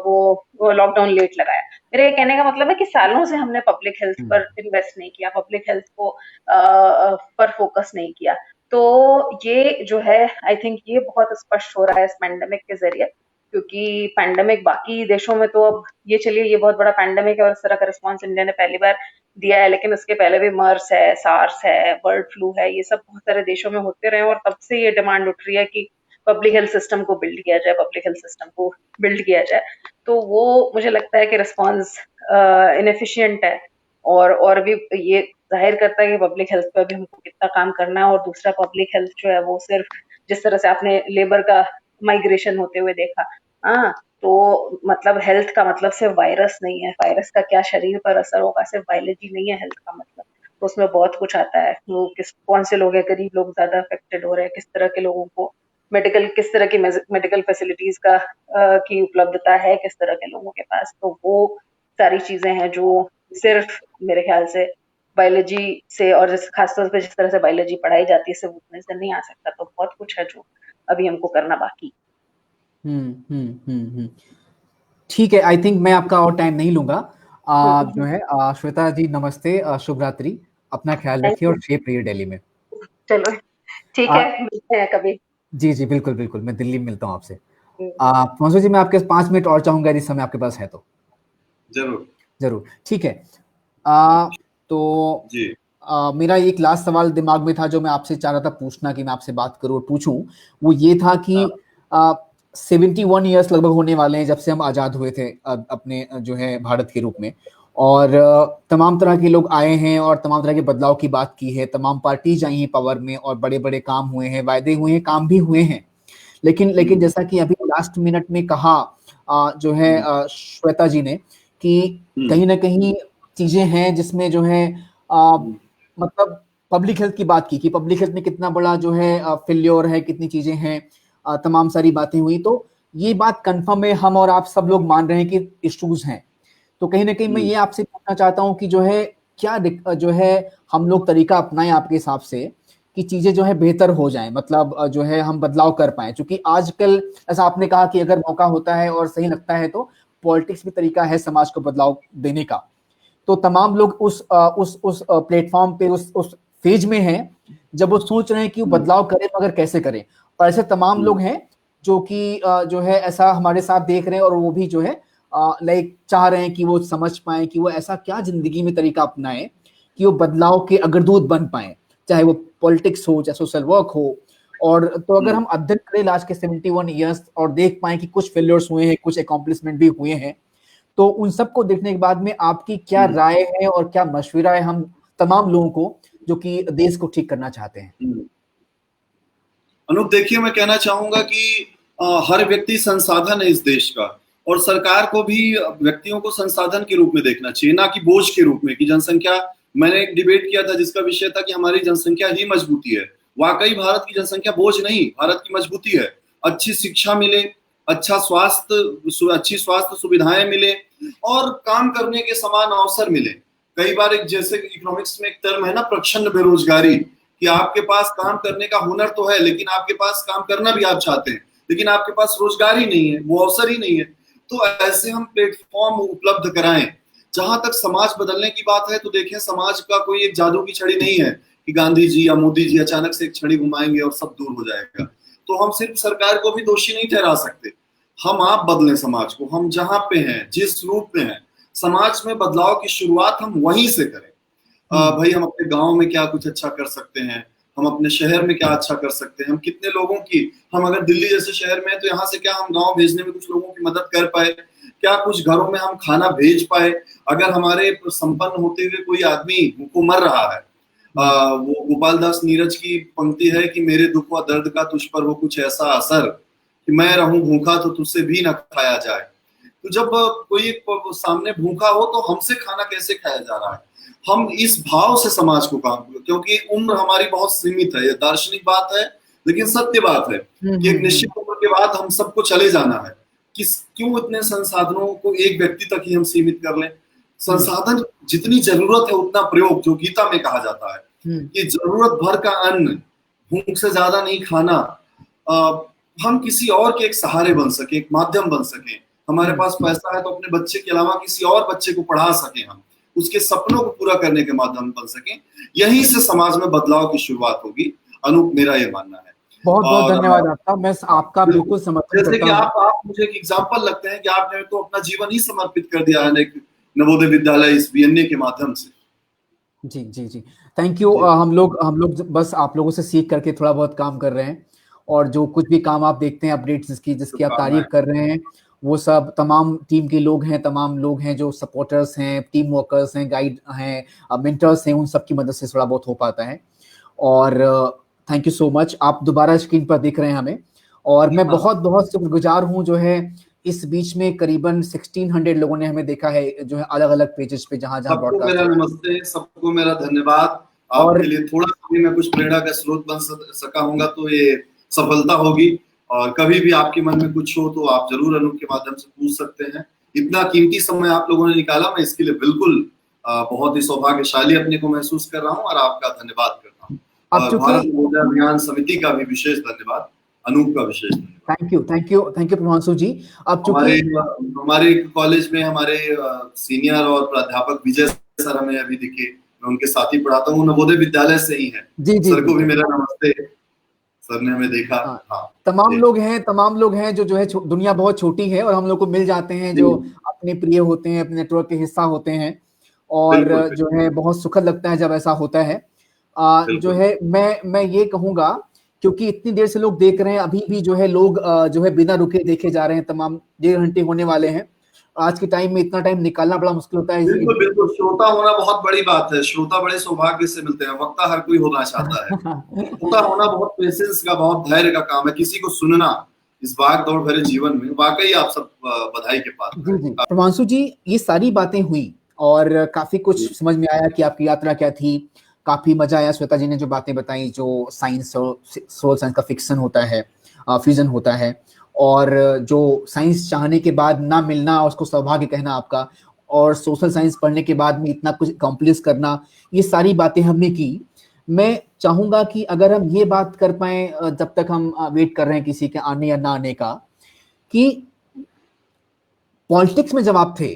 वो लॉकडाउन लेट लगाया। मेरे कहने का मतलब है कि सालों से हमने पब्लिक हेल्थ पर इन्वेस्ट नहीं किया, पब्लिक हेल्थ को पर फोकस नहीं किया। तो ये जो है, आई थिंक ये बहुत स्पष्ट हो रहा है इस पैंडेमिक के जरिए, क्योंकि पैंडेमिक बाकी देशों में तो अब ये चलिए ये बहुत बड़ा पैंडेमिक है और इस तरह का रिस्पॉन्स इंडिया ने पहली बार दिया है, लेकिन उसके पहले भी मर्स है, सार्स है, बर्ड फ्लू है, ये सब बहुत सारे देशों में होते रहे, और तब से ये डिमांड उठ रही है कि पब्लिक हेल्थ सिस्टम को बिल्ड किया जाए, पब्लिक हेल्थ सिस्टम को बिल्ड किया जाए। तो वो मुझे लगता है कि रिस्पॉन्स इनएफिशिएंट है, और भी ये जाहिर करता है कि पब्लिक हेल्थ पे भी हमको कितना काम करना है। और दूसरा, पब्लिक हेल्थ जो है वो सिर्फ जिस तरह से आपने लेबर का माइग्रेशन होते हुए देखा, हाँ, तो मतलब हेल्थ का मतलब सिर्फ वायरस नहीं है, वायरस का क्या शरीर पर असर होगा, सिर्फ बायोलॉजी नहीं है हेल्थ का मतलब। तो उसमें बहुत कुछ आता है, वो कौन से लोग हैं, गरीब लोग ज्यादा अफेक्टेड हो रहे हैं, किस तरह के लोगों को किस तरह की मेडिकल फैसिलिटीज की उपलब्धता है किस तरह के लोगों के पास। तो वो सारी चीजें हैं जो सिर्फ मेरे ख्याल से बायोलॉजी से, और खासतौर पर जिस तरह से बायोलॉजी पढ़ाई जाती है सिर्फ उतने से नहीं आ सकता। तो बहुत कुछ है जो अभी हमको करना बाकी। ठीक है, आई थिंक मैं आपका और टाइम नहीं लूंगा। जो है श्वेता जी, नमस्ते, शुभ रात्रि, अपना ख्याल रखिए और सेफ रहिए दिल्ली में। चलो ठीक है, मिलते हैं कभी। जी जी बिल्कुल बिल्कुल, मैं दिल्ली में मिलता हूँ आपसे। पंसू जी, मैं आपके 5 मिनट और चाहूंगा यदि समय आपके पास है तो। जरूर जरूर, ठीक है। तो जी। मेरा एक लास्ट सवाल दिमाग में था जो मैं आपसे चाह रहा था पूछना, कि मैं आपसे बात करूं और पूछूं। वो ये था कि 71 ईयर्स लगभग होने वाले हैं जब से हम आज़ाद हुए थे अपने जो है भारत के रूप में, और तमाम तरह के लोग आए हैं और तमाम तरह के बदलाव की बात की है, तमाम पार्टीज आई हैं पावर में, और बड़े बड़े काम हुए हैं, वायदे हुए हैं, काम भी हुए हैं। लेकिन जैसा कि अभी लास्ट मिनट में कहा जो है श्वेता जी ने, कि कहीं ना कहीं चीजें हैं जिसमें जो है मतलब पब्लिक हेल्थ की बात की, कि पब्लिक हेल्थ में कितना बड़ा जो है फेल्योर है, कितनी चीजें हैं, तमाम सारी बातें हुई। तो ये बात कंफर्म है, हम और आप सब लोग मान रहे हैं कि इश्यूज हैं। तो कहीं ना कहीं मैं ये आपसे पूछना चाहता हूँ कि जो है क्या जो है हम लोग तरीका अपनाएं आपके हिसाब से कि चीजें जो है बेहतर हो जाएं, मतलब जो है हम बदलाव कर पाए, क्योंकि आजकल ऐसा आपने कहा कि अगर मौका होता है और सही लगता है तो पॉलिटिक्स भी तरीका है समाज को बदलाव देने का। तो तमाम लोग उस प्लेटफॉर्म पे उस फेज में हैं जब वो सोच रहे हैं कि वो बदलाव करें मगर कैसे करें। और ऐसे तमाम लोग हैं जो कि जो है ऐसा हमारे साथ देख रहे हैं और वो भी जो है लाइक चाह रहे हैं कि वो समझ पाए कि वो ऐसा क्या जिंदगी में तरीका अपनाएं कि वो बदलाव के अग्रदूत बन पाए, चाहे वो पॉलिटिक्स हो चाहे सोशल वर्क हो। और तो अगर हम अध्ययन करें लास्ट के 71 ईयर्स और देख पाए कि कुछ फेलियर्स हुए हैं, कुछ अकॉम्प्लिशमेंट भी हुए हैं, तो उन सबको देखने के बाद में आपकी क्या राय है और क्या मशवरा है हम तमाम लोगों को जो कि देश को ठीक करना चाहते हैं? अनूप देखिए, मैं कहना चाहूंगा कि हर व्यक्ति संसाधन है इस देश का, और सरकार को भी व्यक्तियों को संसाधन के रूप में देखना चाहिए, ना कि बोझ के रूप में। कि जनसंख्या, मैंने एक डिबेट किया था जिसका विषय था कि हमारी जनसंख्या ही मजबूती है। वाकई भारत की जनसंख्या बोझ नहीं, भारत की मजबूती है। अच्छी शिक्षा मिले, अच्छी स्वास्थ्य सुविधाएं मिले और काम करने के समान अवसर मिले। कई बार एक, जैसे इकोनॉमिक्स में एक टर्म है ना, प्रच्छन्न बेरोजगारी, कि आपके पास काम करने का हुनर तो है लेकिन आपके पास काम करना भी आप चाहते हैं, लेकिन आपके पास रोजगार ही नहीं है, वो अवसर ही नहीं है। तो ऐसे हम प्लेटफॉर्म उपलब्ध कराएं। जहां तक समाज बदलने की बात है, तो देखें, समाज का कोई एक जादू की छड़ी नहीं है कि गांधी जी या मोदी जी अचानक से एक छड़ी घुमाएंगे और सब दूर हो जाएगा। तो हम सिर्फ सरकार को भी दोषी नहीं ठहरा सकते। हम आप बदलें समाज को, हम जहां पे हैं, जिस रूप में हैं, समाज में बदलाव की शुरुआत हम वहीं से करें। भाई, हम अपने गांव में क्या कुछ अच्छा कर सकते हैं, हम अपने शहर में क्या अच्छा कर सकते हैं, हम कितने लोगों की, हम अगर दिल्ली जैसे शहर में हैं तो यहाँ से क्या हम गांव भेजने में कुछ लोगों की मदद कर पाए, क्या कुछ घरों में हम खाना भेज पाए। अगर हमारे संपन्न होते हुए कोई आदमी भूखों मर रहा है, वो गोपाल दास नीरज की पंक्ति है कि मेरे दुख व दर्द का तुझ पर हो कुछ ऐसा असर कि मैं रहूं भूखा तो तुझसे भी न खाया जाए। तो जब कोई सामने भूखा हो तो हमसे खाना कैसे खाया जा रहा है, हम इस भाव से समाज को काम, क्योंकि उम्र हमारी बहुत सीमित है, ये दार्शनिक बात है लेकिन सत्य बात है कि एक निश्चित उम्र के बाद हम सबको चले जाना है। क्यों इतने संसाधनों को एक व्यक्ति तक ही हम सीमित कर लें। संसाधन जितनी जरूरत है उतना प्रयोग, जो गीता में कहा जाता है कि जरूरत भर का अन्न, भूख से ज्यादा नहीं खाना। हम किसी और के एक सहारे बन सके, एक माध्यम बन सके। हमारे पास पैसा है तो अपने बच्चे के अलावा किसी और बच्चे को पढ़ा सके, हम उसके सपनों को पूरा करने के माध्यम बन सके। यहीं से समाज में बदलाव की शुरुआत होगी। अनूप, मेरा ये मानना है। बहुत बहुत धन्यवाद आपका, मैं आपका बिल्कुल समर्थन जैसे करता कि हूं। आप मुझे एक एग्जांपल लगते हैं कि आपने तो अपना जीवन ही समर्पित कर दिया है एक नवोदय विद्यालय इस बीएनए के माध्यम से। जी जी जी, थैंक यू। हम लोग बस आप लोगों से सीख करके थोड़ा बहुत काम कर रहे हैं, और जो कुछ भी काम आप देखते हैं अपडेट्स जिसकी आप तारीफ कर रहे हैं, वो सब तमाम टीम के लोग हैं, तमाम लोग हैं जो सपोर्टर्स हैं, टीम वर्कर्स हैं, गाइड हैं, मेंटर्स हैं, उन सब की मदद से थोड़ा बहुत हो पाता है। और थैंक यू सो मच, आप दोबारा स्क्रीन पर देख रहे हैं हमें, और मैं बहुत बहुत शुक्रगुजार हूँ जो है इस बीच में करीबन 1600 लोगों ने हमें देखा है जो है अलग अलग पेजेस पे, जहां जहां सबको मेरा नमस्ते, सबको मेरा धन्यवाद। आपके लिए थोड़ा सा भी मैं कुछ प्रेरणा का स्रोत बन सका हूंगा तो ये सफलता होगी। और कभी भी आपके मन में कुछ हो तो आप जरूर अनूप के माध्यम से पूछ सकते हैं। इतना कीमती समय आप लोगों ने निकाला, मैं इसके लिए बिल्कुल बहुत ही सौभाग्यशाली अपने को महसूस कर रहा हूँ और आपका धन्यवाद करता हूँ। भारत नवोदय अभियान समिति का भी विशेष धन्यवाद, अनूप का विशेष धन्यवाद। थैंक यू प्रभांशु जी। अब हमारे कॉलेज में हमारे सीनियर और प्राध्यापक विजय सर हमें अभी दिखे, मैं उनके साथ ही पढ़ाता हूँ, नवोदय विद्यालय से ही है। सर को भी मेरा नमस्ते, सर ने हमें देखा। हाँ, तमाम लोग हैं जो है दुनिया बहुत छोटी है और हम लोग को मिल जाते हैं जो अपने प्रिय होते हैं, अपने नेटवर्क के हिस्सा होते हैं, और जो है बहुत सुखद लगता है जब ऐसा होता है। जो है मैं ये कहूंगा, क्योंकि इतनी देर से लोग देख रहे हैं, अभी भी जो है लोग जो है बिना रुके देखे जा रहे हैं, तमाम 1.5 घंटे होने वाले हैं। आज के टाइम में इतना टाइम निकालना बड़ा मुश्किल होता है। बिल्कुल बिल्कुल, श्रोता होना बहुत बड़ी बात है। श्रोता बड़े सौभाग्य से मिलते हैं, वक्ता हर कोई होना चाहता है। श्रोता होना बहुत पेशेंस का, बहुत धैर्य का काम है। किसी को सुनना इस भाग दौड़ भरे जीवन में, वाकई आप सब बधाई के पात्र हैं। प्रभांशु जी, ये सारी बातें हुई और काफी कुछ समझ में आया कि आपकी यात्रा क्या थी। काफी मजा आया श्वेता जी ने जो बातें बताई, जो साइंस और सोशल साइंस का फिक्शन होता है, फ्यूजन होता है, और जो साइंस चाहने के बाद ना मिलना, उसको सौभाग्य कहना आपका, और सोशल साइंस पढ़ने के बाद में इतना कुछ अकम्प्लिश करना, ये सारी बातें हमने की। मैं चाहूंगा कि अगर हम ये बात कर पाए, जब तक हम वेट कर रहे हैं किसी के आने या ना आने का, कि पॉलिटिक्स में जब आप थे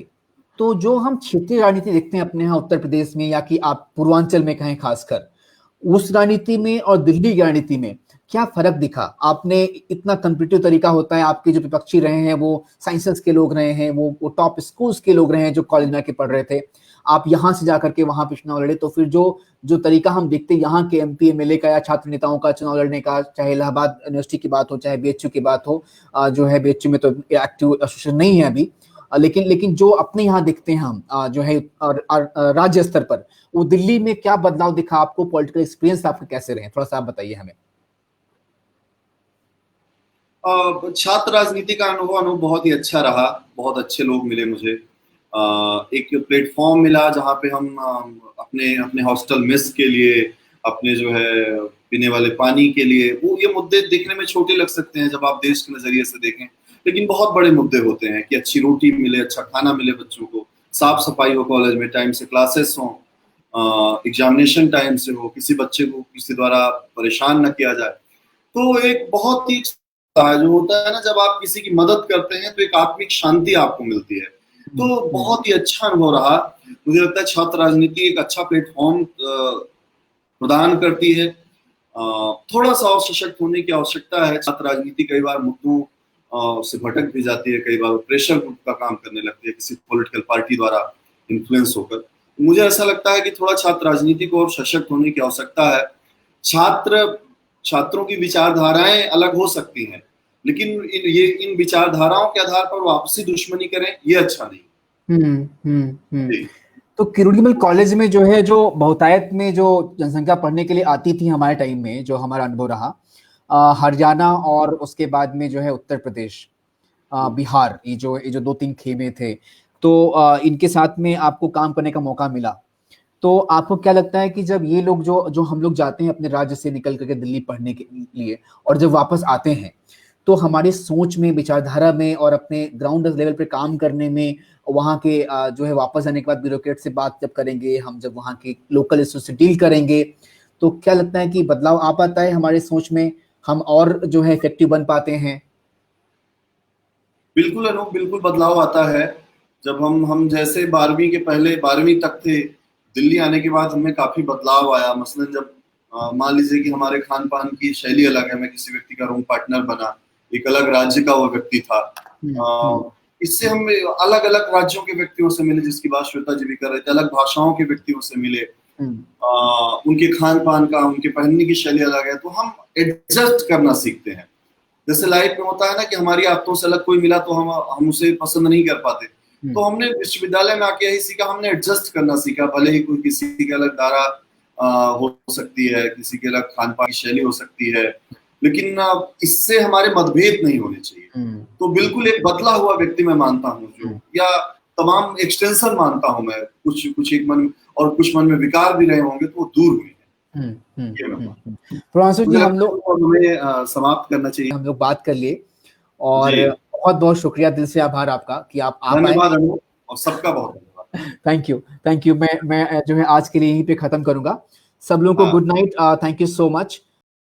तो जो हम क्षेत्रीय राजनीति देखते हैं अपने यहाँ उत्तर प्रदेश में, या कि आप पूर्वांचल में कहें खासकर, उस राजनीति में और दिल्ली की राजनीति में क्या फर्क दिखा? आपने इतना कम्पिटिटिव तरीका होता है, आपके जो विपक्षी रहे हैं वो साइंसेस के लोग रहे हैं, वो टॉप स्कूल्स के लोग रहे हैं जो कॉलेज में के पढ़ रहे थे, आप यहाँ से जाकर के वहां पे चुनाव लड़े, तो फिर जो तरीका हम देखते हैं यहाँ के एमपी एमएलए का या छात्र नेताओं का चुनाव लड़ने का, चाहे इलाहाबाद यूनिवर्सिटी की बात हो चाहे बीएचयू की बात हो, जो है बीएचयू में तो एक्टिव एसोसिएशन नहीं है अभी, लेकिन जो अपने यहाँ देखते हैं हम, जो है राज्य स्तर पर, वो दिल्ली में क्या बदलाव दिखा आपको? पॉलिटिकल एक्सपीरियंस आपके कैसे रहे, थोड़ा सा आप बताइए हमें। छात्र राजनीति का अनुभव बहुत ही अच्छा रहा, बहुत अच्छे लोग मिले मुझे। एक प्लेटफॉर्म मिला जहाँ पे हम अपने हॉस्टल मेस के लिए, अपने जो है पीने वाले पानी के लिए, वो ये मुद्दे देखने में छोटे लग सकते हैं जब आप देश के नजरिए से देखें, लेकिन बहुत बड़े मुद्दे होते हैं कि अच्छी रोटी मिले, अच्छा खाना मिले बच्चों को, साफ सफाई हो कॉलेज में, टाइम से क्लासेस हो, एग्जामिनेशन टाइम से हो, किसी बच्चे को किसी द्वारा परेशान न किया जाए। तो एक बहुत ही जो होता है ना, जब आप किसी की मदद करते हैं तो एक आत्मिक शांति आपको मिलती है, तो बहुत ही अच्छा अनुभव रहा। मुझे लगता है छात्र राजनीति एक अच्छा प्लेटफॉर्म प्रदान करती है। थोड़ा सा और सशक्त होने की आवश्यकता है। छात्र राजनीति कई बार मुद्दों से भटक भी जाती है, कई बार प्रेशर ग्रुप का काम करने लगती है किसी पॉलिटिकल पार्टी द्वारा इन्फ्लुएंस होकर। मुझे ऐसा लगता है कि थोड़ा छात्र राजनीति को और सशक्त होने की आवश्यकता है। छात्रों की विचारधाराएं अलग हो सकती हैं, लेकिन इन विचारधाराओं के आधार पर वो आपसी दुश्मनी करें, ये अच्छा नहीं। तो किरोड़ीमल कॉलेज में जो है, जो बहुतायत में जो जनसंख्या पढ़ने के लिए आती थी हमारे टाइम में, जो हमारा अनुभव रहा, हरियाणा और उसके बाद में जो है उत्तर प्रदेश, बिहार, ये जो 2-3 खेमे थे, तो इनके साथ में आपको काम करने का मौका मिला। तो आपको क्या लगता है कि जब ये लोग जो हम लोग जाते हैं अपने राज्य से निकल करके दिल्ली पढ़ने के लिए, और जब वापस आते हैं, तो हमारे सोच में, विचारधारा में और अपने ग्राउंड लेवल पे काम करने में, वहाँ के जो है वापस आने के बाद ब्यूरोक्रेट से बात जब करेंगे, हम जब वहाँ के लोकल इशू से डील करेंगे, तो क्या लगता है कि बदलाव आ पाता है हमारे सोच में, हम और जो है इफेक्टिव बन पाते हैं? बिल्कुल अनूप, बिल्कुल बदलाव आता है। जब हम जैसे 12वीं तक थे, दिल्ली आने के बाद हमें काफी बदलाव आया। मसलन जब मान लीजिए कि हमारे खान पान की शैली अलग है, मैं किसी व्यक्ति का रूम पार्टनर बना, एक अलग राज्य का वो व्यक्ति था, इससे हम अलग अलग राज्यों के व्यक्तियों से मिले, जिसकी बात श्वेता जी भी कर रहे थे, अलग भाषाओं के व्यक्तियों से मिले, उनके खान पान का, उनके पहनने की शैली अलग है, तो हम एडजस्ट करना सीखते हैं। जैसे लाइफ में होता है ना कि हमारी आदतों से अलग कोई मिला तो हम उसे पसंद नहीं कर पाते, तो हमने विश्वविद्यालय में आके यही सीखा, हमने एडजस्ट करना सीखा। भले ही कोई किसी की अलग धारा हो सकती है, किसी के अलग खान पान की शैली हो सकती है, लेकिन इससे हमारे मतभेद नहीं होने चाहिए। तो बिल्कुल एक बदला हुआ व्यक्ति मैं मानता हूँ, जो या तमाम एक्सटेंशन मानता हूँ मैं, कुछ एक मन और कुछ मन में विकार भी रहे होंगे तो वो दूर हुए हैं। प्रोफेसर जी, हम लोग हमें समाप्त करना चाहिए। हम लोग बात कर लिए, और बहुत बहुत शुक्रिया, दिल से आभार आपका कि आप धन्यवाद अनु, और सबका बहुत धन्यवाद। Thank you. मैं जो है आज के लिए यहीं पे खत्म करूंगा। सब लोगों को good night, thank you so much.